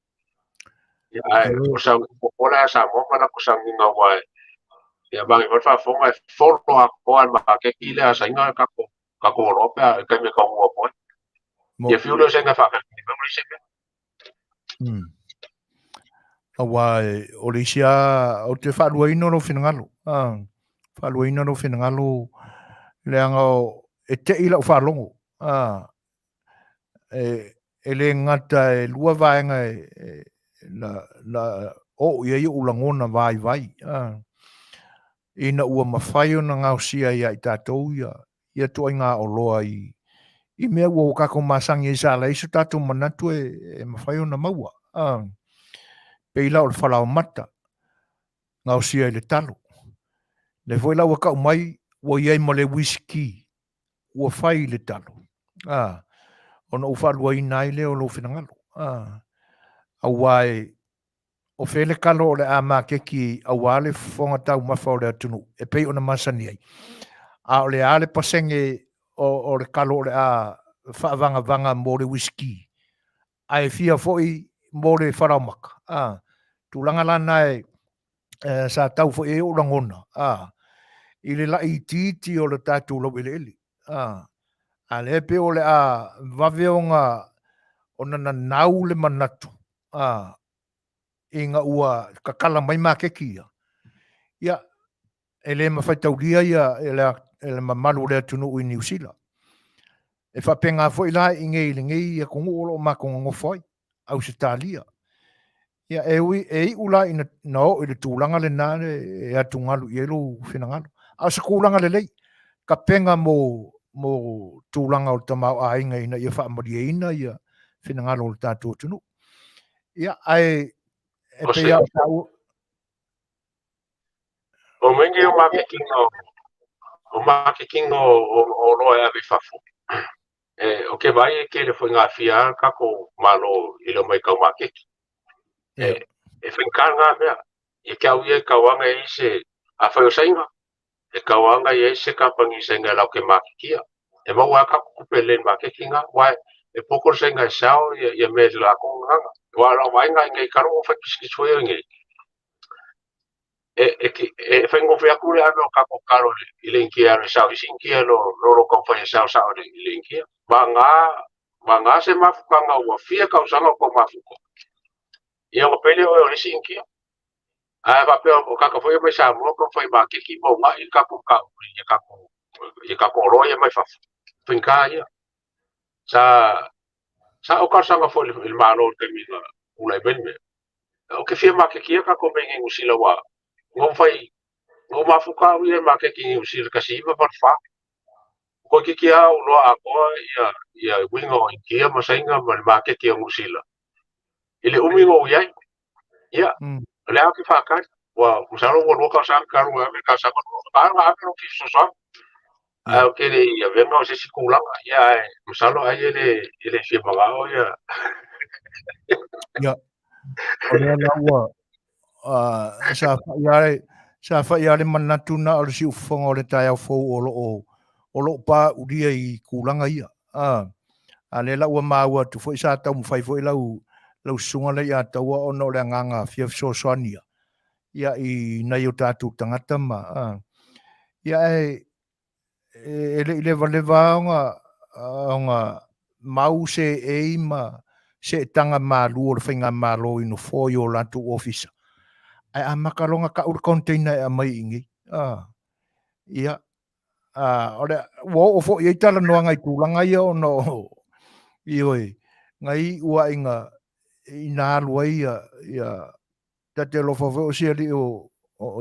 Ia ai o sa popola Samoa mana ko sa nginga wae. Ia bangi wata fonga e folo a koa ma ke kile a sainga kako Europa kai me kau o poe. Ia fiulo senga whaka ni me mori sebe. Awa o le isia o te whaaluaina no whinangalo. Whaaluaina no whinangalo leanga o e te ila o whaalongo. E le ngata e lua vaenga la o ia i ulangona vai. Ina ua mawhai o na ngau sia ia I tātou ia. Ia tua ngā o loa I I mea ua o kako masangi sa la iso tātou manatu e mawhai o na maua. Peila o le whalao mata. Ngau sia i le talo. Le foi la ua kau mai, ua iai ma le whisky. Ua whai le talo. Ona uwhalua i nai le o lo whinangalo. Awai, o whele kalo o le a mā keki awale whonga tau mawha o le atunu. E pei ona Masani ai. A o le a le pasenge o le kalo o le a whaavanga mo le whisky. Ai fia foi mo le wharamaka. Tūlanga lana e sa tau foi e o rangona. I le lai titi o le tātou lau ele ele. A le pe o le a waweonga o nana nau le manatu. Inga ua kakala mai mā kekia. Ia, ele mawhaitauria ia ele mamalu le atunu i New Zealand. E whapenga foi la inge ili ngei ia kongu olo makonga ngofoi. Au se talia. Ia, e ula ina no ili tūlanga le nare e atungalu i elu whinangalu. Au se kūlanga le lei. Ka penga mo tūlanga o tamau a inga ina ia whaamari e ina ia whinangalo o tātou tunu. Ia, ai e pe au tau. O mengi o makekingo o loa e fafu. O ke vai ke le foi ngā fia kako malo i lo mai kau makeki. E whenkanga mea. I kau ia kawanga i se a whaio sainga. E kawanga i se kampangi sainga lau ke makekia. E mau a kako kupe len makekinga. Wai, e pokor sainga e sao i a me la konganga. Wa la wainga i ngai karo o whakiskisweo ngai. E whaingo whiakure ano kako karo i linkia re sao. I sinkia lo kau whaia sao sao i linkia. Ba ngā se mafukanga ua fia kau sanga ko mafuko. Ia o pele o le sinkia. Ai va pe o kako foi mai sa mo ko foi ba kiki mo ma i kako i kako roia mai fa finka ia. Sa o ka sanga foi il malo te mi una ben me. O ke fia ma kiki ka ko me usila wa. Ngo fai ngo mafuka wi ma kiki usila kasi va fa. Ko kiki a uno a ko ia wingo i kia ma sainga ma kiki usila. Ile umingo ia. Ia. Le aki fa ka. Wa musalo wo loka sa karu me ka sa ko ka ko ki so a ke le ia venga se sikula ia musalo ai ele se magao ia ia ora la wa sa fa ia le manatu na o si ufonga o le tai au fo o lo pa uria i kulanga ia a le la ua maua tu foi sa tau fai foi lau sunga le ia tau o no le nganga fia soania ia i na yo tatu tangata ma ia le nga mau se eima se tanga malu o whainga malo ino foi o latu office ai a makaronga ka ur container a mai ingi ia ora wo fo ia tala no ngai tulanga ia o no ioi ngai ua inga ina luai ia tate lo fo sia li o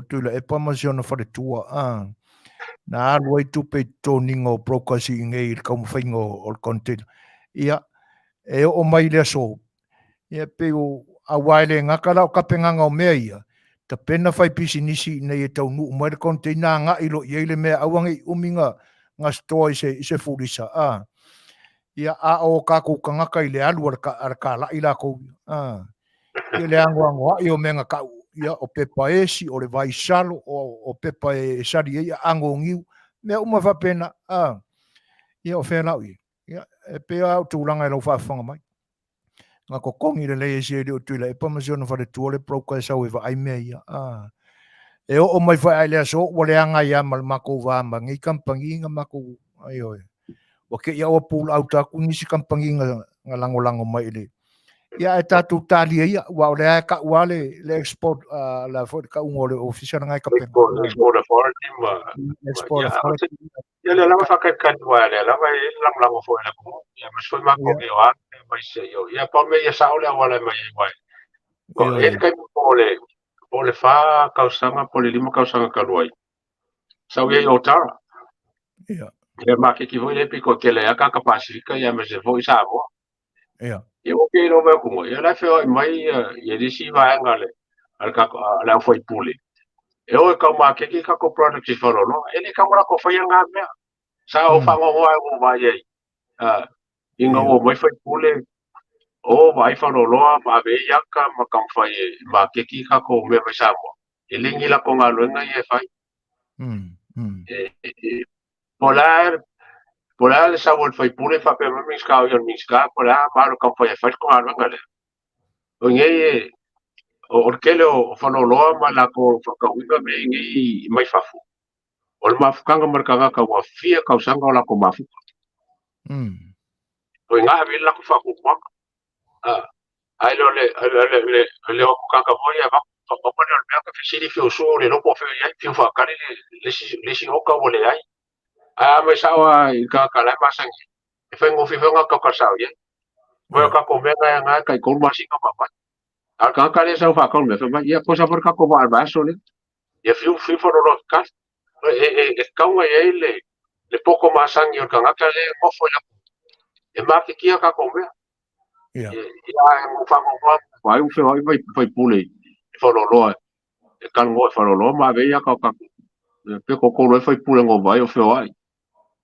tula e pamasiona fa de tua na luai tu pe toningo procasi ngai kom faingo o content ia e o mai le so ia pe o awaile ngakala o kapenganga o mea ia ta pena fai pisinisi nei e tau nu mai content na nga ilo ia le mea awangi uminga nga stoi se fulisa ia a o ka ku kangaka ile alu ka la ila ko ia le ango ia menga ka ia o pepa esi o le vai salo o pepa e sari ia ango ngiu me uma fa pena ia o fela ia e pe au tulanga e lo fa fanga mai nga ko kongi le le esi le tu le pa masiona fa le tu le proka sa we va ai me ia e o mai fa ai le so o le anga ia mal mako va ma ngi kampangi nga mako ai oi o ke ia o pul au ta ku ni si kampangi nga lango mai le ia e tatu tali ia wa le ka wale le export la fo ka un ole official ngai ka pen export authority ma export ia le lava fa ka wa le lava lang fo le ko ia ma so ma ko e wa mai se yo ia pa me ia sa ole wala mai wai ko e ka po le fa ka usanga po le lima ka usanga ka luai sa ia o tara e makiki foi le piko kele aka ka Pasifika ia me se foi Samoa Ia. e o ke no me kumo ia la feo mai ia disi va ngale al ka la foi pule e o ka makiki ka ko product si foro no ele ka mora ko foi nga me sa o fango o vai ai inga o mai foi pule o vai foro loa ma ve yaka ma kam fai makiki ka ko me vai Samoa ele ngila ko ngalo nga ia fai Polar sa wol fai pule fa pe mis ka yo mis ka pola ma ko fai fa ko alwa ngale o nge o kele o fa no lo ma la ko fa ka winga me ngi mai fa fu o ma fu kanga mar ka wa fia ka usanga la ko ma fu o nga be la ko fa ko ma ai le o ka ka mo ya ba ko mo le me ka fi siri fi o so le no ko fe ya fi fa ka le si o ka wo le ai me sa wa ka la ma sang e fa ngo fi nga ka sa ye mo ka ko venga nga ka ko ma si ka pa al ka le sa fa ko me fa ya cosa por ka ko ba ba so le ya fi for lo ka ka nga ye le poco más años que nga le mo fo ya e ma ki ka ko me ya mo fa ko ba u fe vai pule for lo e kan mo for lo ma ve ya ka pe ko lo foi pule ngo vai o fe ai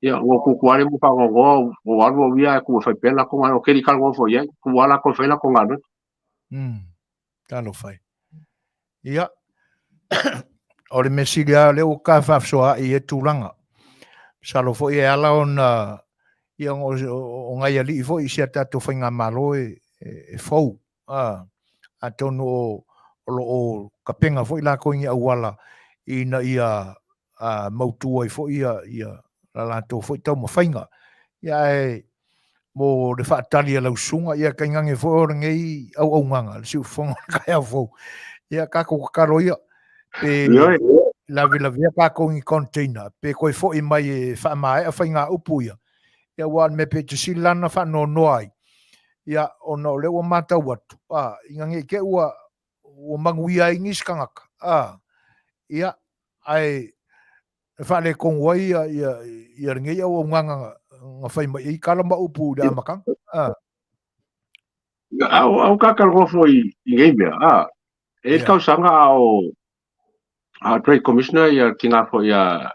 ya ngo ku kware mo fa ngo o algo via ku fa pela ko ngo ke kan ngo fo ya ku ala ko fe la ko ngado Talo fai. Ia. O le mesilia le o ka whafsoa i e tūranga. Salo fo i ala ona i o ngai ali i fo i sia tato whainga malo e fau. A tonu o kapenga fo i la ko inga awala i na ia mautua i fo i la lato fo i tau ma whainga. Ia e mo le whaatali a lausunga ia ka ingange fo o ngei au nganga. Le siu whonga kai a fo. Ia kako kakaro ia. Pe la via ka ko ngi container pe ko fo i mai e fa mai a fainga upu ia ia wan me Petersen lana fa no noi ia ono le o mata watu inga nge ke ua o Manuia ingis kangaka ia ai fa le kon wai ia nge ia o nganga nga fai mai i kala ma upu da makang au kakal go foi ngai me e ka sanga o Trade Commissioner ia kinga fo ia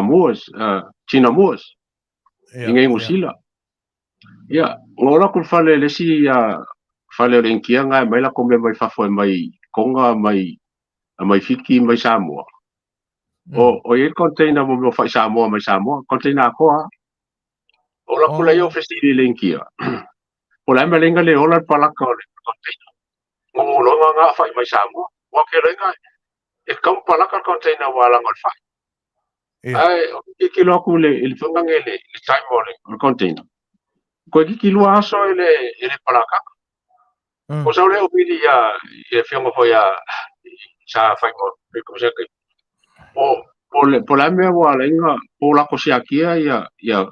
Moos China Moos ingai musila ia ngora ku fale le si fale le kia nga mai la ko me mai fa fo mai konga mai fiki mai Samoa o e container mo fa Samoa mai Samoa container ko o la kula yo festi le kia o la me lenga le ola pala ko le container mo lo nga fa mai Samoa wa ke lenga e kam pala ka container wala ngol fa ai ki lo ku le funga ngele le time le container ko ki lo aso ele pala ka o sa le obili ya e fiongo fo ya sa fa ko ko se ke po la me wa lenga po la ko sia kia ya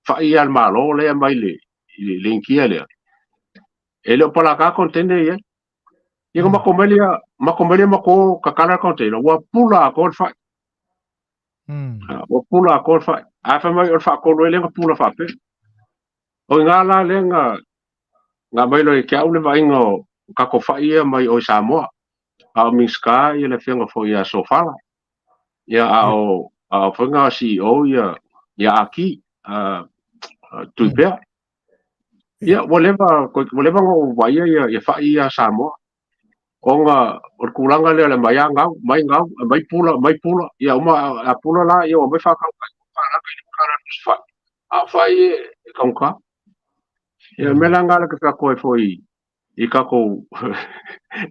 fa ia al malo le mai le kia le ele pala ka container ya Ia makomelia mako kakala container wa pula ko fa wa pula ko fa afa mai o fa ko le pula fa pe o ngala le nga mai lo ke au le vai ngo ka ko fa ia mai o Samoa a miska ia le fenga fo ia sofala ia a fenga CEO ia aki tuipea ia whatever ngo vai ia fa ia Samoa onga o kulanga le mai ngau mai pula ia uma a pula la ia mai fa ka ka ka fa a fa e ka ia melanga le ka ko foi i ka ko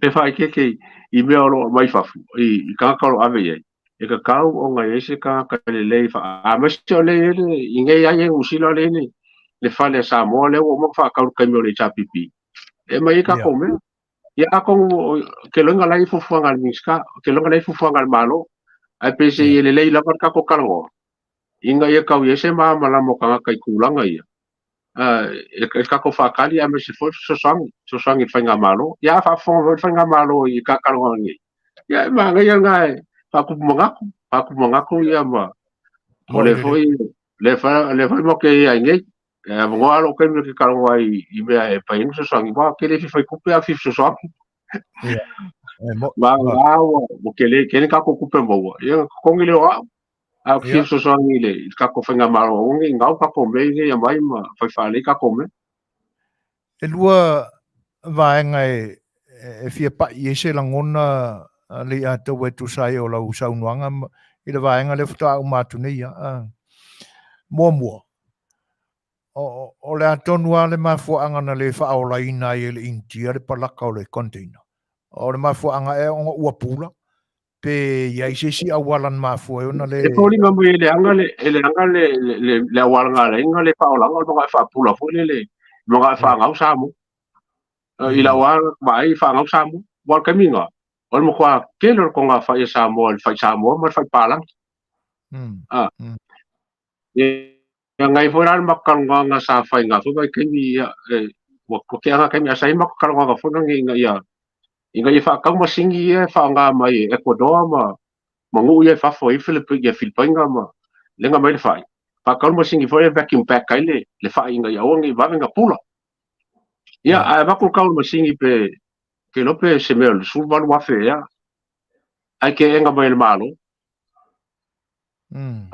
e fa ke i me oro mai fa i ka ka ave ye e ka ka onga ese ka le fa a me se le i nge ya ye usila le ni le fa le sa mo le o mo fa ka mo le chapipi e mai ka ko me ia ako ke longa lai fufuanga miska ke longa lai fufuanga malo ai pese ele lei la ka ko kalango inga ia ka yese ma mala mo ka kai kulanga ia e ka ko fa kali a me se fo so sang i fanga malo ia fa fo fanga malo i ka kalango ngi ia ma nga ia nga pa ku mangako ia ma ole foi le fa mo ke ai ngai mo alo ke me ke karo ai I me e pa inu so sangi ba ke le fi kupe a fi so sangi ia ma mo ke le ka ko kupe mo ia ko ngi le wa a fi ia so sangi le ka ko fenga ma o ngi ngau ka ko me ngi mai ma fa le ka ko me e lua vaenga e fia pa I se langona Lei'ataualetaua o lau saunoaga I le vaenga le whata o mātu nei mua o le atonua le mafuaanga na le whaolaina I le intia le palaka o le container o le mafuaanga e onga ua pula pe ia I se si awalan mafua ona le e ko li ma mo le anga le wal nga le nga le pa o la nga fa pula fo le mo ga fa ngau sa mo I la wa mai fa ngau sa mo wal ka minga o mo kwa ke lo ko nga fa sa mo sa mo ma fa pa lang ah ya ngai fo ran makal nga sa fa nga fo ba ke ni ya wa ko ke nga ke mi sa makal nga fo nga ya inga I fa ka ma singi e fa nga mai Ecuador ma ngu ye fa fo I Filipina ma le nga mai le fa pa ka ma singi fo e vacuum pack kai le fa inga ya o ngi va nga pula ya a va ko ka ma singi pe ke lo pe se me su va wa fe ya ai ke nga mai le malo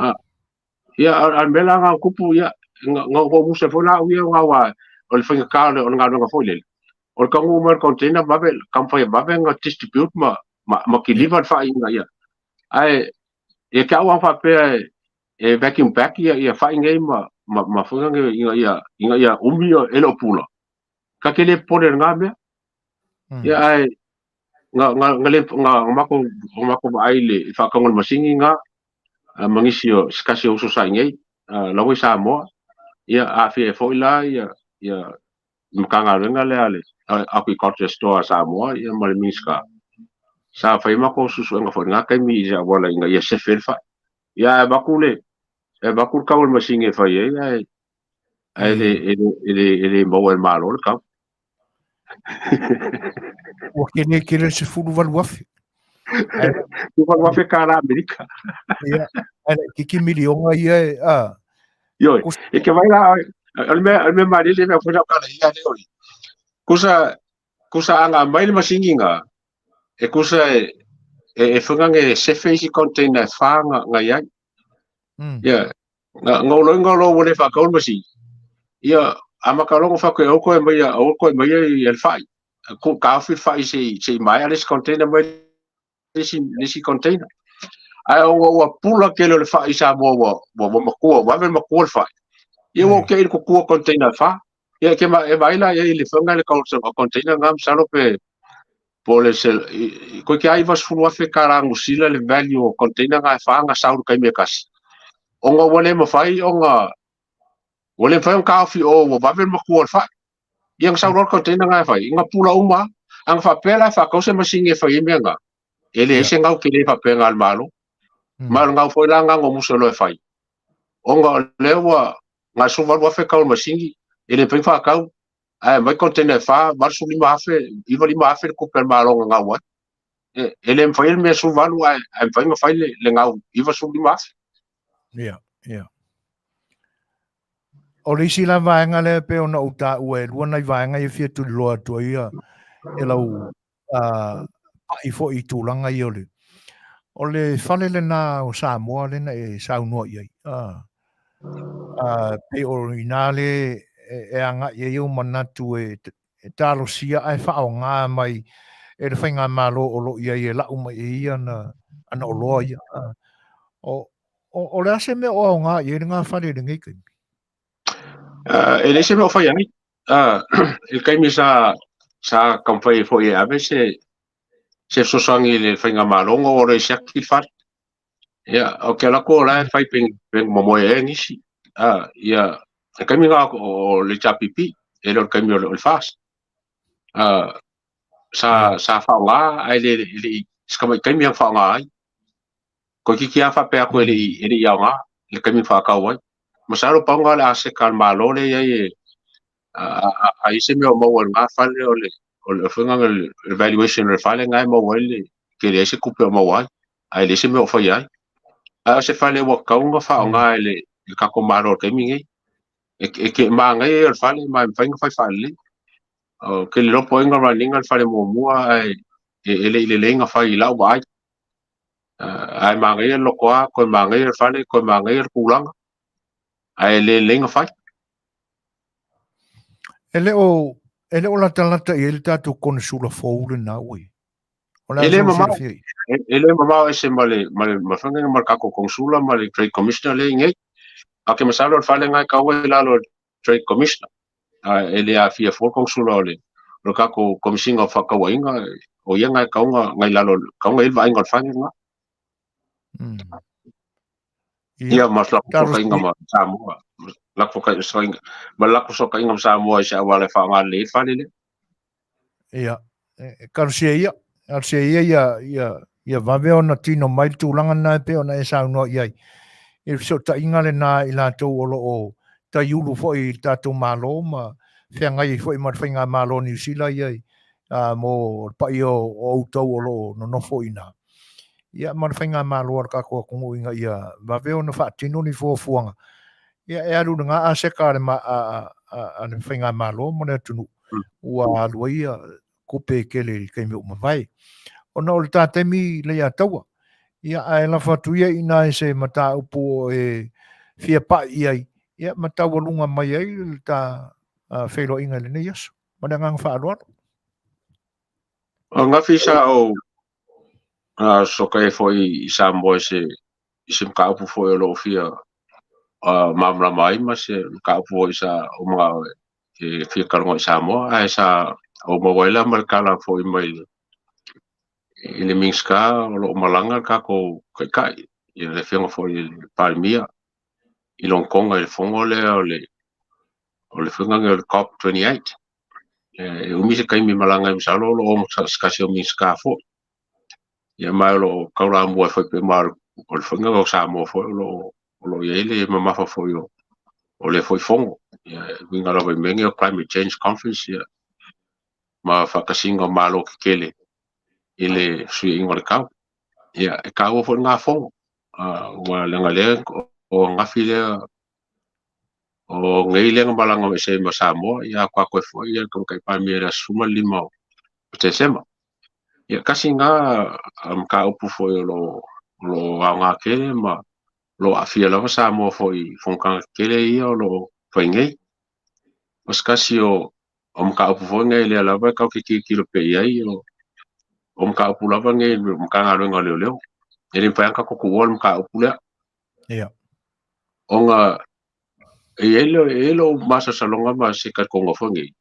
ah ya al mela nga kupu ya nga ko mu se fo la u ya wa o le fa ka le nga nga fo le o ka ngu mer container va ve kam fa va ve nga distribute ma ki liver fa inga ya ai e ka wa fa pe e vacuum pack ia fa inga ma fo nga inga ia umi e lo pula ka ke le pore nga me ia ai nga le nga ko ai le fa ka ngol masingi nga mangisio skasi o so sa ngai la wi sa mo ia afi fo ila ia mkanga renga le ale agriculture store sa mo ia mal miska sa fa ima ko susu nga fo nga kai mi ja wala inga ia se felfa ia bakule e bakul ka ul masingi fa ia ele mo el malo ka ua kele se fulu walu afi tu va fe cara america ia kiki milionga ia yo e que vai lá al me mari le me foi na cara ia le oi kusa anga mai le masingi nga e kusa e whangange se feisi container whanga nga ia ia ngolo wale whakaul masi ia ama kalongo whako e oko e mai e el whai ko kawhi whai se mai alis container mai lisi container ai o pula ke le whai sa mo makua wavel makua el whai ia o ke il kukua container wha ia ke e mai la ia le whanga le container ngam salo pe pole sel ko ke ai vas fu fe karangu sila le value container nga fa nga saur kai me kas onga wole mo fai onga wole fai ka fi o wo bavel mo ko fa yang saur container nga fai nga pula uma ang fa pela fa ko se masinge fa me nga ele se nga ke le fa pe nga al malo mal nga foi la nga mo so lo fai onga lewa nga so va fe ka masingi ele pe fa ka ai mai container fa mar su lima fe iva lima fe ko per malo nga wa ele me fai me su valu ai fai me fai le nga iva su lima ia o le isi la vaenga le pe ona uta ue luana I vaenga I fia tu loa tua ia e lau I fo I tūlanga I ole o le whale le nā o Samoa le na e saunua iai pe o ina le e anga I o manatu e talo sia ai whao ngā mai e le whainga malo o lo iai e lau mai e ia ana o loa ia o le ase me o ngā I e ngā whale le ngai kai ele se me fai ai il kai mi sa kam fai fo e ave se so sangi le fai nga malongo o le sak fil fat ya o ke la ko la fai peng mo e nisi ya kai mi nga o le chapipi e lo kai mi o le fas sa fa nga ai le ska kai mi fa nga ai ko ki kia fa pe ko ele ya nga le kai mi fa ka wai masaro panga la se calma lo le ye a ise me o mo nga fale o le funga el evaluation le fale nga mo le ke le se kupe mo wa ai le se me o fa ya a se fale wa ka nga fa nga le ka ko malo ke mi e ke ma ngai al fale ma fa nga fa fale o ke lo po nga running al fale mo mua ai le nga fa I la ba ai ma ngai lo ko ma ngai al fale ko ma ngai pulang ai le nga fa Ele o la talata I le tatu kona sula fōule na ui. O la ele so mama sila fia. ele mama ese male ma fa nga marka ko konsula male trade commissioner le ngai ake masalo al fale ngai ka wa la lo trade commissioner ele afia for konsula le lo ka ko komisinga fa ka wa inga o ia ngai ka ngai la lo ka ngai va inga fa nga ia mas la ko ka inga ma Samoa la ko ka so inga ma la ko so ka inga Samoa sa wale fa nga le fa le ia karsia ia vave ona tino mai tūlanga nai pe ona e saunoa iai. E so ta inga le nā I lātou olo o ta iulu fo I tātou mālo ma whea ngai fo I marwhainga mālo New Zealand iai mo pai o utau olo no nofo ina. Ia marwhainga mālo ar kako kongo inga ia vave ona whaatino ni fuafuanga. Ia e aru nga a sekare ma a whainga mālo mo ne tunu ua alua ia kupe kele kei me umawai. Ona o le tātemi Lei'ataua. Ia ai la fatuia ina se mata upo e fia pa iai. Ia mata walunga mai ai ta whelo inga le nei aso. Mana ngang whaaroa. o nga fisa o so ka e foi Samoa se ka upu foi lo fia mamla mai ma se ka upu isa o mga e fia kalonga Samoa ai sa o mawela markala foi mai ile mingska o lo malanga ka ko kai ile fia foi palmia I Longkonga le fongo le o le funga le COP 28 umi se kai mi malanga I salo lo o skasi o mingska fo ia mai lo kaula mo foi pe mar o le funga o Samoa fo lo ile mama fa foi o le foi fongo ia winga lo be mengi o climate change conference ia ma fa kasinga malo kele ile sui ingol ka ia e ka o fo nga fongo wa le ngale o nga file o ngai le malanga me se ma Samoa ia kwa ko fo ia ko kai pa mi era suma lima Petersen ia kasinga ka upu fo lo nga kele ma lo afia lava Samoa foi fonka kele ia lo foi ngai os kasio ka upu fo ngai le lava ka ki kilo pe ia o ka upu lava ngai ka ngalo ngalo leo ele pa ka ko ko ka upu le Ia. onga elo masa salonga ma se ka ko fo ngai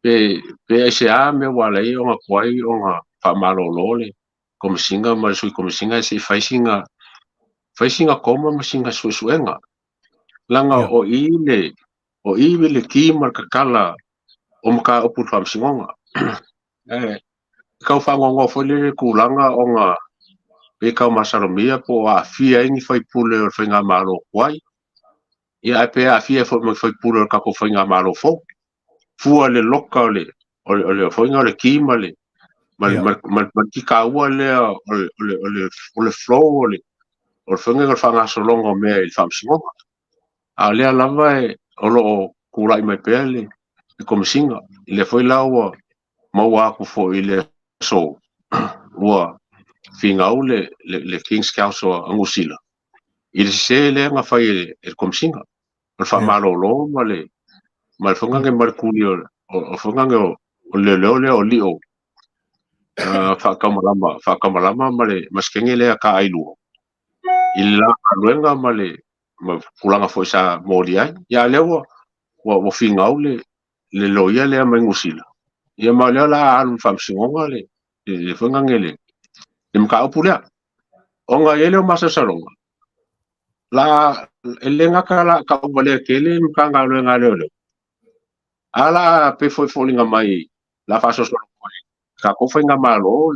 pe se a me wala I onga kwai onga fa malo lole como singa ma sui como singa se faisinga koma ma singa susuenga langa o ile ki marka kala o maka upu fam singonga ka fa ngongo fo le kulanga onga pe ka masaromia po afia ingi fai pule o fainga malo kwai ia pe afia fo mo fai pule ka ko fainga malo fo fua le loka o fainga le ki male mal ki ka ua le o le flow o fainga ka fanga solonga me il fam singonga a le lava o lo kulai mai pele como singa le foi lawa maua ku fo ile so ua finga le King's Council angusila il se le nga fai como singa o fa malo lo male mal fonga nge marculio o fonga nge o le o lio fa kamalama male maskenge le ka ailu illa luenga male ma kulanga fo sa modia ya lewa wa finga le loia le mangusila ia ma le la an fam singonga le fonga ngele mka opula onga ele masa salonga la elenga kala ka vale kele mka ngalo ngalo ala pe foi folinga mai la faso so ka ko foi nga malo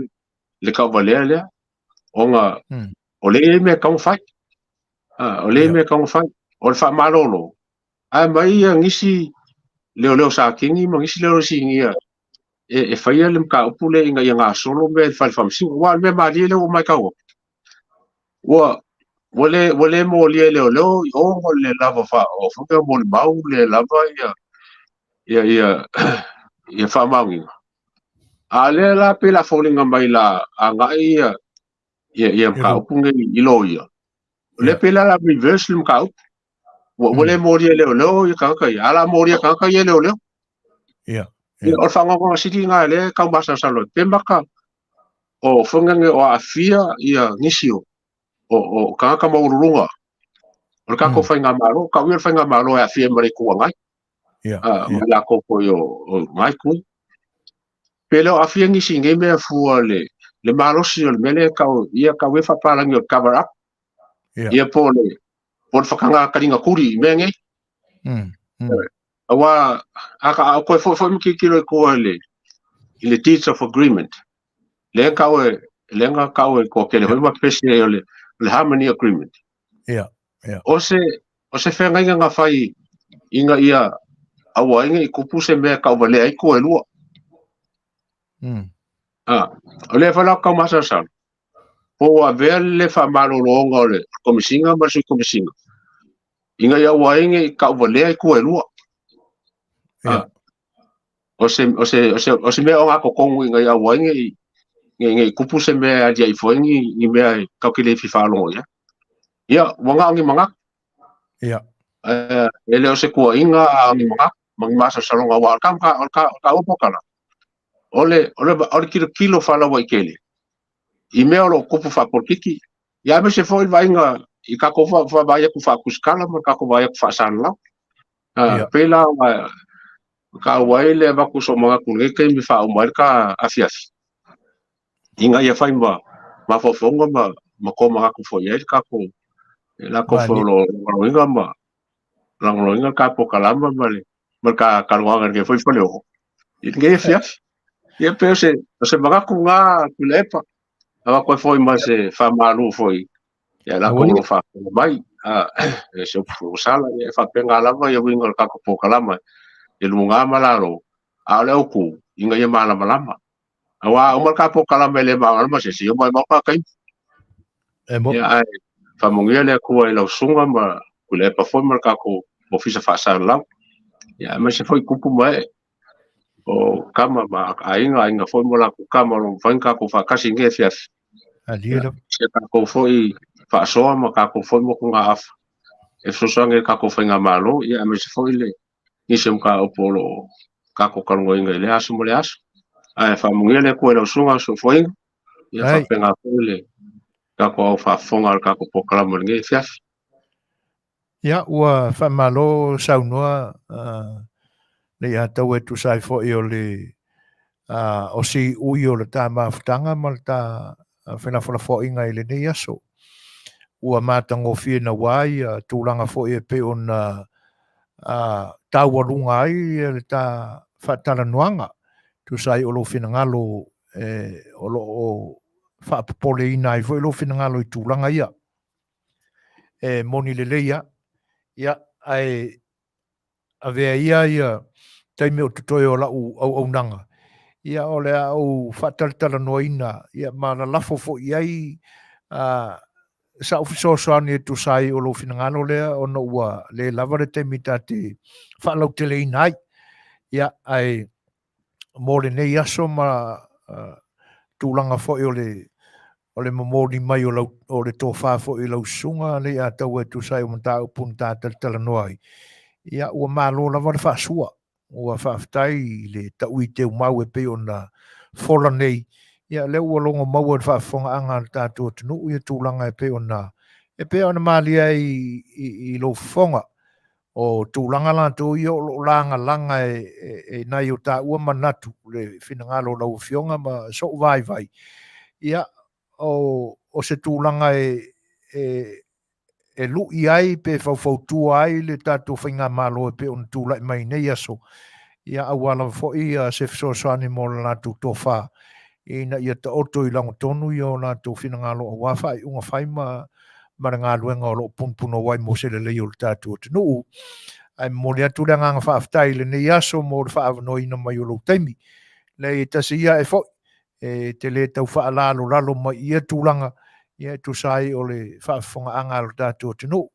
le ka vale le onga ole me ka fai ole me ka fai o fa malo lo ai mai ngisi leo sa kingi ngisi leo singia e fai le mka opule inga solo me fal fam si wa me mali le o mai ka wa wale mo le leo o le lava fa o fuka mo le mau le lava ia fa maungi a le la pe la folinga mai la anga ia ka upunge ilo ia le pe la reverse lim ka wale mo le leo ia ka ala mo ia ka ia leo ia o fanga ko siti nga le ka masa salo tembaka o funga o afia ia nisio o ka mo urunga o ka ko fainga malo ka wi fainga malo a afia mari ku ngai mai la ko yo ngai ku pelo afia ngisi ngai me fu le malo si o mele ka ia ka we fa pala ngi cover up ia por fakanga karinga kuri me ngai awa aka ko fo mi kilo ko le deeds of agreement le ka ko ke le ma pesi le harmony agreement o se fenga nga fai inga ia awa inga ikupu se me ka vale ai ko elua o le fala ka masa sa po a vele fa malo longa le komisinga ma su komisinga inga ia wa inga ka vale ai ko elua o se me o ako kongu inga ia wa inga nge kupu se me a dia ifo ni me ka kile fi fa longa ia wanga ngi manga ele o se ko inga ngi manga mangi masa sa longa wa ka opokala ole kilo fala wa ikele i me o kupu fa porkiki ya me se foi vai nga i ka ko fa vai ku fa kuskala ma ka ko vai ku fa san la pela ka wai le ba ku so ma ku le ke mi fa o mar ka afiafi inga ia fai ma fofonga ma ko ma ku fo ye ka ko la ko fo lo inga ma lo inga ka Polokalame ma ka wanga ke foi fo i nge afiafi ia pe se ma ku nga ku lepa ava koe foi ma se fa malu foi ia la ko fa mai se fu sala ia fa penga lava ia winga ka ko Polokalame e lunga malalo a le ku inga ia mala malama awa o mal ka Polokalame le ma se si mai ma ka kai ia fa mongia le ku ai lo sunga ma ku le pa foi mal ka ko ofisa fa sala ia ma se foi kupu mai o kama ma ainga foi mo la ku kama lo fanka ko fa kasi nge fias se ka ko foi fa soa ma ka ko foi mo ku nga af e so sange ka ko fainga malo ia me se foi le ni se ka o polo ka ko kalongo inga le aso mo le aso ai fa mungia le ko lo sunga so foi ia fa penga foi le ka ko fa fonga ka ko Polokalame nge fias ia ua fa malo saunua Lei'ataualetaua sai fo o le o si ui o le tamafutanga ma le ta whenawhanafoinga i le nei aso. Ua matangofie na wai tūlanga fo e pe ona tauarunga ai le ta whataranuanga tu sai o lo whenangalo o lo o whapopole ina i fo i lo whenangalo i tūlanga ia. Moni le leia ia ai avea ia taime o tutoe o lau au nanga. Ia o le au whataritara noina, ia mana lafo fo iai sa ufisosoani e tu sai o lo finangano lea o no ua le lavare te mita te whalau te le inai. Ia ai mo le nei aso ma tūlanga fo i o le mamori mai o le tō whafo i lau sunga Lei'ataualetaua sai o mta upun tā taritara noai. Ia ua malo lavare whaasua. Ua whaafitai le taui te umau e pe ona whola nei. Ia leo ua longa mau e whaafonga anga tātua tunu ia tūlanga e pe ona malia i lo whonga. O tūlanga lanto i o langa langa e nai o tā ua manatu le whinangalo lau fionga ma so vai. Ia o se tūlanga e lui ai pe whautua ai le tātua whainga malo e pe ona tūlai mai nei aso. Ia awala fo ia se fisosoani mo la tu tofa ina ia ta oto i lango tonu i o la tu finangalo o wafa i unga faima maranga luenga o lo punpuno wai mo se le leo le tatu tunu ai mo le atu le nganga whaaftai le ne yaso mo le whaavano ina mai o lo taimi le tasi ia e fo te le tau whaalalo lalo mai ia tūlanga ia tu sai o le whaafonga lo tātou tunu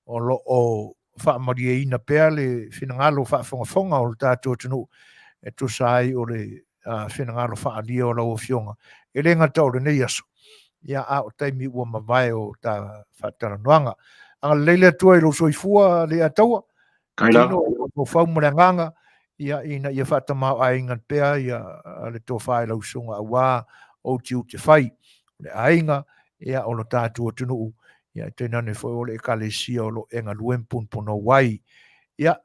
o lo o whaamariaina pēr le whinangalo whaafonga o le tātou tunu e tu sai o le whinangalo whaalia o lau fionga e renga tau le nei aso ia a o taimi ua mawai o tā whaatara noanga anga leile tua i lo soifua Lei'ataua tino o whaumuranganga ia ina ia whaatamau ainga pēr ia le tō whae lau sunga awa o tiu te whai le ainga ia o lo tātua tunu ia tēnā ne foi o le ekalesia o lo enga luempun pono wai ia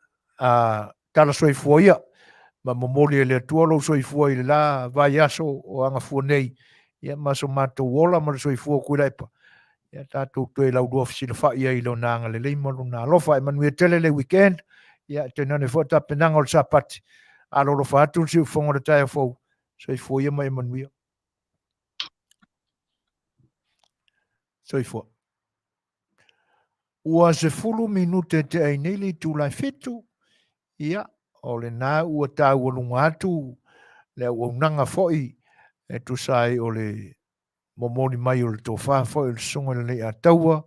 tala soifua ia ma momoli e le atua lo soifua i le la vai aso o anga fua nei ia maso mātou ola ma le soifua kuila epa ia tātou tue lau dua fisila wha ia i lo nanga le leima lo nā lofa e Manuia tele le weekend ia tēnā ne foi tapenanga o le sapati a lo lo whaatu si ufonga le taia fau soifua ia mai Manuia soifua ua se fulu minute te ainili tu lai fitu ia o le nā ua tāua lunga atu le ua unanga foi e tu sai o le momoni mai o le tofa foi le sunga le Lei'ataua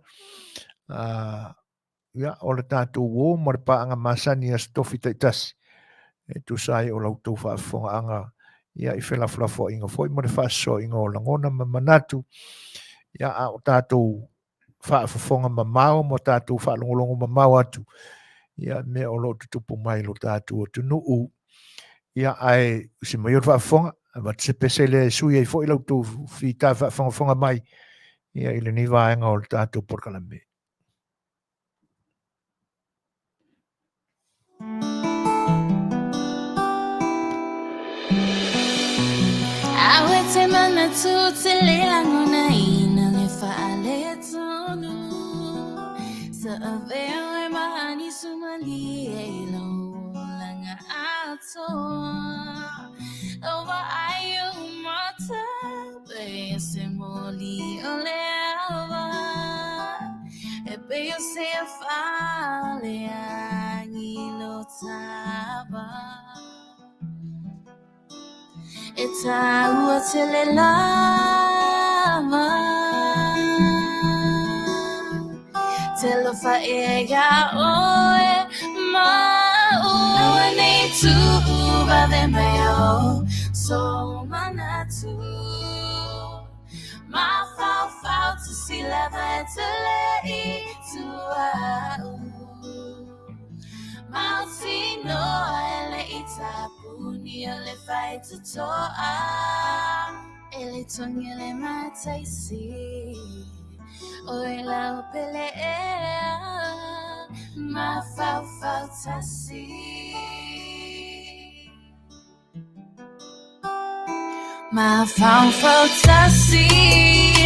ia o le tātou o ma le paanga Masani a stofi taitasi e tu sai o lau tau whaafonga anga ia i whelaflafo inga foi ma le whaaso inga o langona ma manatu ia a o tātou whaafonga ma mao mo tātou whaalongolongo ma mao atu ia me o lo tutupu mai lo tātou o tunuu ia ai si mai o whaafonga ma te pesele sui ai foi lau tau whita whaafonga mai ia i le ni vaenga o le tātou Polokalame. Awe te mana tu te leila ngona ina le whaale tonu Sa avea e mahani sumali e ilo langa atoa Ova ayo mata be se moli o le ava E be o se a fale angilo taba Eta ua te le lava Te lo Fai'oa oe mau Aua nei tu uva de meo So manatu Ma fau tu si lava e te lei tu au Mautino ele itapuni ele fai tutoa ele tongue ele mataisi o ela opele ma fau tasi ma fau tasi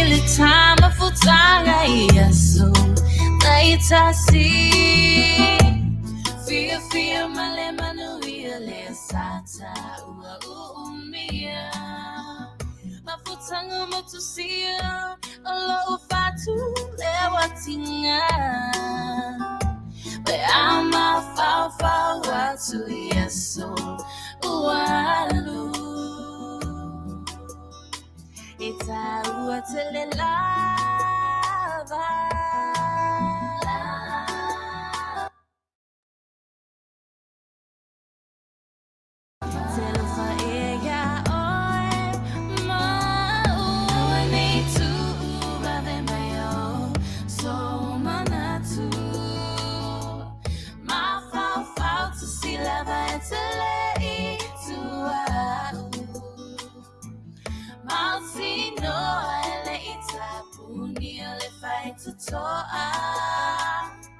ele tama futanga iaso Lei'atasi Fia male Manuia le sata ua umia Mafutanga motusia Alo fatu le watinga Be ama fau watu yeso ualu Ita ua tele lava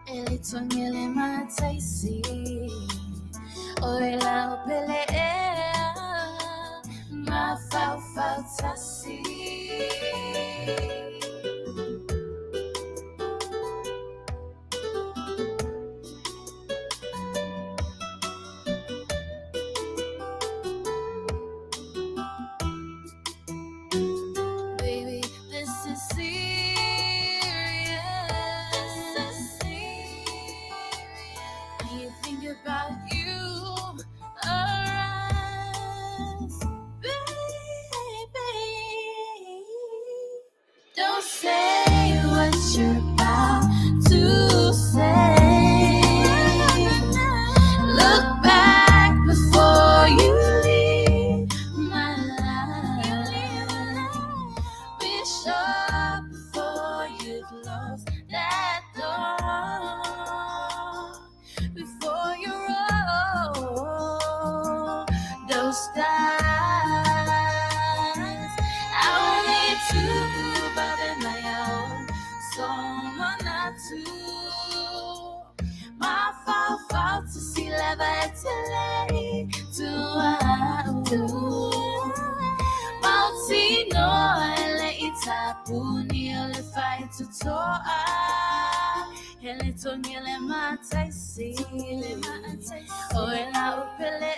Ele tongue ele mataisi Oela opele ma fau tasi Baby, this is serious. You think about you, alright, baby. toa hele tongile mataisi oela upele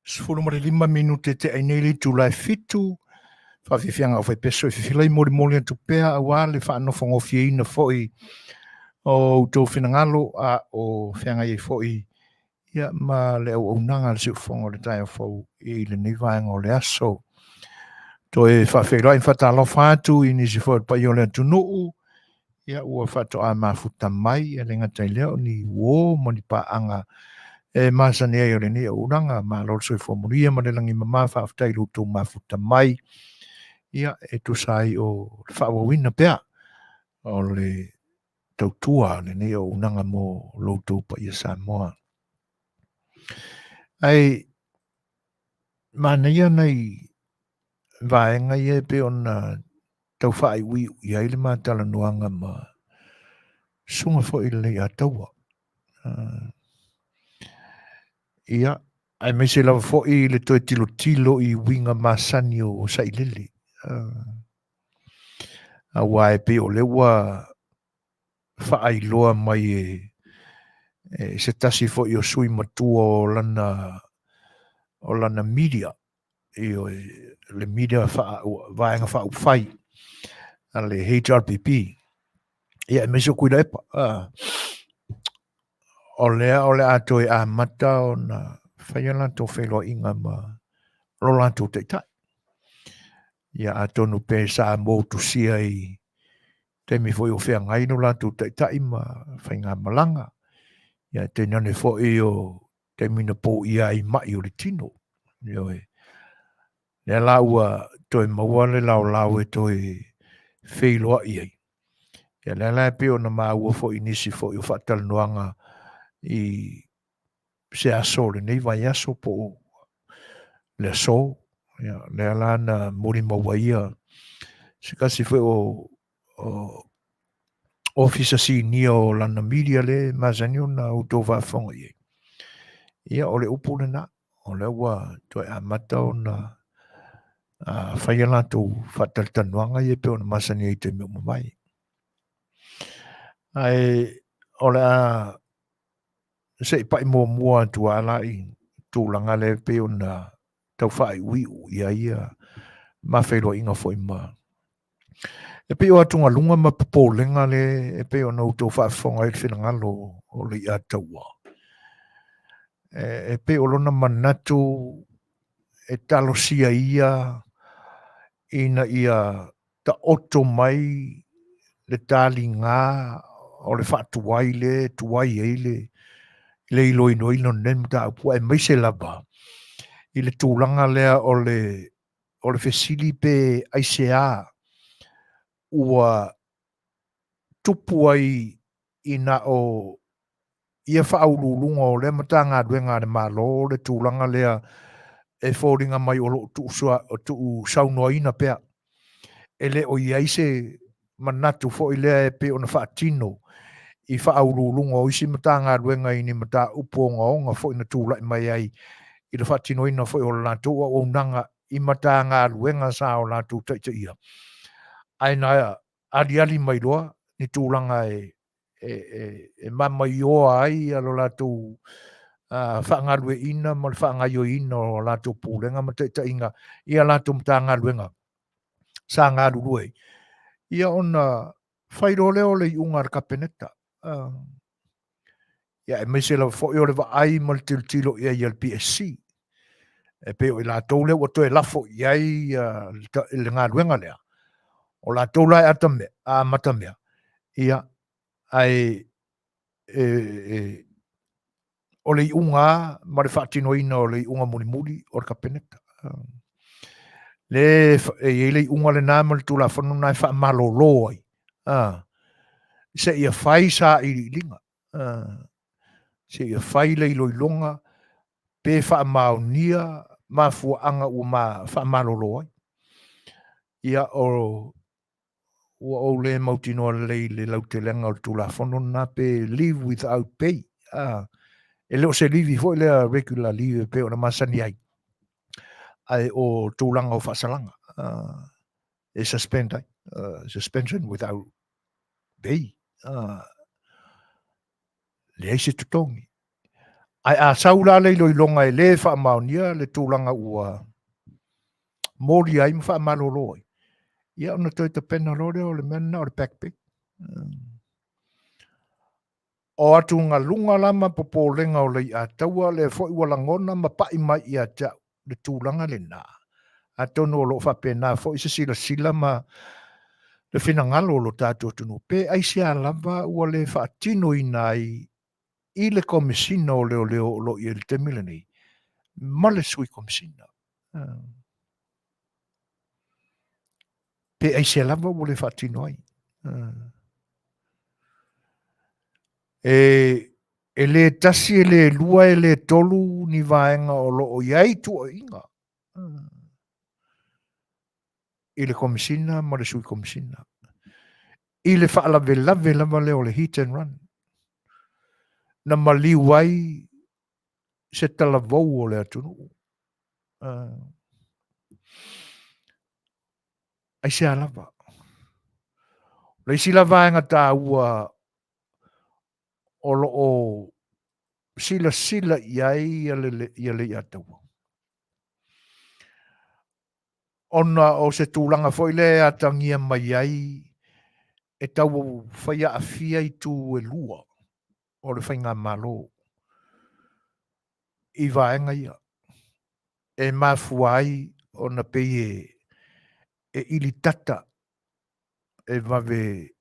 Sfulu mare 5 minute te aineli Julai fitu. Whawhiwhianga o whaipeso i whiwhilai mori atu pēa a wale whaanofongofia ina foi o tō whinangalo a o whianga i foi ia ma le au unanga le siu whongo le tai o fau i le nivaenga o le aso. Tō e whawhirai whatalo whātu i nisi foi pa i o le atu nuu ia ua whato a mafuta mai e le ngatai leo ni uo moni pa anga e Masani e le ni uranga ma lo soi fo Manuia ma le langi mama fa aftai lu tu mafuta mai ia e tu sai o fa wina pea o le tautua le ni unanga mo lo tu pa ia Samoa ai Manuia nei vaenga ia pe ona tau fa i wi ia ile ma tala nuanga ma sunga fo i Lei'ataualetaua ia ai me se lava fo'i le toe tilo i winga Masani o sailele. A wae pe o le ua whaailoa mai se tasi fo'i o sui matua o lana media. Le media vaenga whaufai. A le HRPP. Ia me se kuira epa. O le ato e a mata o na whaialato whelo inga ma rolanto te tai. Ia ato no pe sa mo tu sia i te mi foi o whea ngai no lanto te tai ma whainga malanga. Ia te nane foi o te mina po ia i mai o le tino. Ia la ua toi maua le lau e toi wheiloa i ai. Ia la pe o na maua foi nisi foi o whatal noanga i se aso le nei vai aso po le aso le la na muri mawaia se kasi foi o officer si o lana media le Masani na uto vafonga i ia o le upu le na o le ua toi amata o na whaiala tu whataltanuanga i pe o na Masani i te meu mamai ai o le se ipai mua tu ala i tūlanga le pe o na tau whai wiu ia ma whairo inga foi ma. E pe o atunga lunga ma popolenga le e pe o na uto whaafonga i whinangalo o Lei'ataua. E pe o lona manatu e talo sia ia ina ia ta oto mai le tali ngā o le whaatuai le tuai eile le iloi no ino nen ta apua e maise lava i le tūlanga lea o le fesili pe aisea ua tupu ai ina o ia whaaululunga o le matanga duenga le malo le tūlanga lea e whoringa mai o lo tu saunoa ina pea ele o iaise manatu fo i lea e pe o na whaatino i whaaululunga o isi matanga duenga ini mata uponga onga fo ina tūlai mai ai i le whaatino ina fo i o lantu o nanga i matanga duenga sa o lantu taita ia. Aina ali mai loa ni tūlanga e mamai oa ai alo latu whaangalue ina ma whaangaio ina o latu pūlenga ma te inga ia latu mtaangaluenga sa ngā rurue. Ia ona whairo leo le iunga kapeneta. Ia e meise la fo i o le wa ai ma le tilo ia i LPSC. E pe o i lātou leo ato e lafo i ai le ngā ruenga lea. O lātou lai atame, a matamea. Ia ai o le iunga ma le whaatinoina o le iunga muri o le kapeneta. Le le iunga le nā ma le tūla whanu nai wha malolo ai. Se ia whai sa i linga. Se ia whai le iloilonga pe wha maonia ma fuanga ua ma wha malolo ai. Ia o le mautinoa le lautelenga o le tūla whanu nā pe live without pay. E leo se livi foi lea regular leave pe ona masani ai. Ai o tūlanga o whasalanga. E suspend ai. Suspension without pay. Le eise tutongi. Ai a saula le loi longa e le wha maunia le tūlanga ua mori ai mwha malolo ai. Ia ona toi te pena lore o le mena o le backpack. O atu ngā lunga lama popolenga o Lei'ataua le foi ua langona ma pai mai ia ta le tūlanga le nā. A tono o lo whapena foi se sila ma le whinangalo lo tātou tunu. Pe aisi a lava ua le whaatino i nai i le komisina o leo o lo i le temile nei. Ma le sui komisina. Pe aisi a lava ua le whaatino ai. E le tasi e le lua e le tolu ni vaenga o lo o iai tu o inga. I le komisina ma le sui komisina. I le whaalave lava leo le hit and run. Na maliu ai se talavou o le atunu. Ai se alava. Le isi la vaenga tā ua o lo o sila iai ia le Lei'ataua. Ona o se tūlanga foi le atangia mai ai e tau whaia afia i tū e lua o le whainga malo. I vaenga ia. E mafuai o na pei e ili tata e vave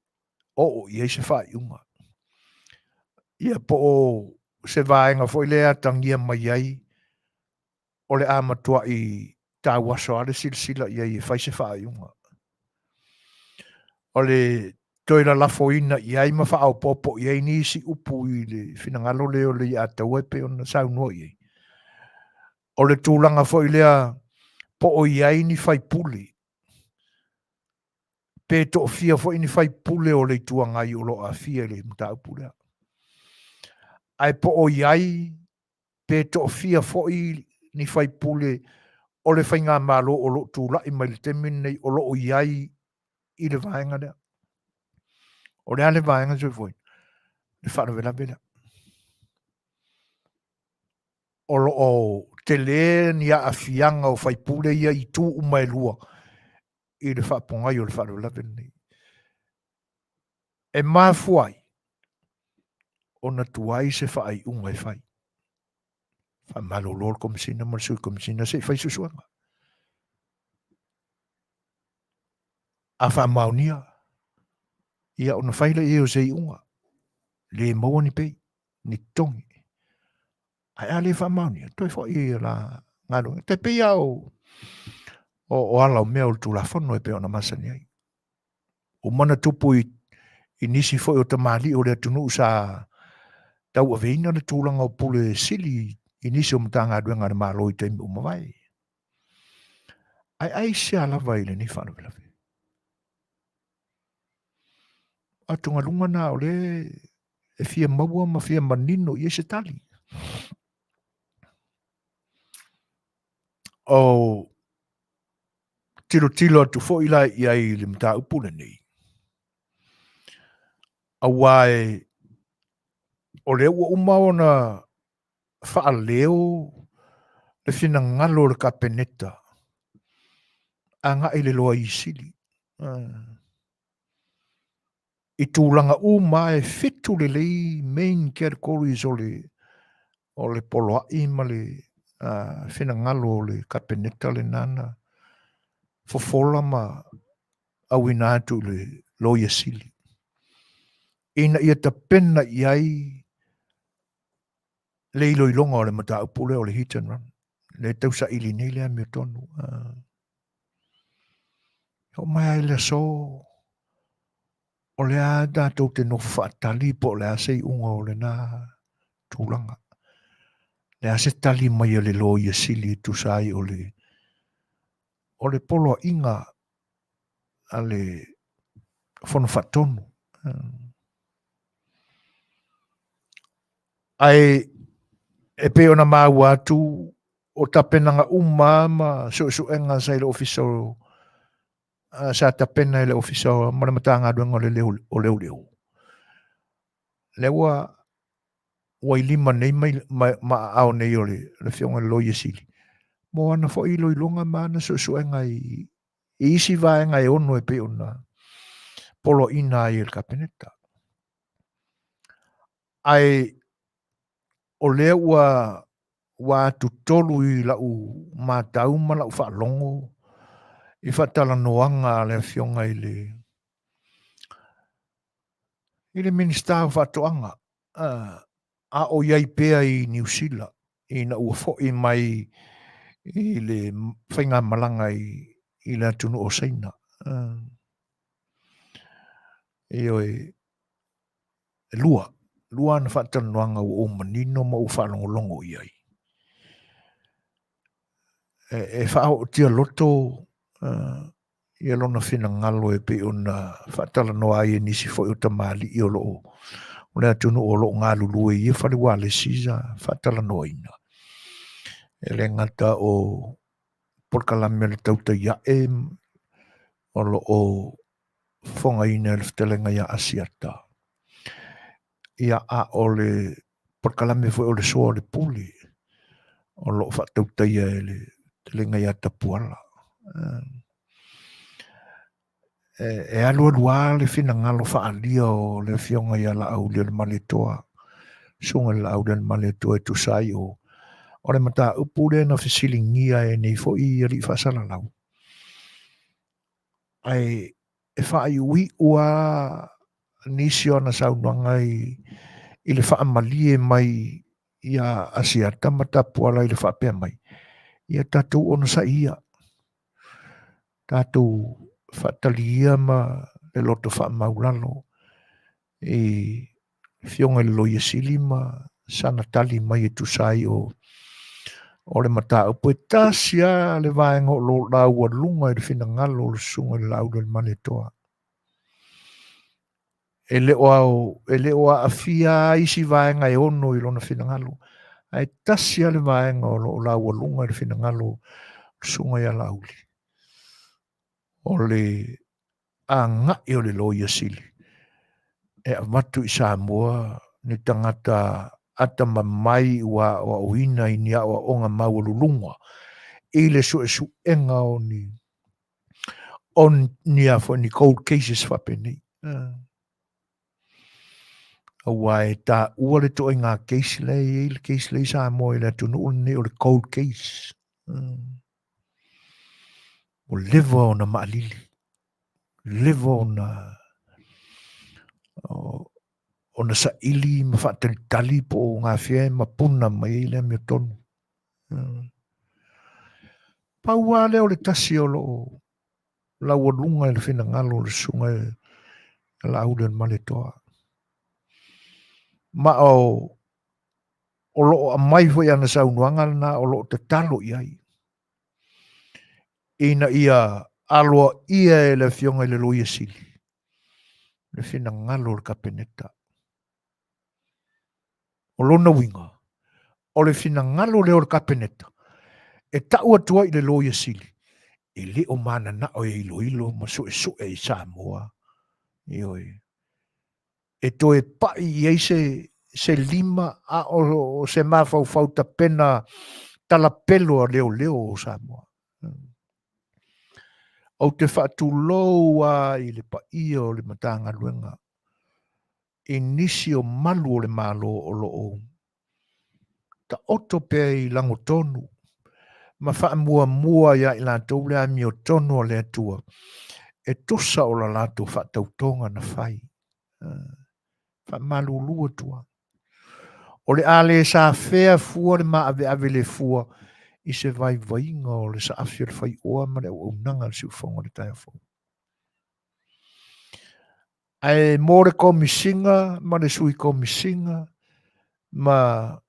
o i eise whai unga. Ia po o se vaenga foi le atangia mai ai o le amatua i tā waso ale sila ia i whaise whai unga. O le toira lafoina i ai ma whaau popo i ai nisi upu i le whinangalo leo Lei'ataua pe ona saunua i ai. O le tūlanga foi lea po o i ai ni whai puli. Pe to fia foi ni whai pule o le tuangai o lo a fia le mta upulea. Ai po o i ai pe to fia foi ni whai pule o le whainga malo o lo tūla i mai le temin nei o lo o i ai i le vaenga lea. O le ale vaenga zoi foi. Le whanawela vela. O lo o te le ni a afianga o whai pule ia i tū umai lua i le whapongai o le whanawela vela nei. E mafuai o na tuai se whai ungai whai. Wha malolo komisina ma sui komisina se whai susuanga. A wha Manufui. Ia ona whaile e o sei unga. Le maua ni pei. Ni tongi. Ai a le wha Manufui. Toi whai la ngaro. Te pei au. O ala o mea o tu la whano e pe ona Masani ai. O mana tupu i nisi whai o tamali o le atunu sa tau a veina le tūlanga o pule sili i nisi o mtanga duenga na malo i teimi umawai. Ai se ala vai le ni whanu vilawe. A tunga lunga na o le e fia maua ma fia manino i se tali. O tilo atu fo ila i ai le mta upule nei. A wae o le ua umao na wha leo le fina ngalo le kapeneta. A nga i le loa i sili. I tūlanga uma e fitu le lei main categories o le poloa i ma le fina ngalo o le kapeneta le nana fofola ma awina atu le loia sili. Ina ia ta pena i ai le ilo ilonga o le mata upule o le hit and run. Le tausa ili nei le amio tonu. O mai ai le so o le a datou te no whaatali po le a sei unga o le nā tūlanga. Le a se tali mai o le loia sili tu sai o le polo inga a le whono whatonu. Ai E pe ona mau atu o tapena nga uma ma suenga sa ile official sa tapena ile official ma matanga do ngole o leu. Lewa wai lima nei ma au nei ole le fionga lo yesili. Mo ana fo ilo ilonga mana suenga i isi vaenga e ono e pe ona polo ina i el kapeneta. Ai o lea ua tutolu i lau mātau ma lau whaalongo i whatala noanga le fionga i le minista o whatoanga a o iai pea i New Zealand i na ua fo i mai i le whainga malanga i le atunu o Seina. I oi lua na whatala noanga o manino ma u whalongo longo i ai. E whao tia loto i alona whina ngalo e pe ona whatala noa ai e nisi fo i o tamali i o loo. O lea tunu o loo ngā lulu e whare wale sisa whatala noa ina. E le ngata o Polokalame le tauta ia e o loo whonga ina le Fetalaiga ia asiata. Ia a o le Polokalame fo o le soa le puli. O loo whatauta ia e le Fetalaiga ia tapuala. E alua le fina ngalo whaalia o le fionga ia la au le maletoa. Sunga la au le maletoa e tusai o le mata upure na fisilingia e nei fo i ri whasala lau. Ai e whaai ui ua nisi o na saunuanga i le whaamalie mai ia asiata mata puala i le whaapea mai. Ia tatou ona sa ia. Tatou whaatalia ma le loto whaamaulalo i fionga le loia sili ma sana tali mai e tusai o le mata upo e tasia le vaenga o lo lau lunga i le fina ngalo le sunga le lau le manetoa. E le o afia isi vaenga e ono i lona fina ngalo. Ai tasia le vaenga o lo lau lunga i le fina ngalo le sunga i a lauli. O le anga i o le loia sili. E amatu i Samoa ni tangata ata mamai wa uina i ni awa onga maululunga. I le su enga o ni a fo ni cold cases whapeni. Awa e ta ua le to inga case lei, le case lei Samoa i le tunu uni o le cold case. O lewa o na maalili. Lewa o na sa ili ma whaatari tali po ngā whia ma puna mai le mea tonu. Paua leo le tasi o lo lau o lunga i le whina ngalo le sunga e la au le maletoa. Ma o lo a mai fo ia na saunuanga na o lo te talo iai. Ina ia aloa ia e le fionga i le loia sili. Le whina ngalo le kapeneta. O lona winga. O le whina ngalo leo le kapeneta. E taua tua i le loia sili. E le o mana na o e ilo ma so e Samoa. Ioi. E to e pai i eise se lima a o se mafau ta pena tala pelo a leo o Samoa. O te whatu loa i le pai o le matanga luenga. E nisi o malu o le malo o loo. Ta oto pe i lango tonu. Ma wha mua ia i lantou le ami o tonu o le atua. E tosa o la lato wha tautonga na whai. Wha malu lua tua. O le ale sa whea fua le maa ave le fua i se vai vainga o le sa Afiafi Le Fai'oa ma le au nanga le siufonga le taia fua. Ai mo le komisinga ma le sui komisinga ma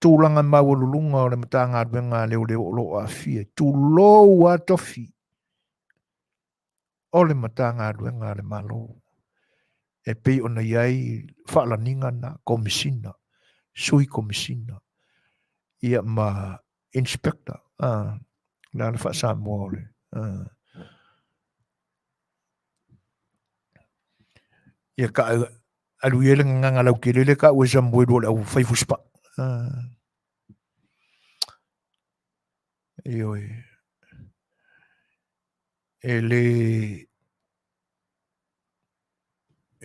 tūlanga mawalulunga o le matanga adwenga leo o lo a fie. Tūlo wa tofi. O le matanga adwenga le malo. E pei ona iai whaalaninga na komisina. sui komisina ia ma inspector la le fa Samoa le ia ka alu ia le nganga lau kelele ka ua Samoa le au fai fuspa io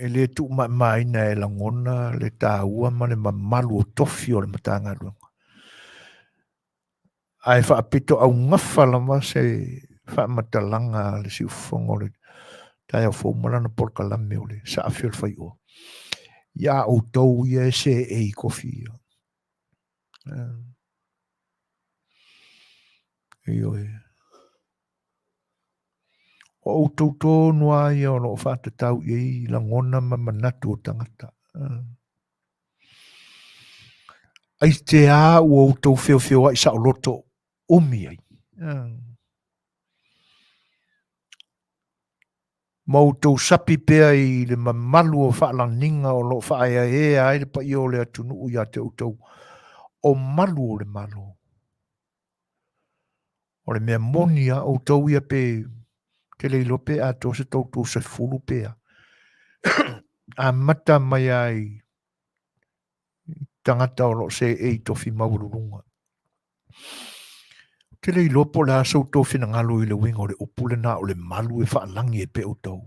ele tu mai na e langona le tāua ma le mamalu o tofi o le matanga luenga. Ai whaapito au ngafa lama se whamatalanga le si ufongo le tai au fōmala na Polokalame o le sa A Le Fai'oa. Ia au tau ia se e kofi. Io o tau tō ia o lo whaatatau i langona ma manatu o tangata. Ai te a o tau whio ai sa o loto umi ai. Mau tau sapi pea i le mamalu o whaalanginga o lo whaaya ai le pa i o le atunu ui a te utau o malu o le malu. O le mea monia o tau ia pe te leilo pe a tō se tau se fulu pea. A mata mai ai tangata o lo se e tofi maururunga. Te leilo po le asa o tō whina ngalo i le winga o le opule na o le malu e whaalangi e pe o tau.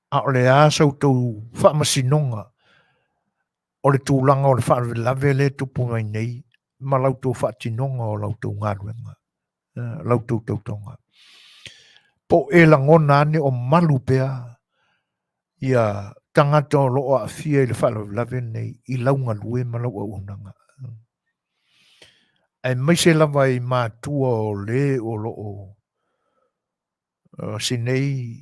A o le asa o tau whaamasinonga o le tūlanga o le whaavelave le tupu mai nei ma lau tō whaatinonga o lau tō ngāruenga. Lau tō tautonga. Po e langona ane o malu pea ia tangata o loo a fia i le whaavelave nei i launga lue ma lau au unanga. Ai mai se lava i mātua o le o loo sinei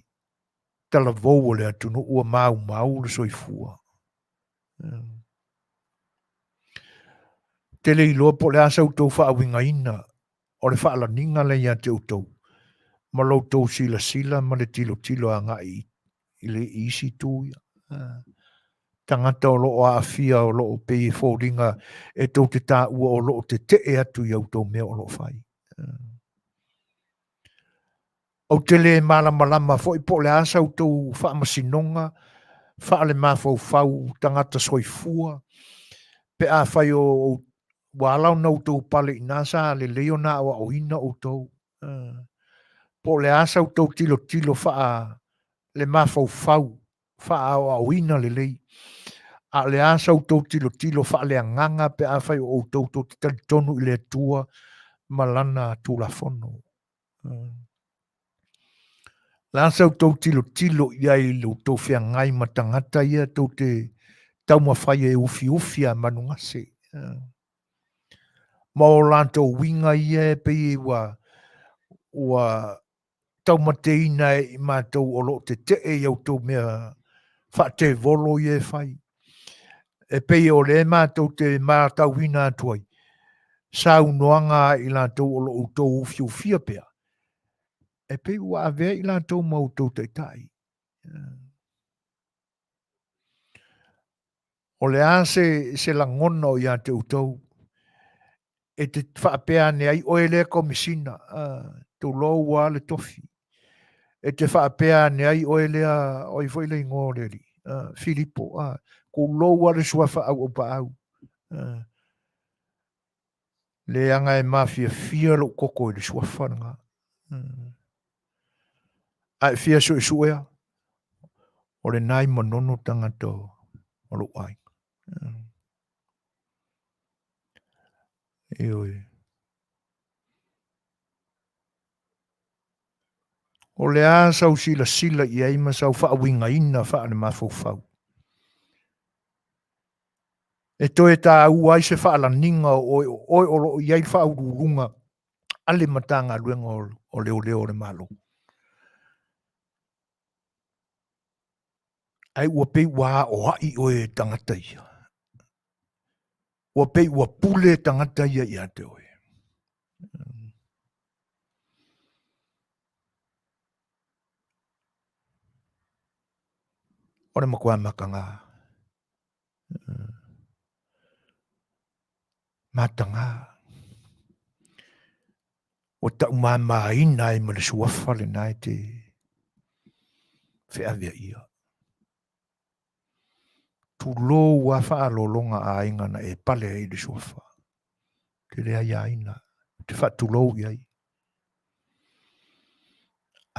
tala vou o le atunu ua mau le soifua. Te le iloa po le asa utou whaawinga ina o le whaalaninga le ia te utou. Ma lau tau sila ma le tilo a ngai i le isi tūia. Tangata o loo a afia o loo pei e fōringa e tau te tā ua o loo te e atu i au tau mea o loo whai. Au te le malama fo i po le asa utou whaamasinonga, whaale mawhau tangata soifua, pe a whai o walau na utou pale i nasa le leo na awa o ina utou. Po le asa utou tilo wha le mawhau wha awa o ina le lei. A le asa utou tilo wha le anganga pe a whai o utou te tonu i le tua malana tūlafono. La asa utou tilo ia i lo tau whia ngai matangata ia tau te tauma whai e ufi a manungase. Ma o lantou winga ia e pei ua taumateina i mātou o lo te e iau tau mea whaate volo i e whai. E pei o le mātou te mātau wina atuai. Sa unoanga i lantou o lo utou ufi pea. E pei ua avea i lantou mautou tai. O le ase se langona o ia te utou. E te whaapea ne ai oe lea komisina. Tu lou wa le tofi. E te whaapea ne ai oe lea oi foi le ngōreri. Filipo. Ko lou wa le suafa au pa au. Le anga e mafia fia lo koko i le suafa nga. Ai fia su ea. O le nai manono tangata o lo ai. Eoi. O le a sau sila i aima sau whaawinga ina wha ane mawhau. E toi tā uai se whaalaninga o lo i ai whaururunga ale matanga luenga o leo le malo. Ai ua pei wā o hai oe tangata ia. Ua pei ua pule tangata ia i ate oe. Ore makua makanga. matanga o ta'u māmaina e ma le suafa lenā e te fe'avea ia. Tulō ua whaalolonga ainga na e pale ai le suafa. Te rea iaina, te whaatulou iai.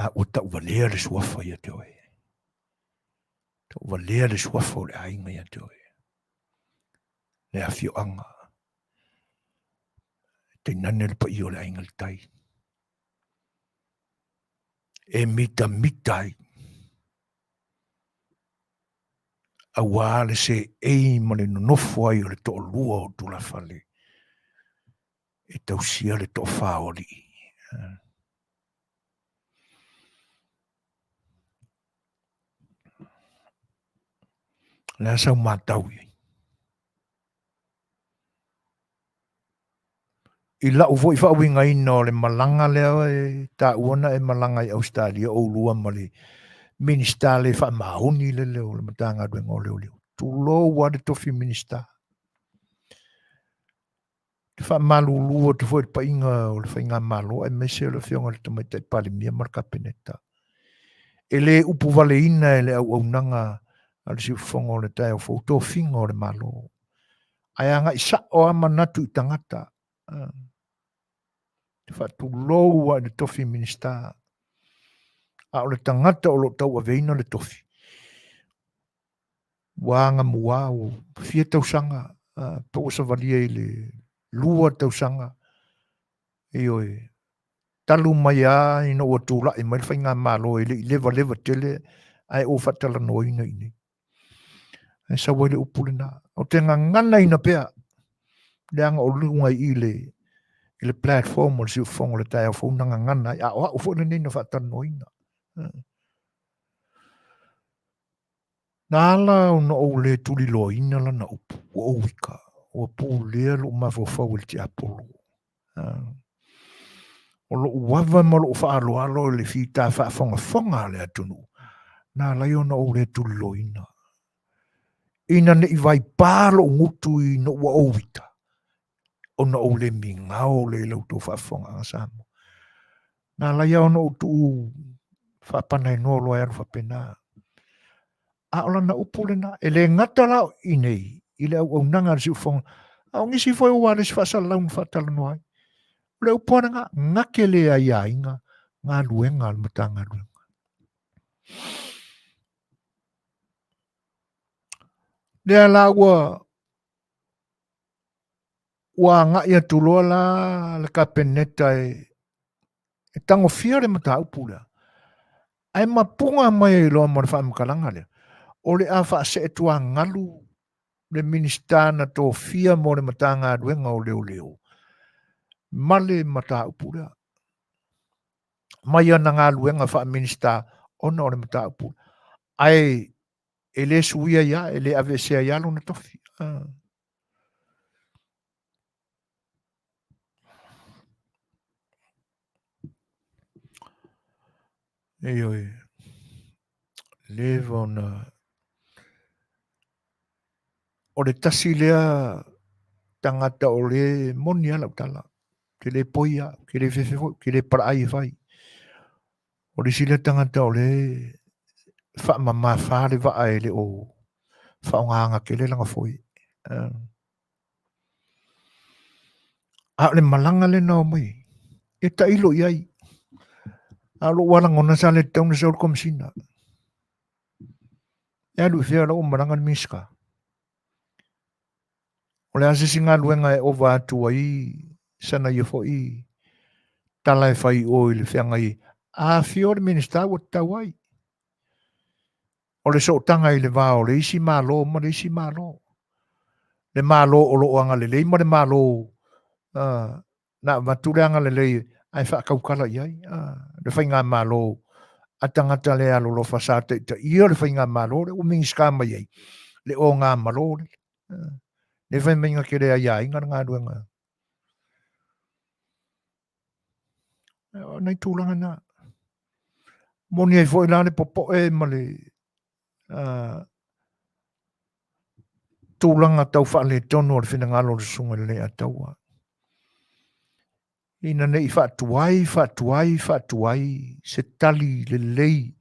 A o ta'u walea le suafa ia te oe. Ta'u walea le suafa o le ainga ia te oe. Le afioanga. Te nane le pa i o le ainga le tai. E mita ai. A wale se ei ma le nonofo ai o le to'o lua o tula fale. E tausia le to'o whaoli. Le asau mātau i. I lau foi whauinga ino le malanga lea e ta uana e malanga i Australia o lua ma le minista le wha mauni le leo le matanga duenga o leo leo. Tu lo wa de tofi minista. Te wha malu lua te foi pa inga o le whainga malo e mese le whionga le tamai te pali mia marka peneta. E le upu vale ina e le au nanga al si whongo le tai o fauto finga o le malo. Ai anga isa o ama natu i tangata. Te wha tu lo wa de tofi minista. A o le tangata o lo tau aveina le tofi. Wanga mua o fia tausanga, po sa valia i le lua tausanga. E oi, talu mai a ina o tūla e mai whainga malo e le lewa tele ai o whatala no ina ine. E sa wale upulina. O te ngana ina pea, le anga o lunga i le platform o le siu whongo le tai o whaunanga ngana, a o whaunga nina whatala no ina. Nala o no o le tuli lo ina la na upu, o wika, o pu lea lo mawhawhau le te apolo. O lo wawa ma lo whaalo alo le whita whafonga le atunu. Nala i o no o le tuli lo ina. Ina ne i vai pālo ngutu i no ua o wita. O no o le mingao le lauto whafonga a Samoa. Nala i o no o tu whapanai no lo aru whapena. A ola na upule na, e le ngata lao i nei, i le au nanga si ufonga, au ngisi foi o wale si whasala laun whatala noai. Le upona nga, ngake le a ia inga, ngā luenga al mata ngā luenga. Lea la ua ngā ia tuloa la, le ka peneta e tango fia le mata upula. Ai mapunga mai loa mo le wha makalanga lea. O le a wha Setu a ngalu le ministana to fia mo le matanga duenga o leo. Male mata upura. Mai ana ngā luenga wha minista ona o le mata upura. Ai ele suia ia, ele avesea ia lo na tofi. Oi. Leva ona o le tasi lea tangata o le moni ala utala. Ke le poia, ke le fefefo, ke le paraai vai. O le sila tangata o le wha mama whaare wa aele o whaonganga ke le langa foi. A le malanga le nao mai. E ta ilo iai. A lo warangona sa le tauna sa urkomsina. E alu fea la o maranga ni miska. O le asisi ngā luenga e ova atu ai sana i fo i talai fai o i le whianga i a fiore minista o tawai. O le sotanga i le vao le isi malo ma le isi malo. Le malo o lo anga le lei ma le malo na matureanga le lei ai whakaukala iai. Le whainga malo a tangata le alo lo fasate ta ia le whainga malo le o mingiska mai iai. Le o ngā malo le. Le whainga ke rea iai ngā ruenga. Nei tūlanga nā. Moni ai fo ilane popo e ma le tūlanga tau wha le tono ar whinangalo le sunga le Lei'ataua. Ina nei whatuai, se tali le lei,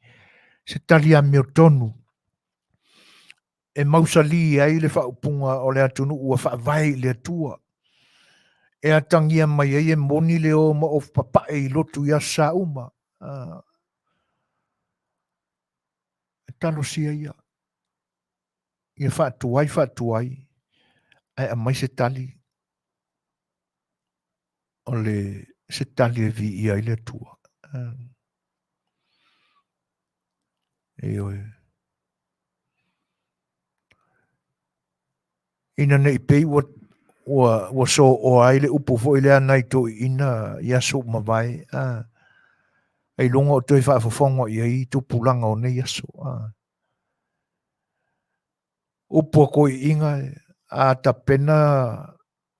se tali a meo tonu. E mausali ai le whaupunga o le atunu ua whaavai le atua. E atangia mai ai e moni le o ma of papae I lotu ia sa uma. E talo sia ia. Ia whatuai. Ai a mai se tali. O le se tali e vi ia I le atua. E oe. Ina nei pei wa so o ai le upu fo ile anai to ina ia so mawai. Ai longa o toi whaafafonga I tu pulanga o nei aso. Upu ko inga a ta pena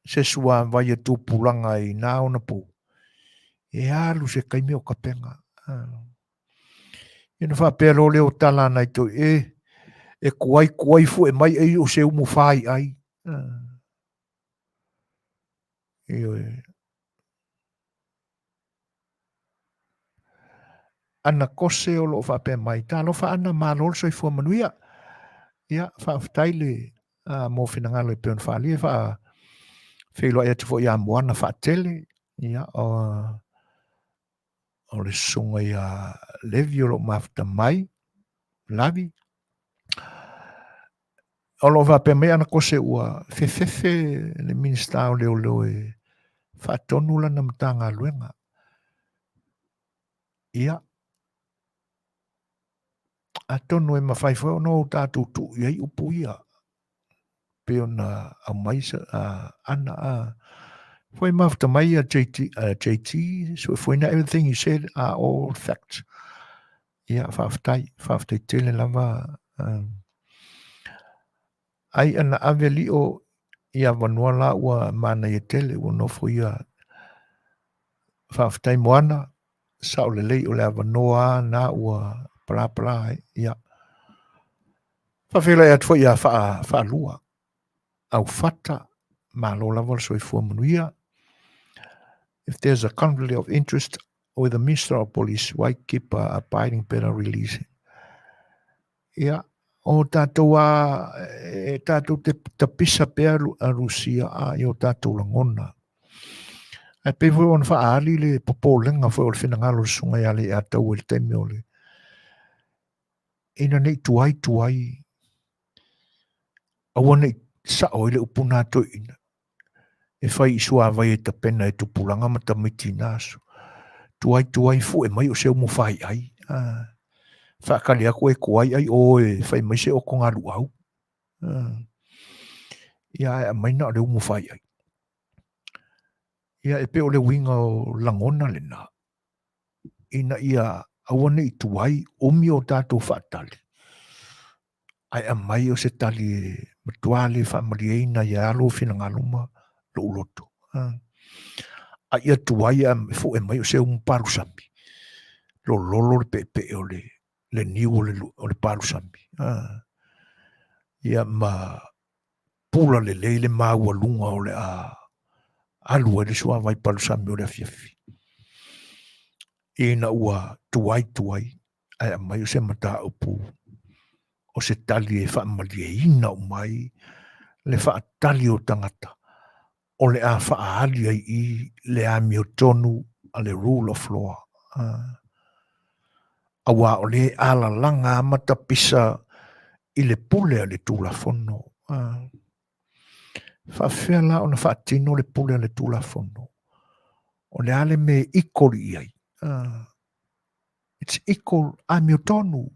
se sua vai tu pulanga I na ona pu. E alu se kaimi o kapenga. Ina whapea lo leo tala nai to e kuai fu e mai ai o se umu whai ai. Ana kose o lo whapea mai. Tā lo wha ana mālol so I fua manuia. Ia, whaaftaile mō whinangalo I peon whaalia. Whelo ai atu fo ia moana whaatele. Ia, o le sunga ia levi o lo mafta mai. Lavi. O lo whapea mai ana kose ua whewhewhe le minista o leo e whaatonu la na mtanga luenga. Ia. A tonu e mawhaiwhao no tātou tu iai upu ia. Peo na a maisa ana foi mafta mai a JT so foi na everything he said are all facts. Ia whaftai tele lava ai ana aveli o ia vanua la ua mana I tele ua nofo ia whaftai moana sa o le lei o le avanoa na ua pala ia. Whawhela atu ia whaalua au fata malo lava so I fua manuia. If there's a conflict of interest with the Minister of Police, why keep abiding better releasing? Ia, o tātou tātou te pisa pēr a Rusia I o tātou langona. Ai pewe on whaali le popolenga fwe o le whinangalo sunga ia le atau el teime o le. Ina nei tuai. Awa nei sa o le upuna to ina. E whai isua vai e ta pena e tupulanga ma ta miti naso. Tuai fu e mai o se umu whai ai. Whakali ako e kuai ai o e whai mai se o konga luau. Ia e mai na o le umu whai ai. Ia e pe o le winga o langona le na. Ina ia awane I tuai umi o tātou whaatali. Ai a mai o se tali e matuale whaamariena ia alo whinangaluma lo uloto. A ia tuai a fu e mai o se parusambi. Lo lolo le pepe o le niu o le parusambi. Ia ma pula le leile maua lunga o le alu e le sua vai parusambi o le Afiafi. Ina ua tuai. Ai a mai o se mata upu. O se tali e whaamariena o mai. Le whaatali o tangata. O le a whaali ai I le a mio tonu a le rule of law. Awa o le ala langa amata pisa I le pule a le tula fono. Whawhea la o na whaatino le pule a le tula fono. O le ale me ikori ai. It's equal a mio tonu.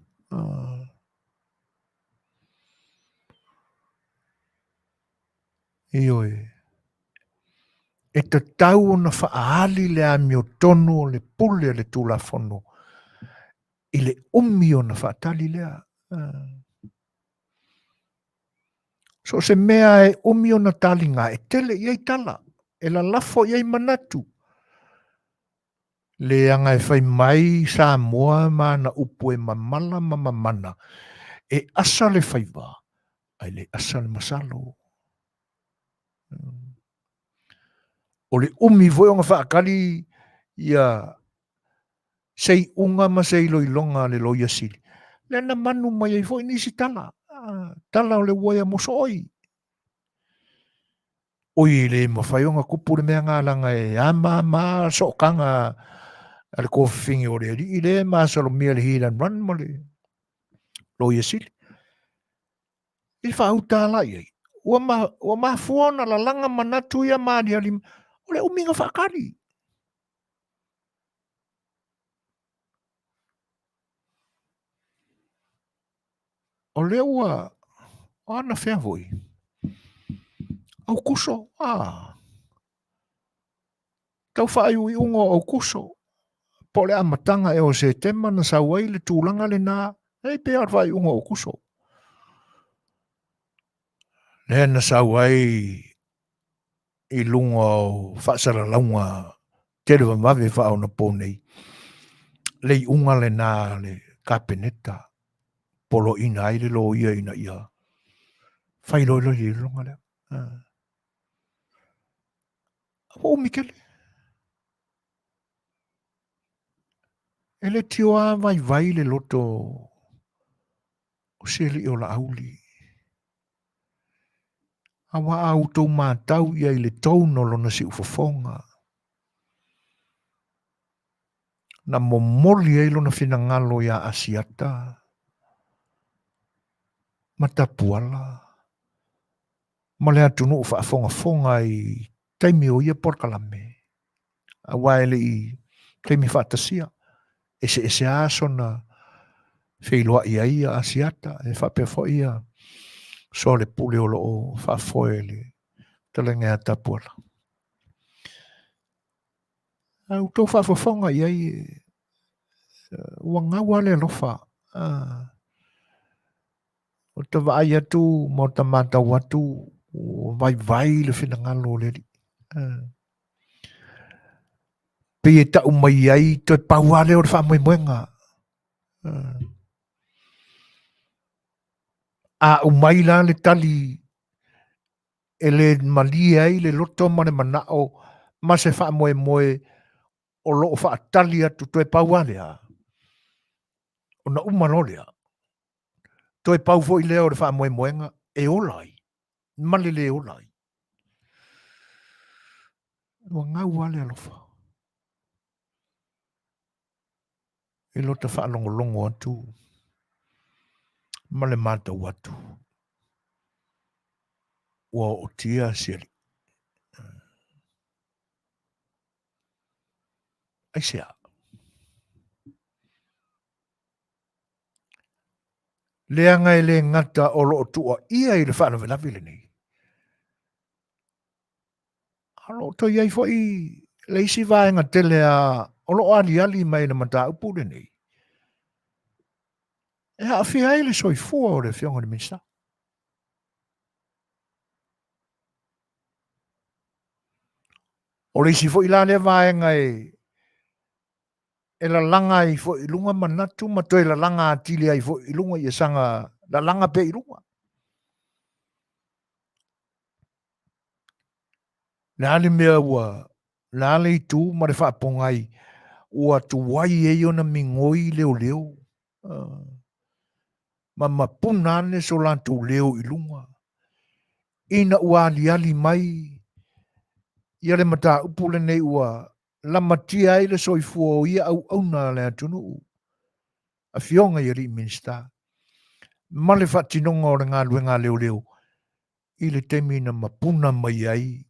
Ioi. E te tau na whaali le a mio tonu o le pule a le tula fono. I le umio na whaatali lea. So se mea e umio na talinga e tele iai tala. E la lafo iai manatu. Le anga e whai mai Samoa ma na upu e mamala mamamana. E asa le whaiwa. ai le asa le masalo. O le umi foi o ngā whaakari ia sei unga ma sei loilonga le loia sili. Le na manu mai ai foi nisi tala. Tala o le waia mosoi. Oi le mawhaionga kupu le mea ngā langa e ama ma sokanga ale ko fingi o le ri le ma salo mea le hiran run ma le loia sili. I whau tāla iai. Ua ma fuona la langa manatu ia maari alim. O le uminga whaakari. O le ua ana whea voi. Au kuso. Tau whaai ui ungo au kuso. Po le amatanga e o se tema na sauai le tūlanga le nā. Hei pe ar whaai ungo au kuso. Le na sauai i lunga o whaasara launga terewa mawe whao na pōnei. Le i unga le nā le kapeneta. Polo ina ai le lo ia ina ia. Whai loilo i lunga le. O Mikele. Ele tioa vai le loto o seli o la auli. Awa au tau mātau ia i le tauno lona si ufofonga. Na momoli e lona fina ngalo ia asiata. Matapuala. Ma le atunu ufa fonga i taimi o ia Polokalame. Awa ele i taimi whaatasia. Ese aso na whailoa ia ia asiata. E whapefo ia. So le pule o loo whafoe le talenga a tapuala. Au tau whafonga ia i wangawa le lofa. O ta vai atu, mo ta mata watu, vai le whina ngalo le ri. Pe e ta umai ai, to e pauale o le wha moi moenga. A umai la le tali, e le mali ai, le loto ma le manao, ma se wha moe moe, o lo o wha tali atu, to e pauale a. O na umano lea. To e pau fo i leo le wha moe moenga, e olai. Mali le olai. Wa ngau wale alofa. E lota wha longo atu. Ma le mata watu. Wa o tia siri. Ai sea. Leanga e le ngata o lo tua ia i le wha na vile nei. Alo to iai fo i le isi vaenga tele a o lo ali mai na mata upu le nei. E ha awhia ele soi fua o le whionga ni minsta. O le isi fo i la le vaenga e la langa i fo i lunga manatu ma to e la langa atili ai fo i lunga i sanga la langa pe i lunga. Le ale mea ua, le ale i tu ma le whaapongai ua tu wai e ona mingoi leo. Ma mapunane so lantou leo i lunga. Ina ua ali mai ia le mata upule nei ua la matia i le soifua o ia au na le atunu. A fionga i ri minsta. Ma le whatinonga o ngā luenga leo. I le temi na mapuna mai ai.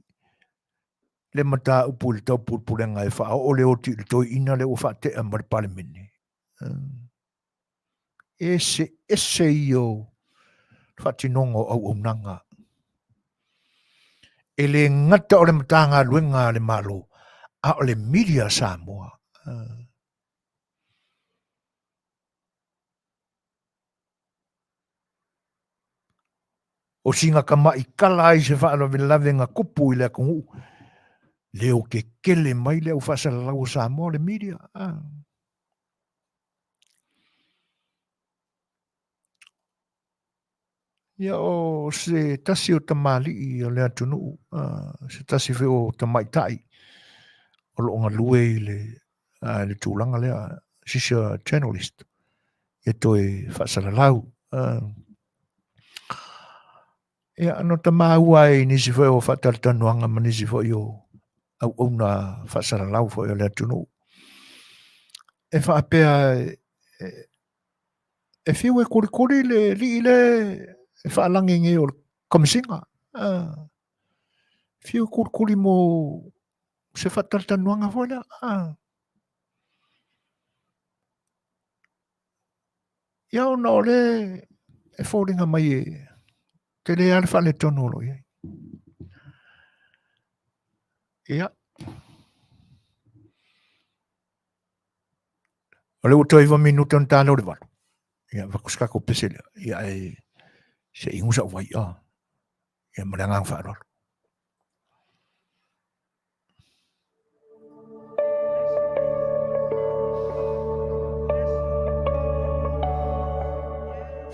Le mata upule tau pulpulenga e wha o leo ti le toi ina le o whate a maripale mene. Ese i o whatinonga au nanga. E le ngata o le matanga luenga le malo. A o le media Samoa. O singa kama i kala ai se whaano lave ngā kupu i le kungu. Leo ke kele mai leo whasala lau Samoa le media. Ia o se tasi o tamali I o le atunu, se tasi fe o tamaitai, o loonga lue I le tūlanga lea, sisia journalist, e toi whaasalalau. Ia ano tamaua I nisi fe o whaataltanuanga ma nisi fe o au na whaasalalau fe o le atunu. E whaapea e whiu e kurikuri le li le e whaalangi nge o komisinga. Whiu kurikuri mo se whaataltanuanga fe le. Ia o na ole e whauringa mai e te le ale whale tono lo ia. Ia. O le uto iwa minuta on tāna o le walu. Ia wakuska ko pesele. Ia e se ingusa wai a. Ia marangang whaarolo.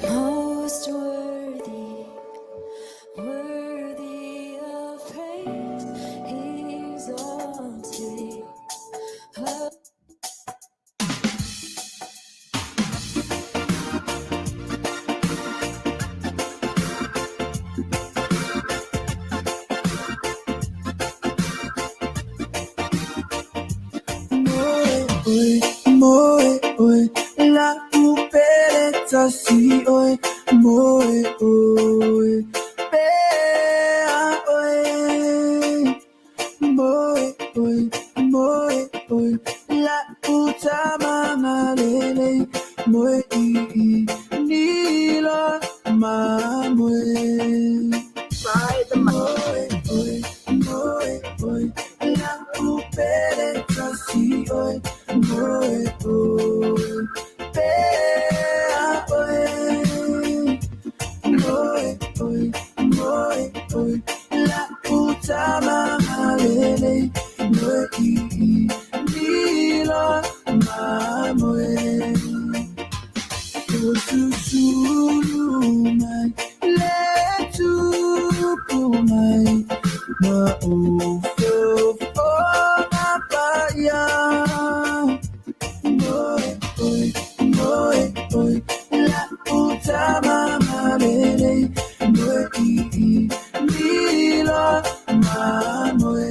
Most worthy, worthy of praise, exalted. Moe, oe, la upereta si oe, moe, oe, pea oe, moe, oe, moe, oe, la utamama lele, moe I, nilo, ma moe. Moe, oe, moe, oe, la upereta si oe, moe, oe, pea oe, moe, oe, moe, oe, la utamama lele, moe I, nilo, ma moe. O susuru mai, le tupumai, ma ufo na paya. Moe, oe, moe, oe, la utamama lele, moe I, nilo, ma moe.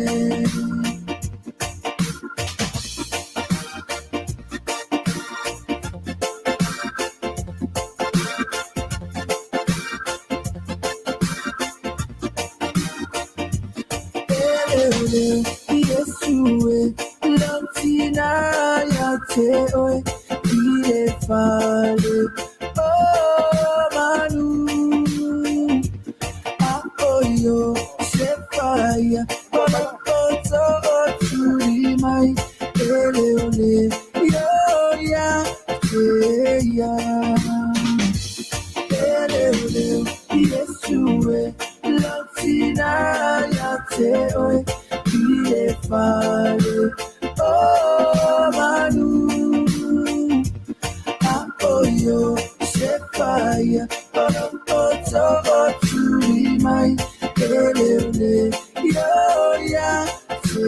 Yesue, lantina ya te oe, ire fale, oh manu, a oyo, se faya, ola oto oturi mai, ele ole, yo ya, te ya. Ele ole, Yesue, lantina ya te oe, ire fale, oh manu, a oyo, se faya, ola oto oturi mai, ele ole, yo ya, te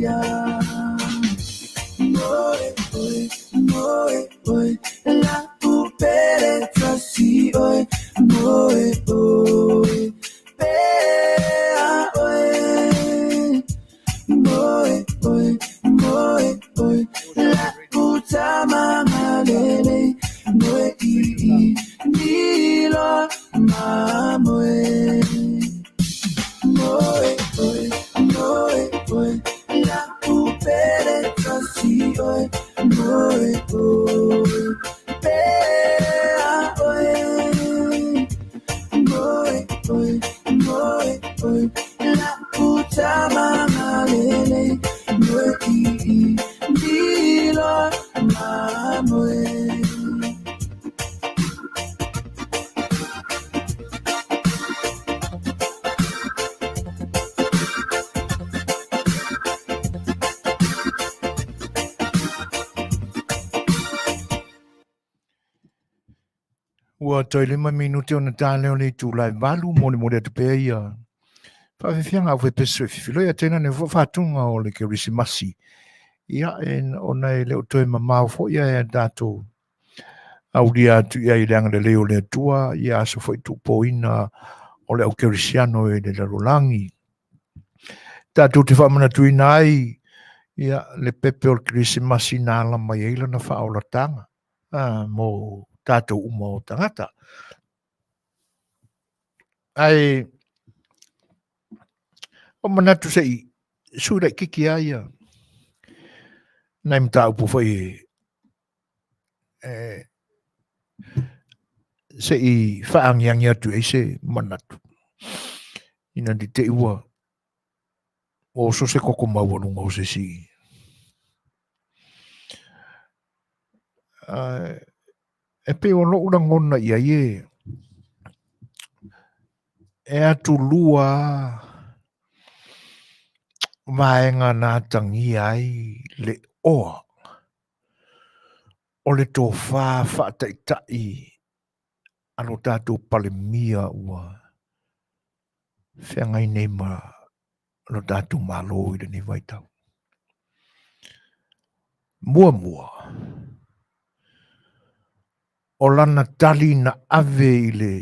ya. Moe, oe, moe, oe, la upereta si oe, moe, oe, pea oe, moe, oe, moe, oe, la utamama lele, moe I, nilo, ma moe. Moe, oe, moe, oe, la upereta si oe, moe, oe, pea oe, moe, oe, moe, oe, la utamama lele, moe I, nilo, ma moe. Ua toi 5 minuti ona tāle o le tūlai walu mone atu pēa ia. Whawhiwhianga au whepesoi whiwhiloi a tēnā ne whatunga o le kerisimasi. Ia ona e leo toi mamau fo ia e tātou. Au ria atu ia i leanga le leo le atua, ia aso fo i tupoina o le au kerisiano e le larolangi. Tātou te whamana tuina ai, ia le pepe o le kerisimasi nā lama iaila na whaolatanga. Mō tātou uma o tangata. Ai, o manatu sei, sura kiki aia. Nai mta upu foi sei whaangiangi atu e se manatu. Ina di te ua. O so se koko mawanunga o se si. E pe o lo una ngona ia ie. E atu lua vaenga nā tangi ai le oa. O le tō wha tai alo tātou palemia ua. Whiangai nei ma lo tātou malo i le ni vaitau. Mua. O lana tali na ave i le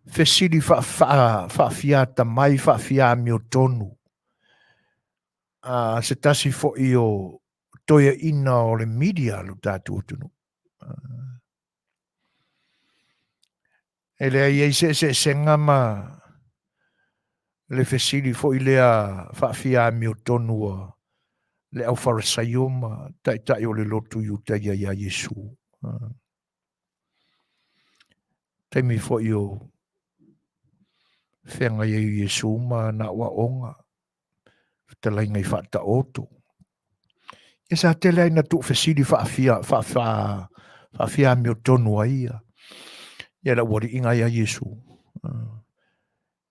fesili whaafiata mai whaafia mi o tonu. Se tasi fo i o toia ina o le media lo tātou tunu. E lea iei se ngama le fesili fo i lea whaafia mi o tonu le au farasaioma tai o le lotu i uta ia Yesu. Taimi fo i o whenga i Yesu ma na ua onga. Fetalaiga i whaata oto. E sa tele ai na tu fesili whaafia mi o tonu a ia. Ia la wari inga ia Yesu.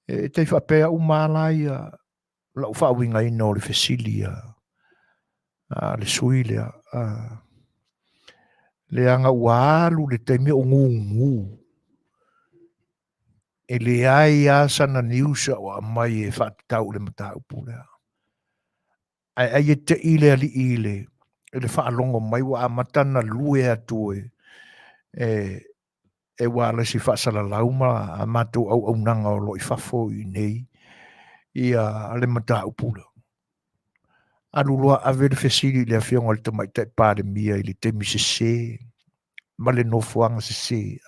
E tei whapea umala ia la whaawinga ina o le fesili ia. Le sui lea. Le anga ualu le teime o ngungu. E le ai asa na niusa o amai e whaatau le mata upu lea. Ai e te ile ali ile. E le whaalongo mai wa amatana lue atu e wala si whaasala lauma a matou au nanga o loi whafo i nei. Ia le mata upu lea. Alulua ave le fesili le awhionga le tamaitai pāre mia i le temi se. Ma le nofuanga se.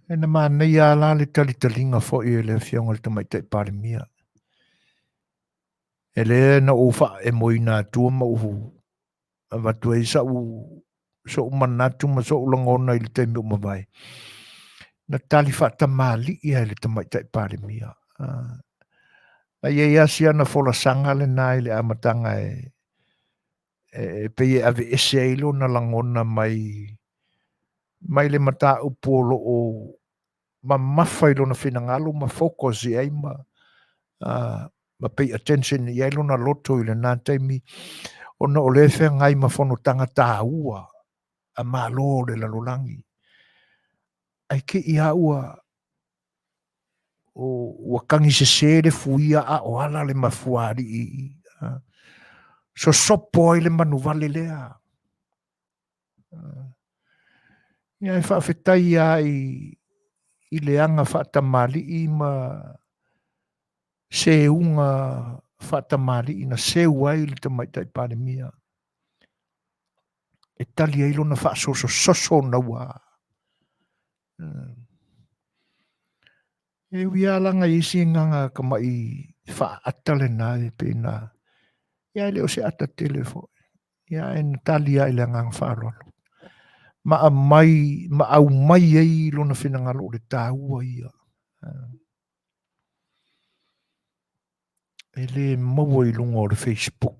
E na mana ia la le talitalinga fo i le awhionga le tamaitai pāre mia. E le na ufa e moina tua ma uhu. Watu e sa u so manatu ma so ulangona i le temi umawai. Na tali whata mali ia le tamaitai pāre mia. A ia sia na fola sanga le nai le amatanga e pe ave ese ilo na langona mai le mata upolo o ma mafailo na finangalo ma focus i ai ma pay attention i ai na loto i le nā taimi o na ole fe ngai ma fono tanga tā ua a malo le lalolangi ai ke ia ua o wakangi se le fuia a o ala le mafuari so sopo ai le manuvale lea. Ia e whaafetai ai i le anga whaatamali i ma se unga whaatamali i na se uai le tamaitai pāre mia. E tali ailo na whaasoso na ua. E wialanga isi nganga kama i whaatale na e pēna. Ia leo se ata telefo. Ia e tali ai le ngang whaarolo. Ma au mai ei lo na whinangalo le tāua ia. E le maua i lunga o le Facebook.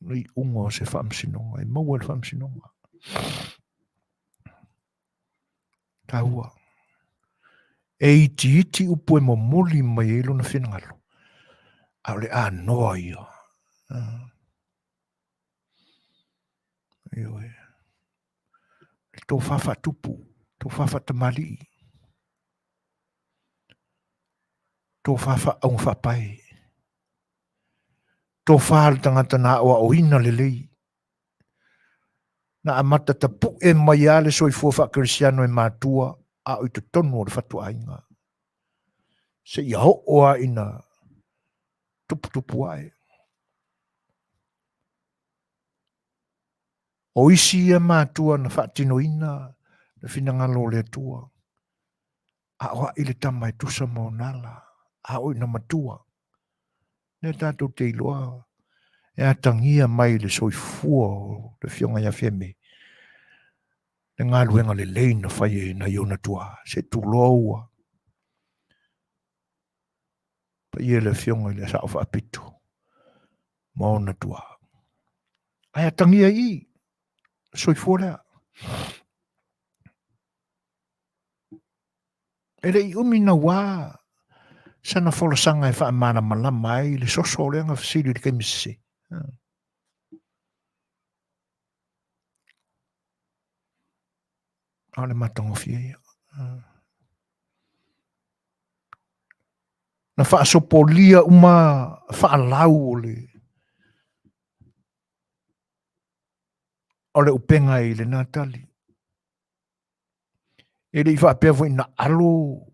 Nei unga o se whamsinonga. E maua le whamsinonga. Tāua. E iti upo e mamoli mai e lo na whinangalo. Au le noa ia. Ioi. tō whawha tupu, tō whawha tamali, tō whawha au whapai, tō whahal tangata nā oa o ina lelei, na amata ta pu e mai ale soi fuafa Kristiano e mātua, a oi te tonu o le whatua ainga. Se ia ho oa ina tupu ai. O isi ia mātua na whaatino ina, na whinangalo le atua. A oa ile tamai tusa mo nala, a oi na matua. Ne tātou te iloa, e atangia mai le soifua o le fionga ia whiame. Le ngā luenga le leina whai e na iona tua, se tu loa. Pa ia le fionga i le sao whaapitu. Maona tua. Ai atangia i, soifua lea. E le i umina wā, sana wholasanga e wha mana malama ai, le soso leanga whasiri le keimisi. Ale matangofia ia. Na whaasopolia uma whaalau o le upenga i le Natali. E le i whaapea fo ina alo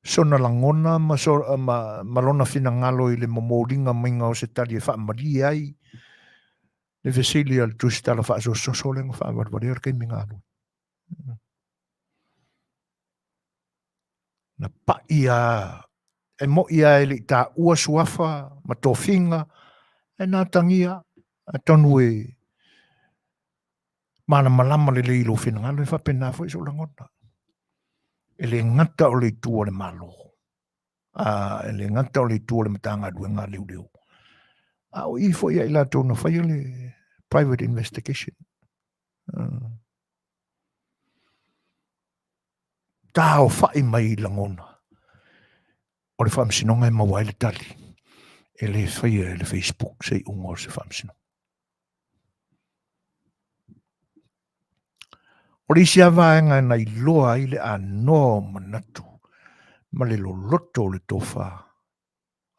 sona langona ma lona fina ngalo i le momoringa mainga o se tali e whaamari ai. Le vesili al tustala whaasososo lenga whaawarwari ar kei minga alo. Na pa ia e mo ia e li tā ua suafa ma tō whinga e nā tangia a tonu e mana malama le leilo whina ngalo e whapena fo iso langona. E le ngata o le tua le malo. E le ngata o le tua le matanga duenga leu leu. A o i fo ia ila tōna whai le private investigation. Tā o whai mai langona. O le whamsinonga e mawai le tali. E le whai e le Facebook sei ungo se whamsinonga. O le isi avaenga na iloa i le anoa manatu. Ma le loloto le tofa.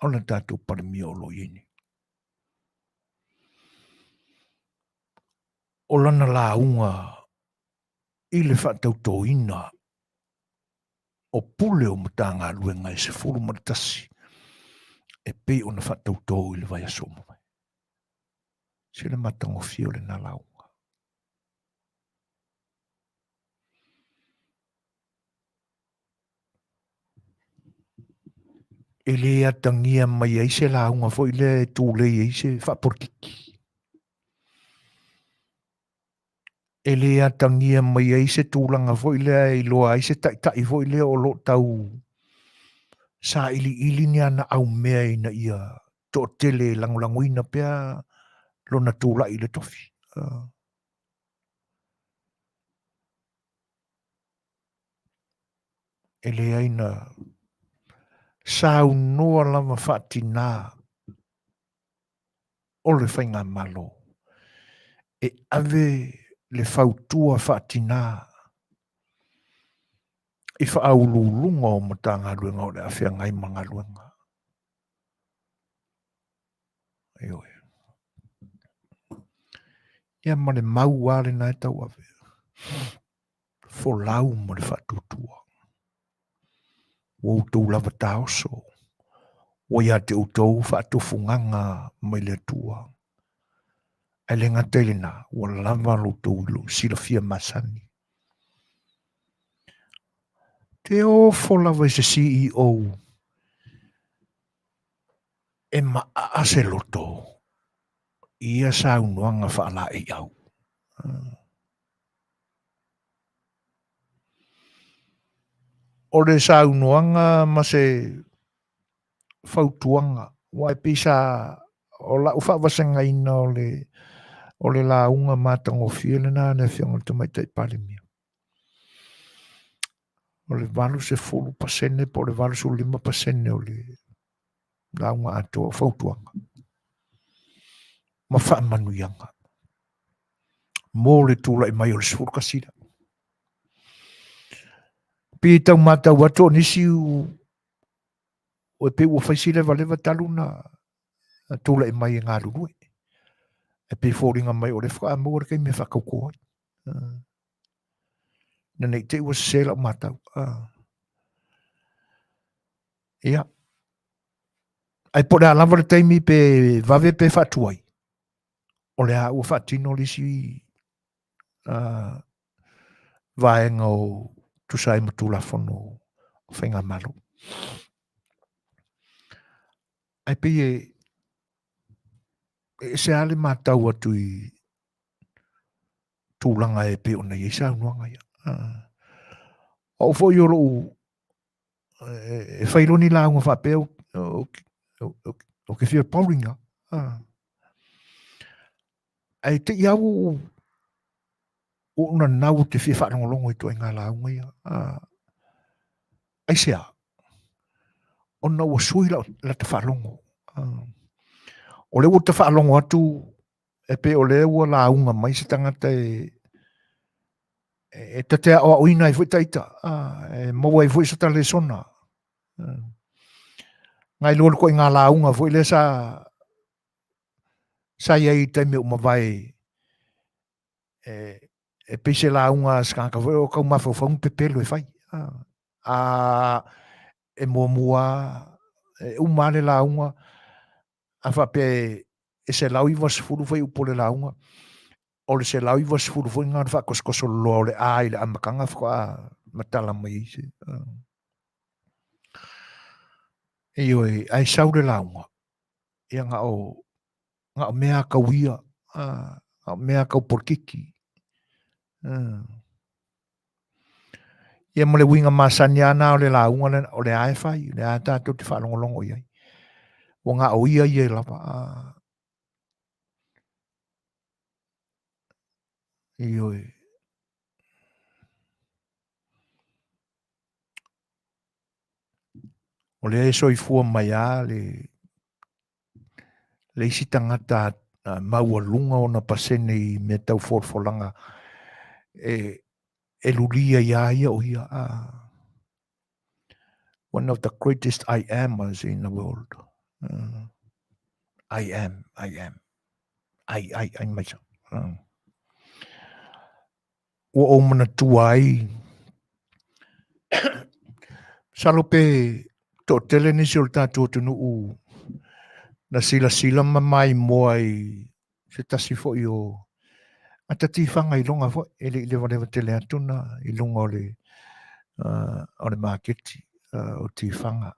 O na tātou parami o lo ini. O lana la unga i le whatauto ina. O pule o matanga luenga e se fulu maritasi. E pe o na whatauto i le vai asoma mai. Se le matango fio le na la unga. E le atangia mai ai se la unga fo i le tūle i se whaporkiki. E le atangia mai ai se tūlanga fo i le i loa ai se tai fo i le o lo tau sa ili ni ana au mea ina ia to tele languina pea lona tūla i le tofi. E le aina sau noa lama whaatina o le whainga malo. E ave le whautua whaatina i whaaululunga o matanga luenga o le awhia ngai manga luenga. Eoi. Ia male mau wale nai tau ave. Fo lau mo le whaatutua. Wou tau lava taoso. O ia te utou whaatufunganga mai le tua. E le ngatelina, o lava lo tau ilo, silafia Masani. Te o fo lava i se CEO. E maa se loto. Ia sa unuanga whaala e au. O le sa unuanga ma se fautuanga. Wai pisa o la ufa wasenga ina o le la unga matango fiele na ne fionga te mai tai palimia. O le valu se fulu pasene po le valu su 5% o le la unga ato fautuanga. Ma wha manuianga. Mō le tūla i mai o le suru kasira. Pi tau mata wato nisi o pe ua whaisile lewa taluna tula e mai ngā lulue. E pe fōringa mai o le whaka amua kei me whakaukoa. Nei te ua sela o matau. Ia. Ai po le alawa le taimi pe vave pe whatuai. O le a ua whatino lisi vaenga o tusai matula fono o whenga malo. Ai pe e se ale matau atu i tūlanga e pe o nei e sa unuanga ia. O fo i oro e whailoni la unga whapea o ke whia pauringa. Ai te iau o una nau te whia whanongolongo i toi ngā la unga ia. Ai sea. O nau a sui la te whalongo. O le o te whalongo atu e pe o le ua la unga mai se tangata e tatea o oina i fuitaita. E maua i fuisata le sona. Ngai lor ko ngā la unga foi le sa ia i taime o mawai e pese la unga skaka foi o kau mawhawhang pepelo e fai. E mua e umale la unga a whape e se lau i wasfuru fai upole la unga o le se lau i wasfuru fai ngā whakoskoso loa le a i le amakanga whaka matala mai se. Ioi, ai saure la unga. Ia ngā o mea kauia, ngā o mea kau porkiki. Ia mo le winga Masani ana o le la unga o le ae fai, le ae tātou te whalongolongo iai. O ngā o ia e lapa. Ioi. O le e soifua mai a le isi tangata maua lunga o na pasene i me tau forfolanga e lulia ia o ia. One of the greatest I amers in the world. I am. I myself. O mana tuai. Salope to tele ni sulta to tunu u. Na sila mamai moai se tasi fo yo. Ata tifanga i longa fo ele le tele atuna i longa o le market o tifanga.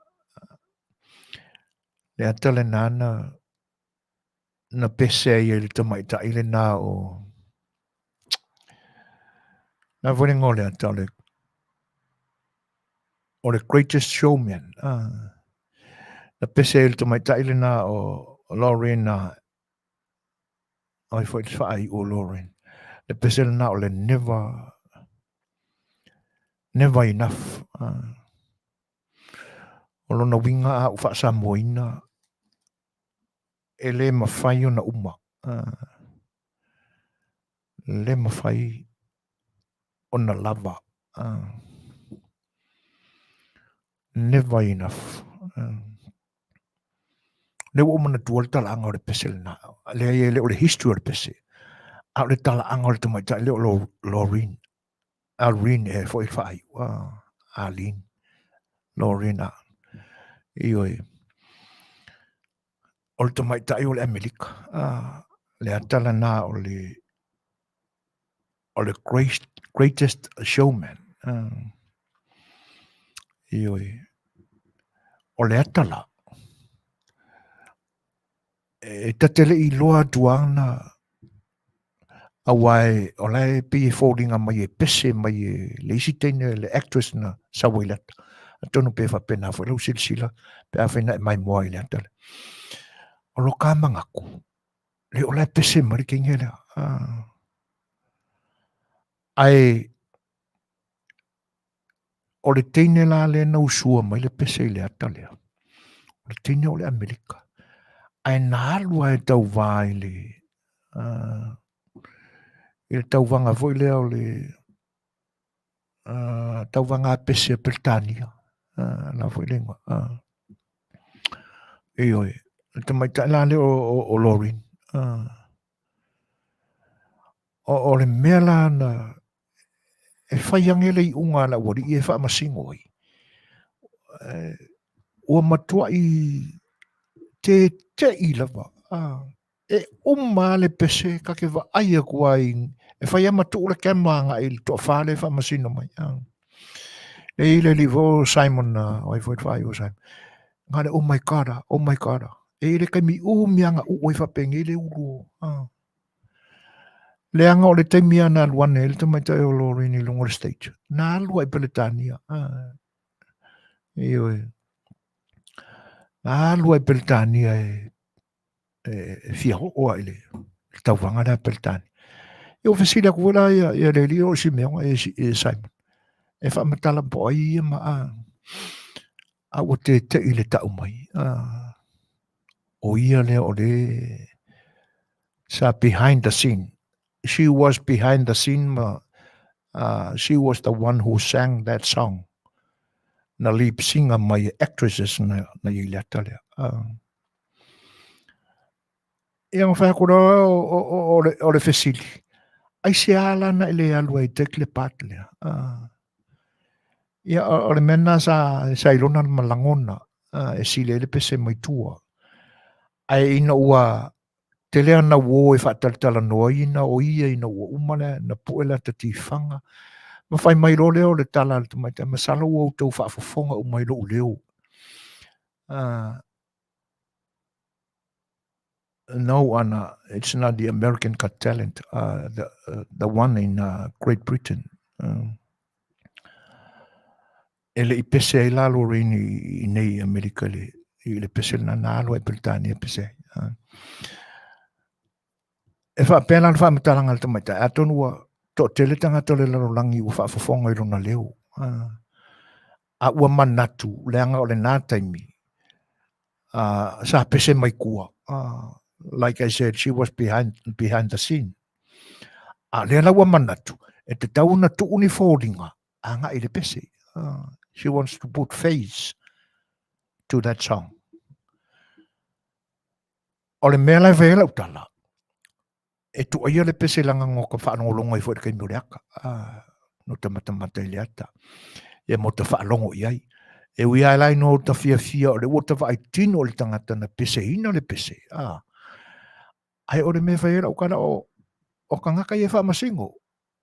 Le atale nana na pese i le tamaita i le na o na vore ngole atale o le greatest showman. Na pese i le tamaita i le na o Lauren na ai foi fai o Lauren. Le pese na o le never enough. O lona winga a ufa Samoina e le mawhai o na uma. Le mawhai o na lava. Never enough. Le o mana tual tala anga o le pese na. Le o le history o le pese. A le tala anga o le tamaita le o Lauren. Alrin e foi fai. Alin. Lauren a. Ioi. O le tamaita o le Amerika. Le atala na o le greatest showman. Ioi. O le atala. E tatele i loa tuana awai o lai pi foldinga mai e pese mai e le isi teine le actress na Sauilata. Tonu pe fa pena fo lo silsila pe afena mai moi le atala. O lo ka mangaku. Le o lai pese mai ke ngela. Ai o le teine la le na usua mai le pese le atala. O le teine o le Amerika. Ai na alua e tau vai le il tau vanga foi le o le tauvanga pese Peltania. La foi lengua. Ioi. Te mai tailande o Lorin. O le mea la na e whaiangele I unga la wari I e wha masingo I. Ua matua I te I lava. E le pese ka ke wa aia kua I e whai ama tu ule kemanga I to whale wha masino mai. E ile li vo Simon o I foi whai o Simon. Ngare, oh my God. E ile kai mi mianga ui whapenge ile uru. Le anga o le taimia na luane, le tamai tai o lori ni lungo le stage. Na alua I Peletania. Ioi. Na alua I Peletania e fia hoa ile. Le tauwanga na Peletania. E o fesila kua ia le li o si meonga e Simon. E wha matala po ai ia ma a o te ile tau mai. O ia le o le sa behind the scene. She was behind the scene. She was the one who sang that song. Na lead singer my actresses na Lei'ataualetaua. Ia ngā whakura o le fesili. Ai se ala na ile alua I tekle patlea. Ia o le mena sa ilona malangona e sile le pese mai tua. Ai ina ua te lea na uo e whaataltala noa ina o ia ina ua umale na puela te tifanga. Ma whai mai ro leo le tala le tumaita. Ma sala ua utau whaafofonga o mai lo leo. No, Anna, it's not the American Got Talent. The one in Great Britain. Ele I pese ai lalo rini I nei Amerika le. I le pese na nalo e Britania pese. E wha pēna le wha matalanga le tumaita. Atonu ua to tele tangata le lalo langi ua whaafofonga I rona leo. A ua manatu leanga o le nā taimi. Sa pese mai kua. Like I said, she was behind the scene. Le la ua manatu. E te tau na tu uni fōringa. Anga I le pese. She wants to put face to that song. O le mea lai vela utala. E tu aia le pese langa ngoka whaanongolonga I fwere kai mureaka. No te matamata I leata. E mo te whaalongo I ai. E ui ai lai no ta fia o le ua ta whaai tino o le tangata na pese ina le pese. Ai o le mea whaera o kana o kangaka I e whaamasingo.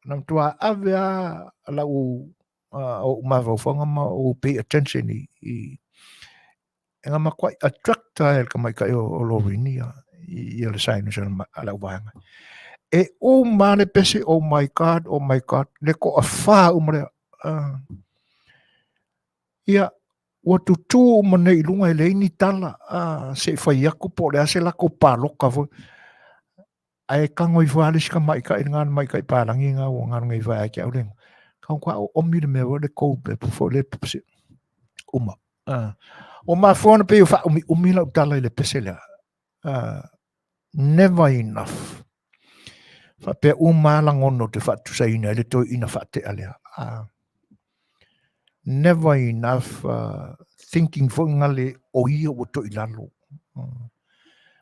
Nam tua avea la o mawawhanga ma o pay attention I nga makwai attracta el ka mai kai o lorinia I le sainu sa ala wanga. E o mane pese oh my God le ko a wha umare ia watu tu mane I lunga I leini tala se whai aku po le ase lako paloka vo ai kango I whale sika mai kai ngana mai kai parangi nga o ngana ngai vai ki au lengo kau kwa o mi me wo le ko pe fo le pese uma o ma fona pe fa umi la tala I le pese la never enough fa pe uma la ngono te fa tu sai ina le to ina fa te ale never enough thinking for ngale o ia o to ilalo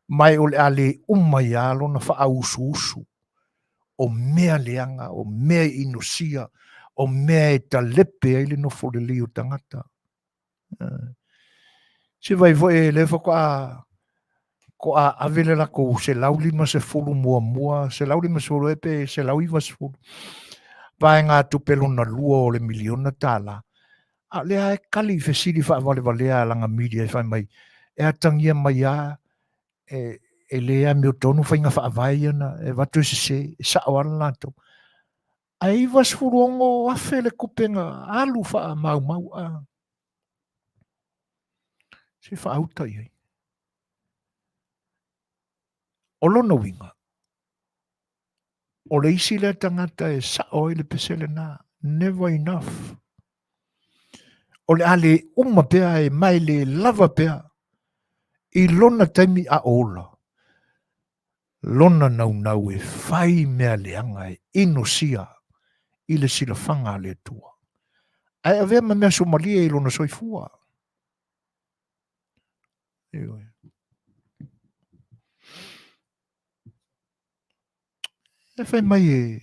mai o le ale ia lo na fa aususu o mea leanga o mea inusia o mea e talepe ai le no fo le liu tangata se vai e le fo ko a avele la ko se lauli ma se fulu mua se lauli ma solo epe se lauli va fulu vai nga tu pelo na lua o le miliona tala a le ai kali fe sili fa vale la nga media fa mai e atangia mai a e le a meu tonu fa nga fa vai na e va tu se sa wala to ai va sfurongo a fele kupenga alu fa mau a se fa auta ai o lona winga. O le isi le tangata e sa o le pesele na. Never enough. O le ale pea e mai le lava pea. I lona taimi a ola. Lona nau e fai mea leanga e inosia I le silafanga le tua. Ai avea ma mea Somalia I lona soifua. E fai mai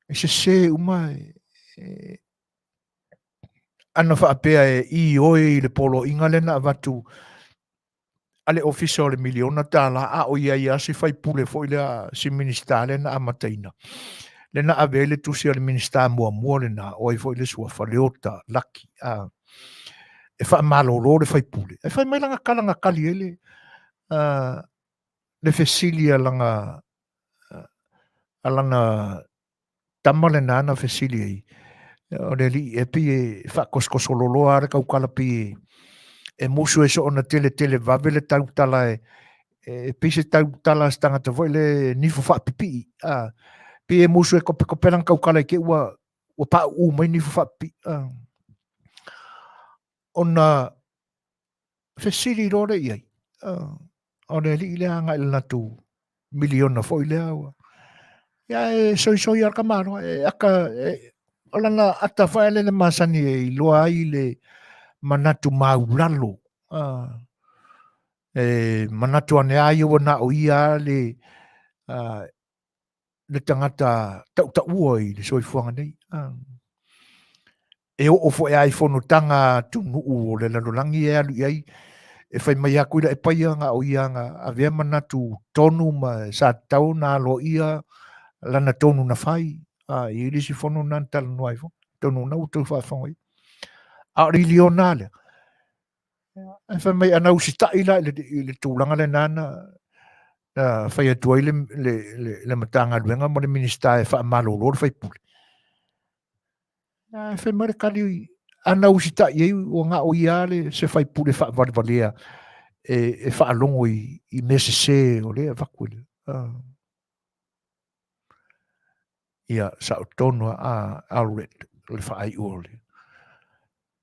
e se uma ana whaapea I oe I le polo inga lena watu ale ofisa o le miliona tala a o ia se fai pule fo ile si minister lena amataina. Lena avele tu si le minister mua lena o I fo ile sua faleota laki a e fa malolo le fai pule. E fai mai langa kalanga kali ele le fesilia langa alanga tamale nana fesilia I. O le li e pi e fa koskosololo are kaukala pi e musu e so ona tele vavele tau tala e pise tau tala stanga te voi le nifu fa pipi pi e musu e kope lang kaukala ke ua pa mai nifu fa pipi ona fesili rore iai o le li le anga il natu miliona foi le awa ia e soi ar kamaro e aka o lana ata faele le masani e loa ai le manatu maulalo e manatu ane ai o na o ia le tangata tau ua I le soifuanga nei e o fo e ai fonotanga tunuu o le lalolangi e alu iai e fai mai aku ila e paianga o ianga a vea manatu tonu ma sa tau na lo ia lana tonu na fai I lisi fono nan tala nuai fo tonu na utu whaafonga I a riliona le e fai mai ana usita ila le tūlanga le nana fai atua I le matanga luenga mo le minister e wha malolo fai pule fai mai kali ana usita I o ngā o ia le se fai pule wha valvalea e wha alongo I mese se o le vakuile ia sa o tono a alret le wha ai ule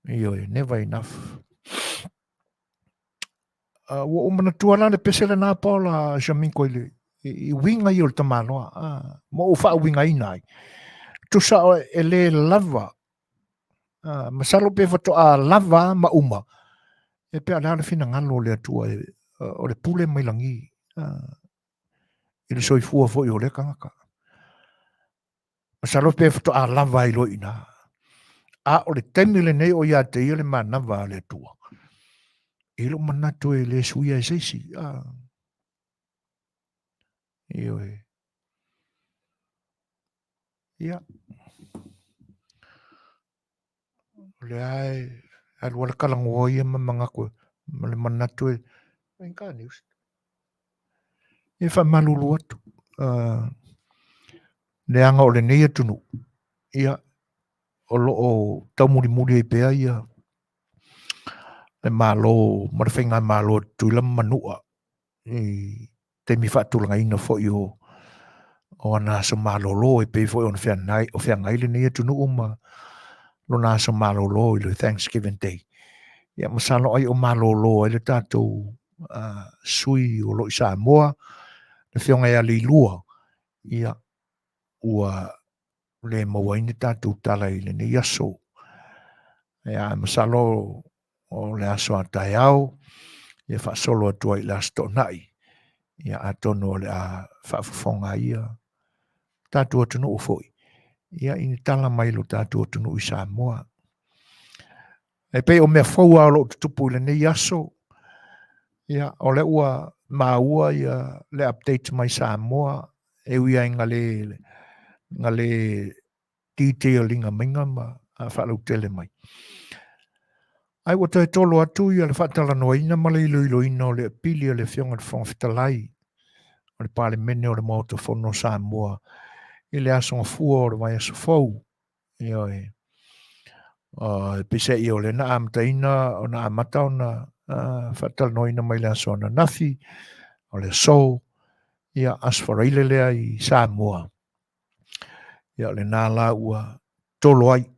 Io, never enough. Wa o mana tuala le pesele na paula jamin ko I winga I o tamanoa. Mo o wha winga I nai. Tu sa e le lava. Masalo pe fato a lava ma uma. E pe ala fina ngalo le atua o le pule mai langi. I le soifua fo I o le kangaka. Masalo pe fato a lava I lo ina. O le taimile nei o ia te ile manava le atua. Ilo manato e le suia e seisi. Io e. Ia. Le ai. Alua le kalangoa ia mamanga koe. Le manato e. Inka news. E wha malulu atu. Le anga o le nei atunu. Ia. O lo o taumuri e pea ia. Le malo. Marwhenga malo tuila manua. Te mi whaatulanga ina fo I o ana sa malolo e pe fo on o ngai le nei atunu uma. Lo na sa malolo I le Thanksgiving Day. Ia masalo ai o malolo ai le tātou sui o lo I Samoa. Le whionga ia li lua. Ia ua le mawaini tātou tala I le nei aso. Ia masalo o le aso a tai au. Ia whaasolo atua I le asto nai. Ia atono le a whaafafonga ia. Tātou atunu o foi. Ia ini tala mai lo tātou atunu I Samoa. E pe o mea whaua o lo tutupu le nei aso. Ia o le ua maua ia le update mai Samoa. E uia inga le detailinga minga ma a whalau tele mai. Ai wa tai tolo atu ia le whaatala noina ma le ilo ina o le pili o le whionga le whonga Fetalaiga. O le pale mene o le mauta whono Samoa. I le asonga fua o le mai aso fau. Ia e. Pise I o le na amataina o na amata o na whaatala noina mai le aso na nafi. O le so. Ia asfaraile lea I Samoa. Ia le nā la ua tolo ai.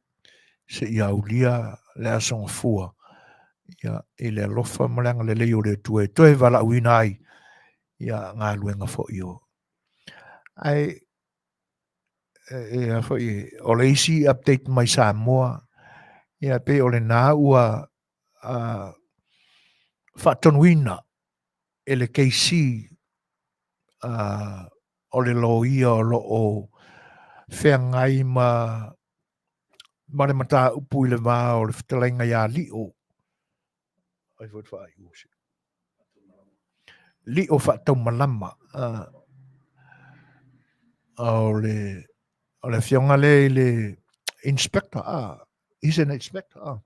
Se ia ulia le asonga fua. Ia I le alofa malanga le leo le tue. Toe wala uina ai. Ia ngā luenga fo I o. Ai, o le isi update mai Samoa. Ia pe o le nā ua whaatonuina e le KC o le loia o lo o whengai ma le mata upu i le wā o le Fetalaiga ia li'o. Ai fwoi whaai usi. Li'o whaatau malama. O le whionga le inspector. He's an inspector.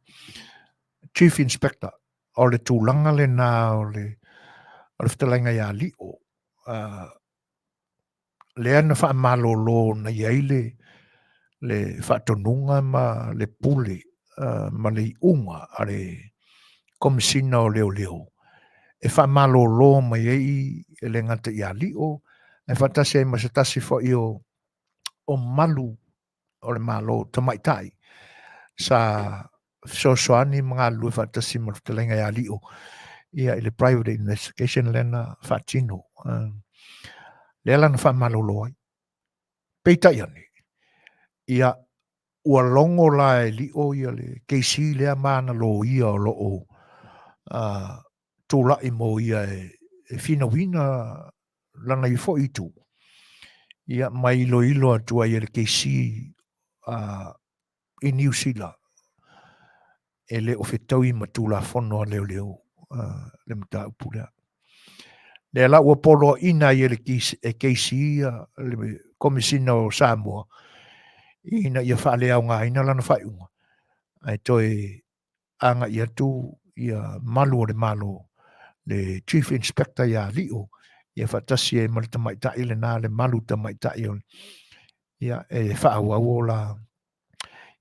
Chief inspector. O le tūlanga le nā o le Fetalaiga ia li'o. Le ana whaamalolo na iai le whaatonunga ma le pule ma le unga a le komisina o leo leo. E whaamalolo ma iai e le ngata ia li'o. E whaatasi ai masatasi fo i o malu o le malo tamaitai. Sa sosoani mga lue whaatasi ma le Fetalaiga ia li'o. Ia i le private investigation lena whaatino. Le ala na whaamalolo ai. Peitai ane. Ia ua longo la e li'o ia le keisi lea mana lo ia o loo tūlai mo ia e whina lana i fo i tū. Ia mai ilo atua ia le keisi i New Zealand. E le o whetau i matula whono a leo le mata upulea. Le ala ua polo ina ia le keisi le komisina o Samoa. Ina ia whaalea o ngā ina lana whaiunga. Ai toi anga ia tu ia malu o le malo le chief inspector ia li'o ia whaatasi e mali tamaitai le nā le malu tamaitai o ia e whaawau o la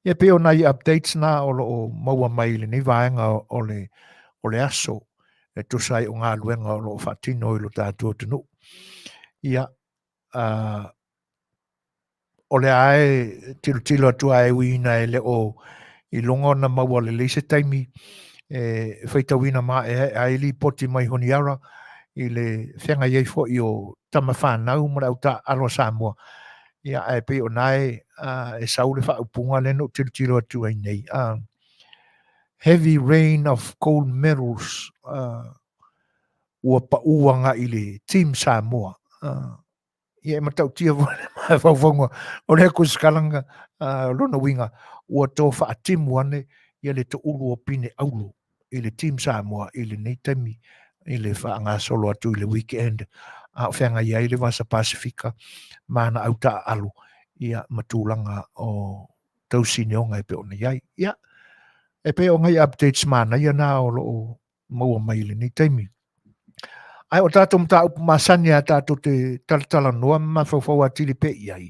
ia peo na i updates na o lo maua mai le nei vaenga o le aso e tusai o ngā luenga o lo whaatino i lo tātua tunu ia o le ae tilo atua e wina e le o i longa na maua le leise taimi e whaitawina ma e aili poti mai honiara i le whenga iei fo i o tama whanau mara au ta alo Samoa ia e pe o nai e saule whaupunga le no tilo atua i nei heavy rain of gold medals ua pauanga i le team Samoa ia e matau tia whauwhonga o le kuskalanga rona winga ua tō whaatimu ane ia le to ulu o pine aulo i le team Samoa i le nei taimi i le whaanga solo atu i le weekend a whenga iai le Vasa Pasifika mana au ta alu ia matulanga o tausine o ngai pe ona iai ia e pe o ngai updates mana ia na o lo maua mai le nei taimi ai o tātou mta upu Masani a tātou te talatala noa ma whawhau atili pe iai.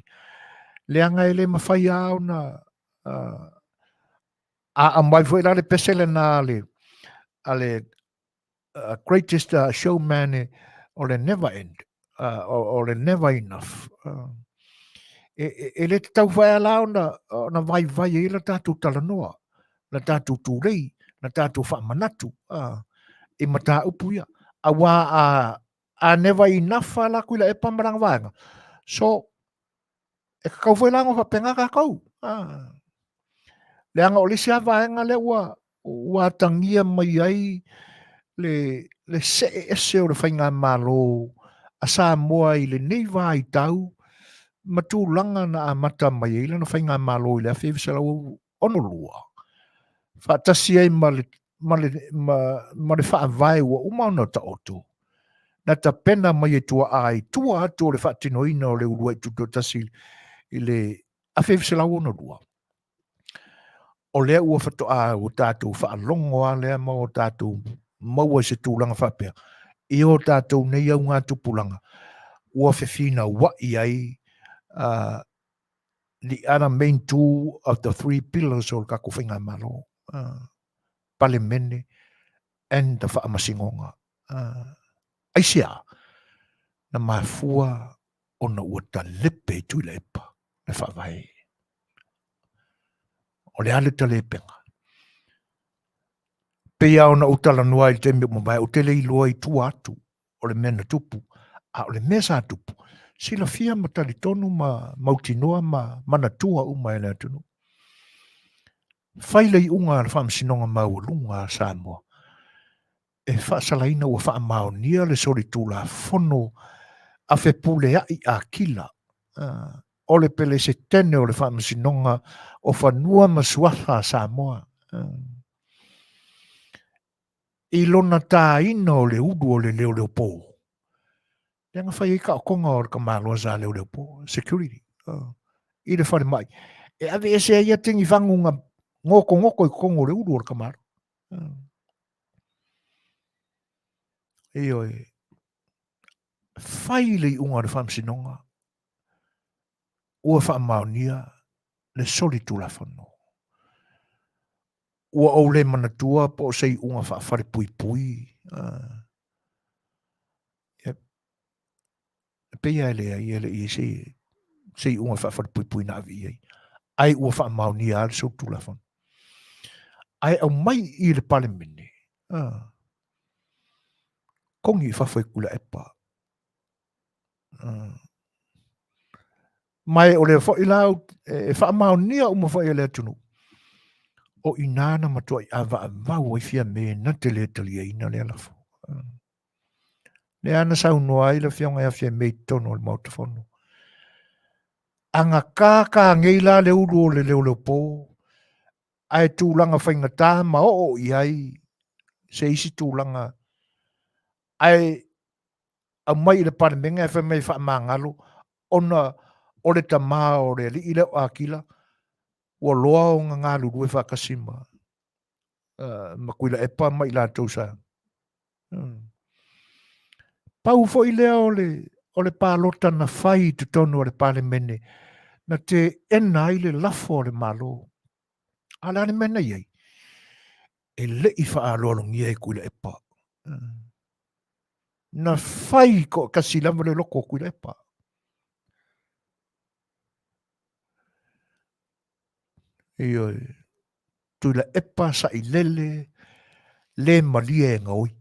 Leanga ele mawhai au na a mai fwoi la le pesele na ale greatest showman o le never end, o le never enough. E le tau whai alau na vai e la tātou tala noa, na tātou tūrei, na tātou whamanatu, e mata upu ia. Awa a never enough la kuila e pamarang vanga. So e kau foi lango fa penga ka kau. Le anga o le sia vanga le ua tangia mai ai le se o le whainga malo a Samoa i le nei vai tau matulanga na amata mai ai na whainga malo i le awhiwhisala ono lua. Whaatasi ai ma le whaavai ua umauna ta oto. Na ta pena mai e tua ai, tua atu o le whaatinoina o le urua i tuto tasi i le awhiwhisala ono lua. O lea ua whatoa o tātou whaalongo a lea ma o tātou maua se tūlanga whapea. I o tātou nei au ngā tupulanga. Ua whiwhina wai ai the other main two of the three pillars o kako whinga malo. Pale mene and the whaamasingonga. Aisia na mafua o na ua ta lepe tu lepa le whawai. O le ale ta lepenga. Pea o na utala noa i te mawai o te lei loa i tu atu o le mena tupu. A o le mesa tupu. Sila fia matali tonu ma mautinoa ma manatua uma ele atunu. Whaile I unga whaamsinonga maulunga Samoa. E whaasalaina ua whaamaonia le sori tūla whono a whepule ai a kila. O le pele se tene o le whaamsinonga o whanua masuaha Samoa. I lona tā ina o le udu o le leo leo pō. Lenga whai ka o konga o le kamaloa za leo leo pō. Security. I le whare mai. E ave e se ia tingi whangunga ngoko I kongo le udu o le kamalo. Io e whai le unga le whaamsinonga. Ua whaamaonia le soli tūla whano. Ua o le manatua po sei unga whaafare pui pui. Pea ele I sei unga whaafare pui pui na avi ai. Ai ua whaamaonia le soli tūla whano. Ai au mai I le pale mene. Kongi whawhai kula epa. Mai o le whai lau e whaamaonia uma whai le atunu. O inana matua I awa vau ai fia me na te le tali e ina le alafo. Le ana sau noa I le fionga ia fia me tono le mautafono. Anga ka ngei la le uru o le leo leo pō. Ai tūlanga whaingata ma o iai. Se isi tūlanga. Ai a mai le parmenga e whamei whaamangalo. Ona o le tamā o le li ile o akila. Ua loa o ngā lulu e whakasima. Makuila e pa mai la tausa. Pau fo I lea o le pālota na whai te tonu o le pāle mene. Na te ena I le lafo o le malo. Ala le mena iei. E le I wha alolongia e kuila e pa. Na whai ko kasi lama le loko kuila e pa. Ioi. Tuila e pa sa I lele. Le malia e ngoi.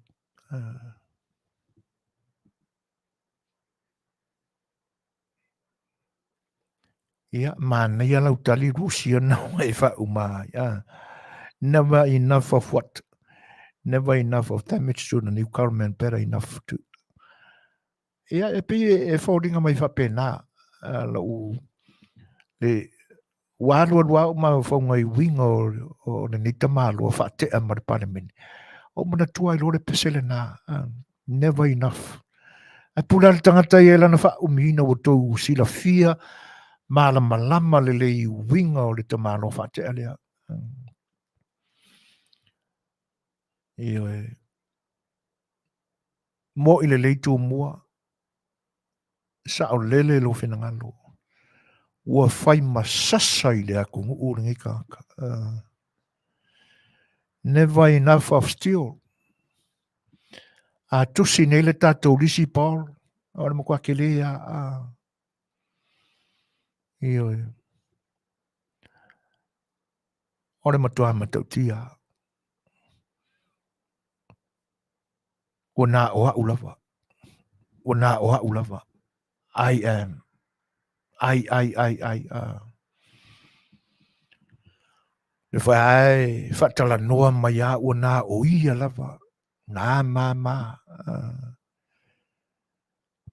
Ia, mana ia lau tali Rusia na e wha umai. Never enough of what? Never enough of damage to the new government, better enough to... Ia, e pi e whaoringa mai wha pēnā. Lau, le wālua lua o mai whaunga I winga o le nita mālua wha te amare parliament. O mana tua I lore pesele nā. Never enough. A pula le tangata I elana wha umina o tau sila fia. Malama le le winga o le tamalo wha te alea. Io e. Mo I le leitu mua. Sa o lele lo whenangalo. Ua whai masasa I le aku ngu uringi kāka. Never enough of steel. A tusi nei le tātou risi Paul. Ora mo kua ke lea. Io e. Ora matua matau tia. Ua nā oa ulava. Ua nā oa ulava. I am. I. Le whai whatala noa mai a ua nā o ia lava. Nā mā.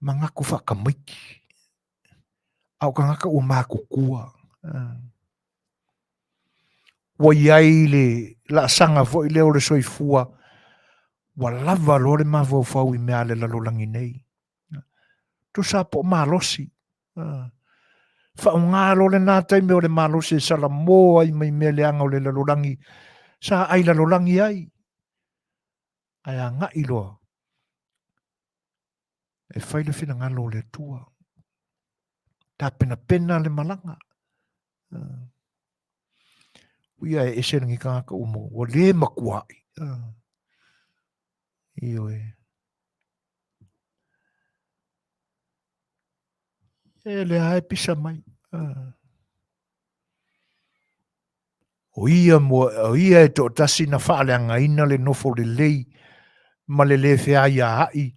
Mangaku whakamiki. Au ka ngaka ua mā kukua. Ua iai le la sanga fo I leo le soifua. Wa lava lore mā fau I mea le lalolangi nei. Tu sa po mā losi. Whaunga lore nā taime o le mā losi sala moa I mai mea le anga o le lalolangi. Sa ai lalolangi ai. Ai a ngai loa. E whaile whina ngalo le tua. Tā pena le malanga. Uia e eserangi kāka umo. Wa le makuai. Io e. E le ae pisa mai. O ia e to tasi na whaaleanga ina le nofo le lei. Ma le fea ia ai.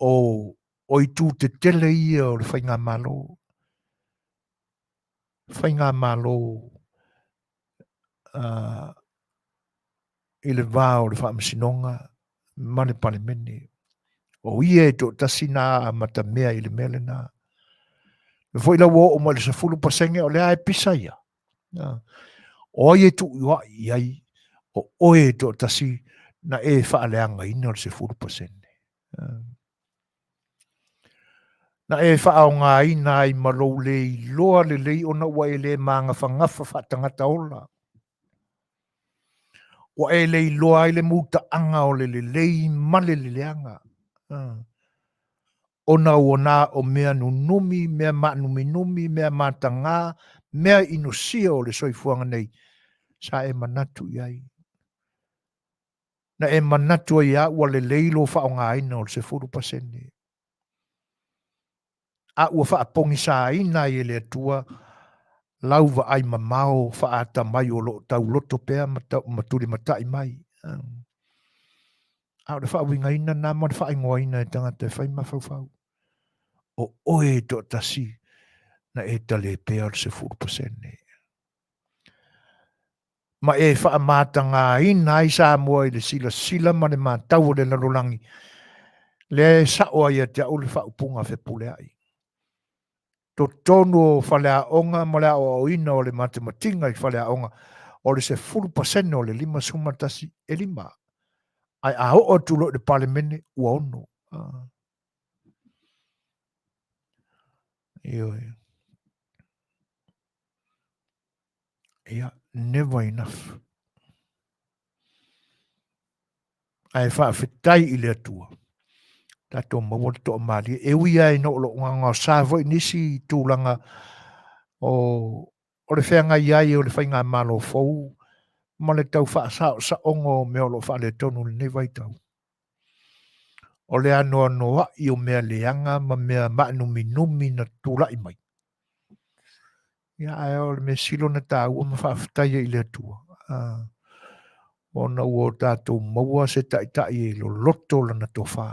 O I tū te tele ia o le whainga malo. Whainga malo. i le vā o le whaamasinonga ma le palemene. O ia e tō tasina a matamea i le mele nā. Me foi la wo o mo le safulu pasenge o le ae pisa ia. O ia tu iwa iai o oe tō tasi na e whaaleanga ina o le safulu pasenge. Na e whaao ngā ina i malou le i loa le lei o na ua e le maanga whangafa whaatangata ola. O e le i loa i le muta anga o le lei male le leanga. Ona ua o mea nunumi, mea maanumi numi, mea matanga, mea inusia o le soifuanga nei. Sa e manatu iai. Na e manatu ia ua le leilo whao ngā ina o le se furu pasene. A ua whaapongi sa ina i le atua, lauwa ai mamao whaata mai o lo tau loto pea maturi matai mai. A le whaawinga ina nā ma le whaingoa ina e tangata e whai mawhau. O oe tō tasi na e tale pea le se furu pasene. Ma e whaamātanga ina i Samoa i le sila ma le mātau le larolangi. Le saoa ia te au le whaupunga whepule ai. To tonu o whalea onga ma le o ina o le matematinga i whalea onga o le se furu pasene o le 5 sumatasi e 5. Ai a o tulo le palemene ua ono. Yeah, never enough. Ai whaafetai i le atua. Tato mawal to mali. E wia i no lo ngā sāvo nisi tūlanga o le whenga iai o le whainga malo fau. Ma le tau whaasao sa ongo me o lo wha le tonu le nevai tau. O le anoa noa i o mea leanga ma mea maanumi numi na tūlai mai. Ia ai o le me silo na tāua ma whaafetai i le atua. Ona ua tātou maua se tai e lo loto lana tō wha.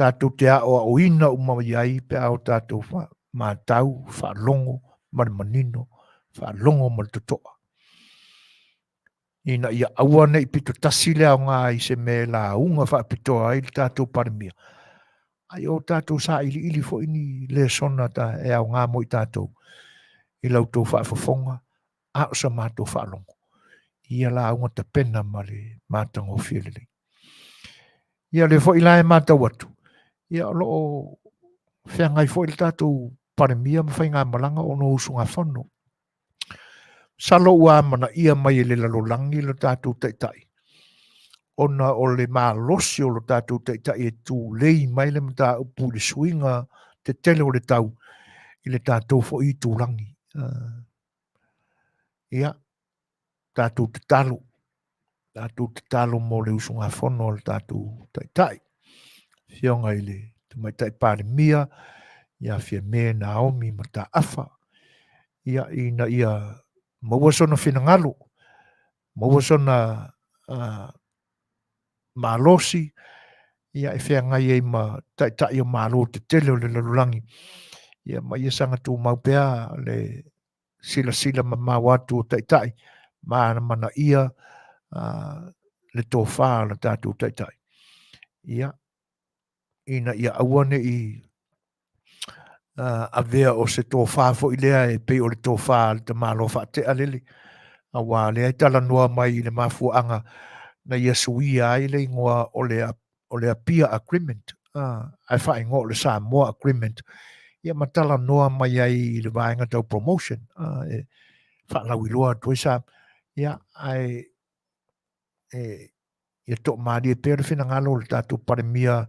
Tātou te ao o ina umama iai pe ao tātou wha. Ma tau, wha longo, ma le manino, wha longo ma le totoa. Ina ia aua nei pito tasi lea o ngā i se me la unga wha pitoa ai tātou parimia. Ai o tātou sa ili fo ini le sona ta e au ngā moi tātou. I lau tō wha fofonga, a o sa mātou wha longo. Ia la unga ta pena ma le mātango whielele. Ia le fo ilae mātau atu. Ia lo whengai fo il tātou parimia ma whainga malanga o no usunga whano. Salo ua mana ia mai le lalolangi lo tātou taitai. Ona o le mālosi o lo tātou taitai e tū lei mai le mta upu le suinga te tele o le tau i le tātou fo i tūlangi. Ia, tātou te talo. Tātou te talo mo le usunga whono o le tātou taitai. Fionga i le tumaitai pāre mia, ia fia me Naomi ma tā afa. Ia ina ia mawasona whinangalo, mawasona mālosi, ia e whea ngai e ma taitai o mālo te tele o le lalulangi. Ia ma ia sanga tū maupea le sila ma mawatu o taitai, mana ia le tō whā la tātou taitai. Ia, ina ia awane i a vea o se tō whā fo i lea e pei o le tō whā le te mālo wha te alele. A wā lea i tala noa mai i le mafuanga na ia suia ai le ingoa o le apia agreement. Ai wha ingoa o le Samoa agreement. Ia matala noa mai ai i le vaenga tau promotion. Wha lau iloa tui sa. Ia ai ia tō maari e pēra whina ngalo le tātou paremia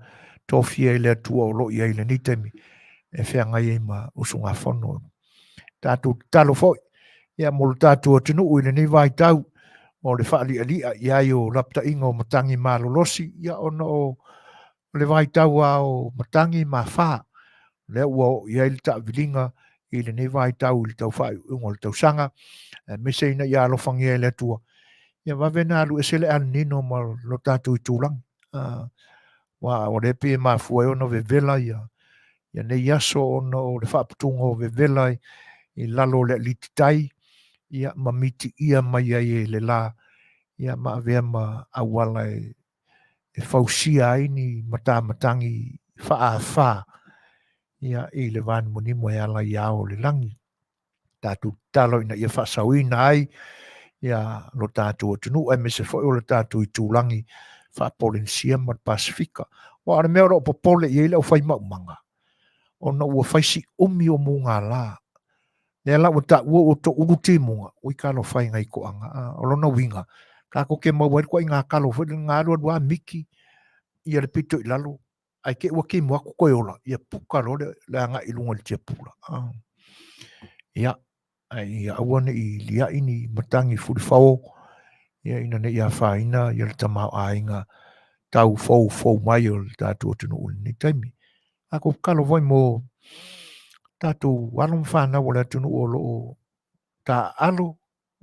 tōwhia i le atua o lo i ai le nitemi. E whea ngai e ma usunga whono. Tātou talo fwoi. Ia mo le tātou atinu ui le ni vai tau. O le whaali alia i ai o lapta inga o matangi malolosi. Ia ono o le vai tau a o matangi ma wha. Le ua o i ai le ta vilinga i le ni vai tau i le tau whai ungo le tau sanga. Me se ina i alofangi e le atua. Ia wawena alu e sele anino ma lo tātou i tūlang. Wa o le pie ma fuai ono ve vela ia. Ia ne yaso ono o le whaaputunga o ve vela i lalo le lititai. ia mamiti ia mai ai le la ia maavea ma auala e fausia ai ni matamatangi fa'afā ia i le vanimonimu e ala ia o le langi tatou talo ina ia fa'asauina ai ia lo tatou atunuu ai me se fo'i o le tatou i tūlangi fa'apolensia ma le pasifika o ale mea o lo'o popole ia i le au fai ma'umaga ona ua faisi umi o mugālā le ala ua ta'ua o to'ulu timuga oi kalo fai gai ko'aga o lona uiga kako ke mau ai kuai ngā kalo foi ngā lua miki ia le pito i lalo ai ke ua kimu aku koe ola ia puka lo le anga i lunga le tia pula ia ai ia aua ne i lia ini matangi furi fao ia ina ne ia whaina ia le tamau ainga tau fau mai o le tātua tunu uli ni taimi ako kalo voi mo tātou walong whana wala tunu o loo tā alo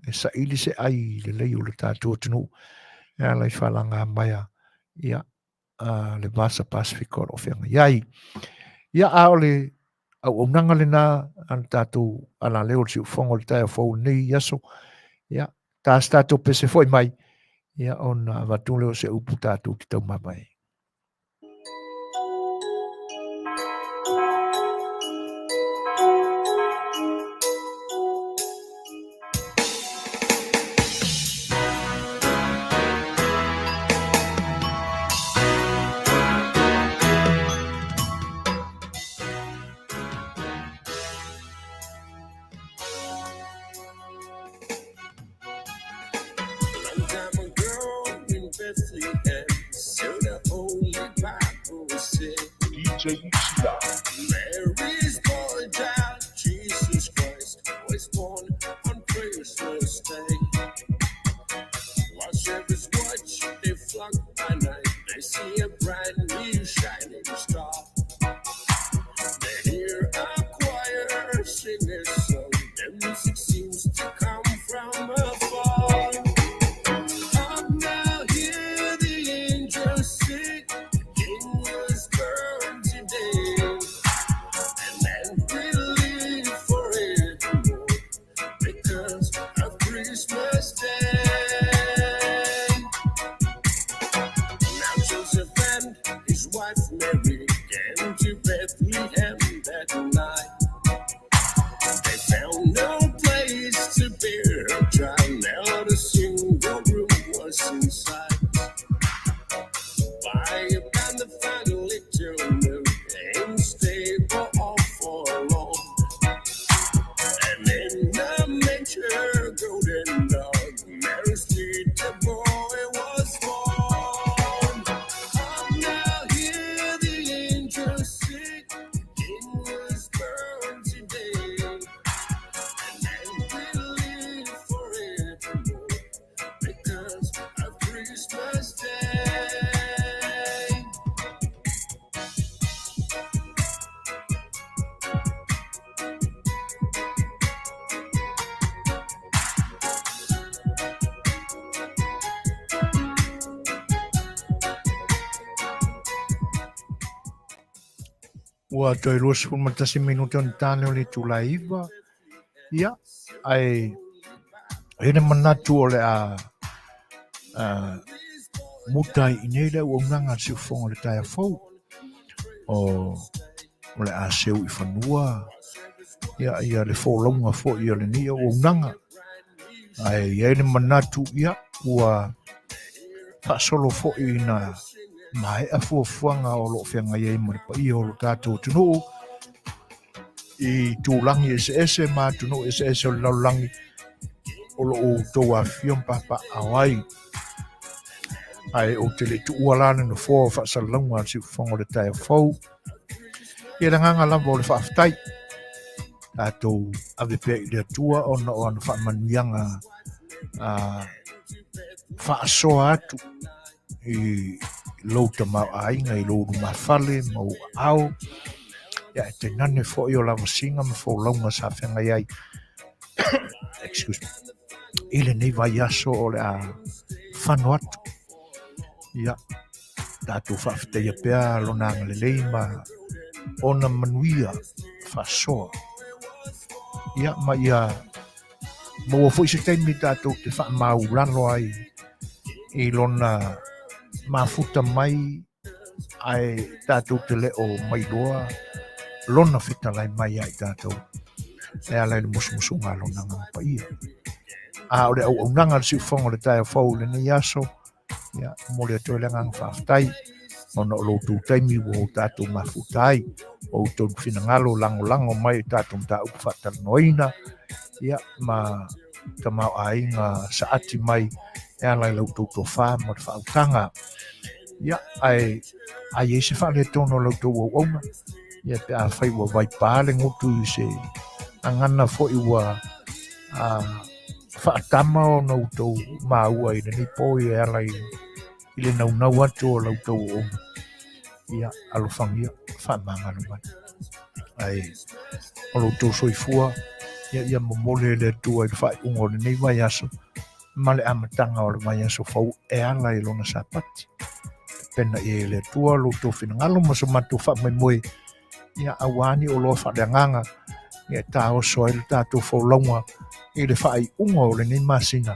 e sa ili se ai le lei o le tātua tunu ia lai whalanga maia ia le Vasa Pacific o whianga iai. Ia a ole au nanga le nā an tātou ala leo si ufongo le tai o fau nei yaso. Ia, tā tātou pese foi mai. Ia on watu leo se upu tātou ki tau mabai. Mary's boy child, Jesus Christ, was born on Christmas Day. While shepherds watch, they flock by night, they see a brand new shining star. They hear a choir sing a song, the music seems to come from afar. Up now, hear the angels sing, the King was born today. Christmas Day. Now Joseph and his wife Mary came to Bethlehem that night. They found no place to bear a child, not a single room was in sight. By about the final little nook, and stable all for long. And in the manger, golden dog, Mary's little boy was born. Up now, hear the angels sing, the King was born today. And then we'll live forevermore because of Christmas Day. Ua toi lua sepulu matasi minuto ni tāne o le tūlaiva. Ia, ai ene manatu o le a mutai inei le ua unanga si ufonga le tai a fau. O le a seu I whanua. Ia le fōlaunga fō ia le nia o unanga. Ai ene manatu ia ua whaasolo fō I na mai a fuafuanga o lo whianga iei mo le pai o lo tātou tunu I tūlangi ese ma tunu ese o le laulangi o lo o tau a whion papa awai ai o te le tu ualane no fōa whaasalunga si whango le tai a fau I ranganga lava o le whaaftai tātou ave pe I le atua o na o anu whaamanuianga whaasoa atu I lou tamau ainga I lou mawhale mau au ia e te nane fo I o lava singa ma fo launga sa whenga iai excuse me I le nei vai aso o le a whanu atu ia tātou whawhitea pēr lona ngalelei ma ona Manuia whasoa ia ma ia Mo fo se taimi tātou te wha maulano ai I lona mafuta mai ai tātou te leo mai loa lona fetalai mai ai tātou e ala le musu ngā lona ngā pa ia. A o le au nanga si ufongo le tae fau le ni aso ia mo le atoe le ngang whaftai ona o loutou taimi wo tātou mafuta ai o tonu fina ngalo lango mai tātou ta upu whatalanoina ia ma tamau ai ngā saati mai e ala loutou to wha mo te whautanga ia ai e se whale tono loutou au auna ia pe a whai wa vai pāle ngutu I se angana fo I wa whaatama o loutou maua I le ni po I ala I le nau atu o loutou o ia alofangia whaamangalo mai ai o loutou soifua ia momole le tua I le whai ungo le nei vai aso ma le amatanga o le vai aso fau e ala I lona sapati pena I le tua loutou finangalo ma so matu whaamai ia awani o loa whareanganga ia tā oso ai le tātou whaulonga I le whai ungo le nei masina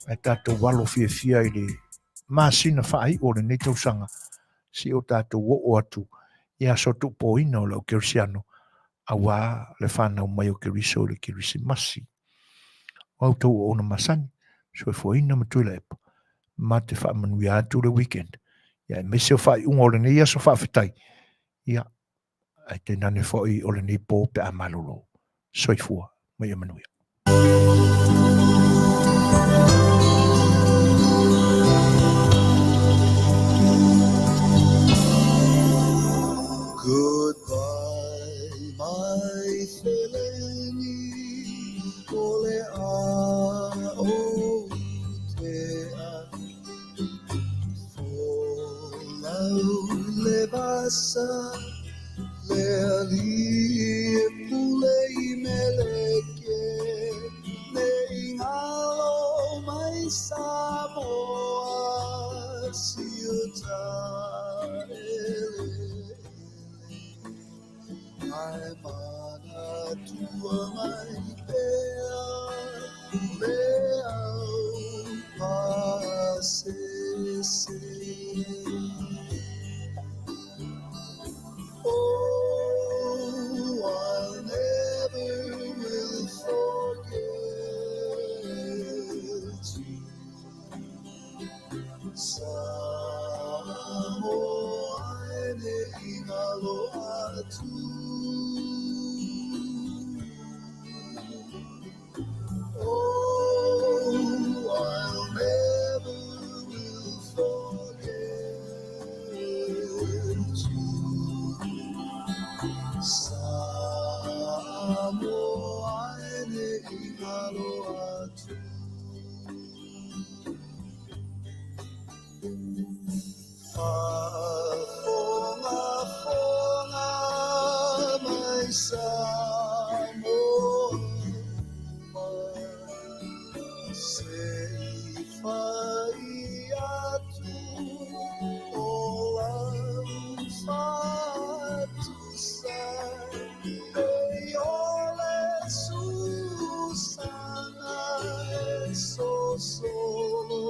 ai tātou walo fia I le masina whai o le nei tausanga si o tātou o atu ia so tupo ina o lau kerisiano awa le whanau mai o keriso le kerisi masi o tau o na masani so e fo ina matui epa ma te wha Manuia atu le weekend ia me se o whai ungo le nei aso whawhitai ia ai te nane foi o le nei pō pe a malolo soifua mai o Manuia. Goodbye, my Feleni, ole a o te a, folau le basa, le ali pule I meleke, le ingalo mai Samoa, siuta Ai mana tua mai pea leau pasese Oh, I never will forget you Samoa ne ingalo atu Oh, I'll never will forget you. Samoa ne ingalo atu. Fofogaina mai Samoa Sei fai atu o fatu sai Ei ole Susana so solo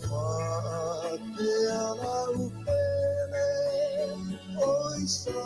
Fate ala upele oi sa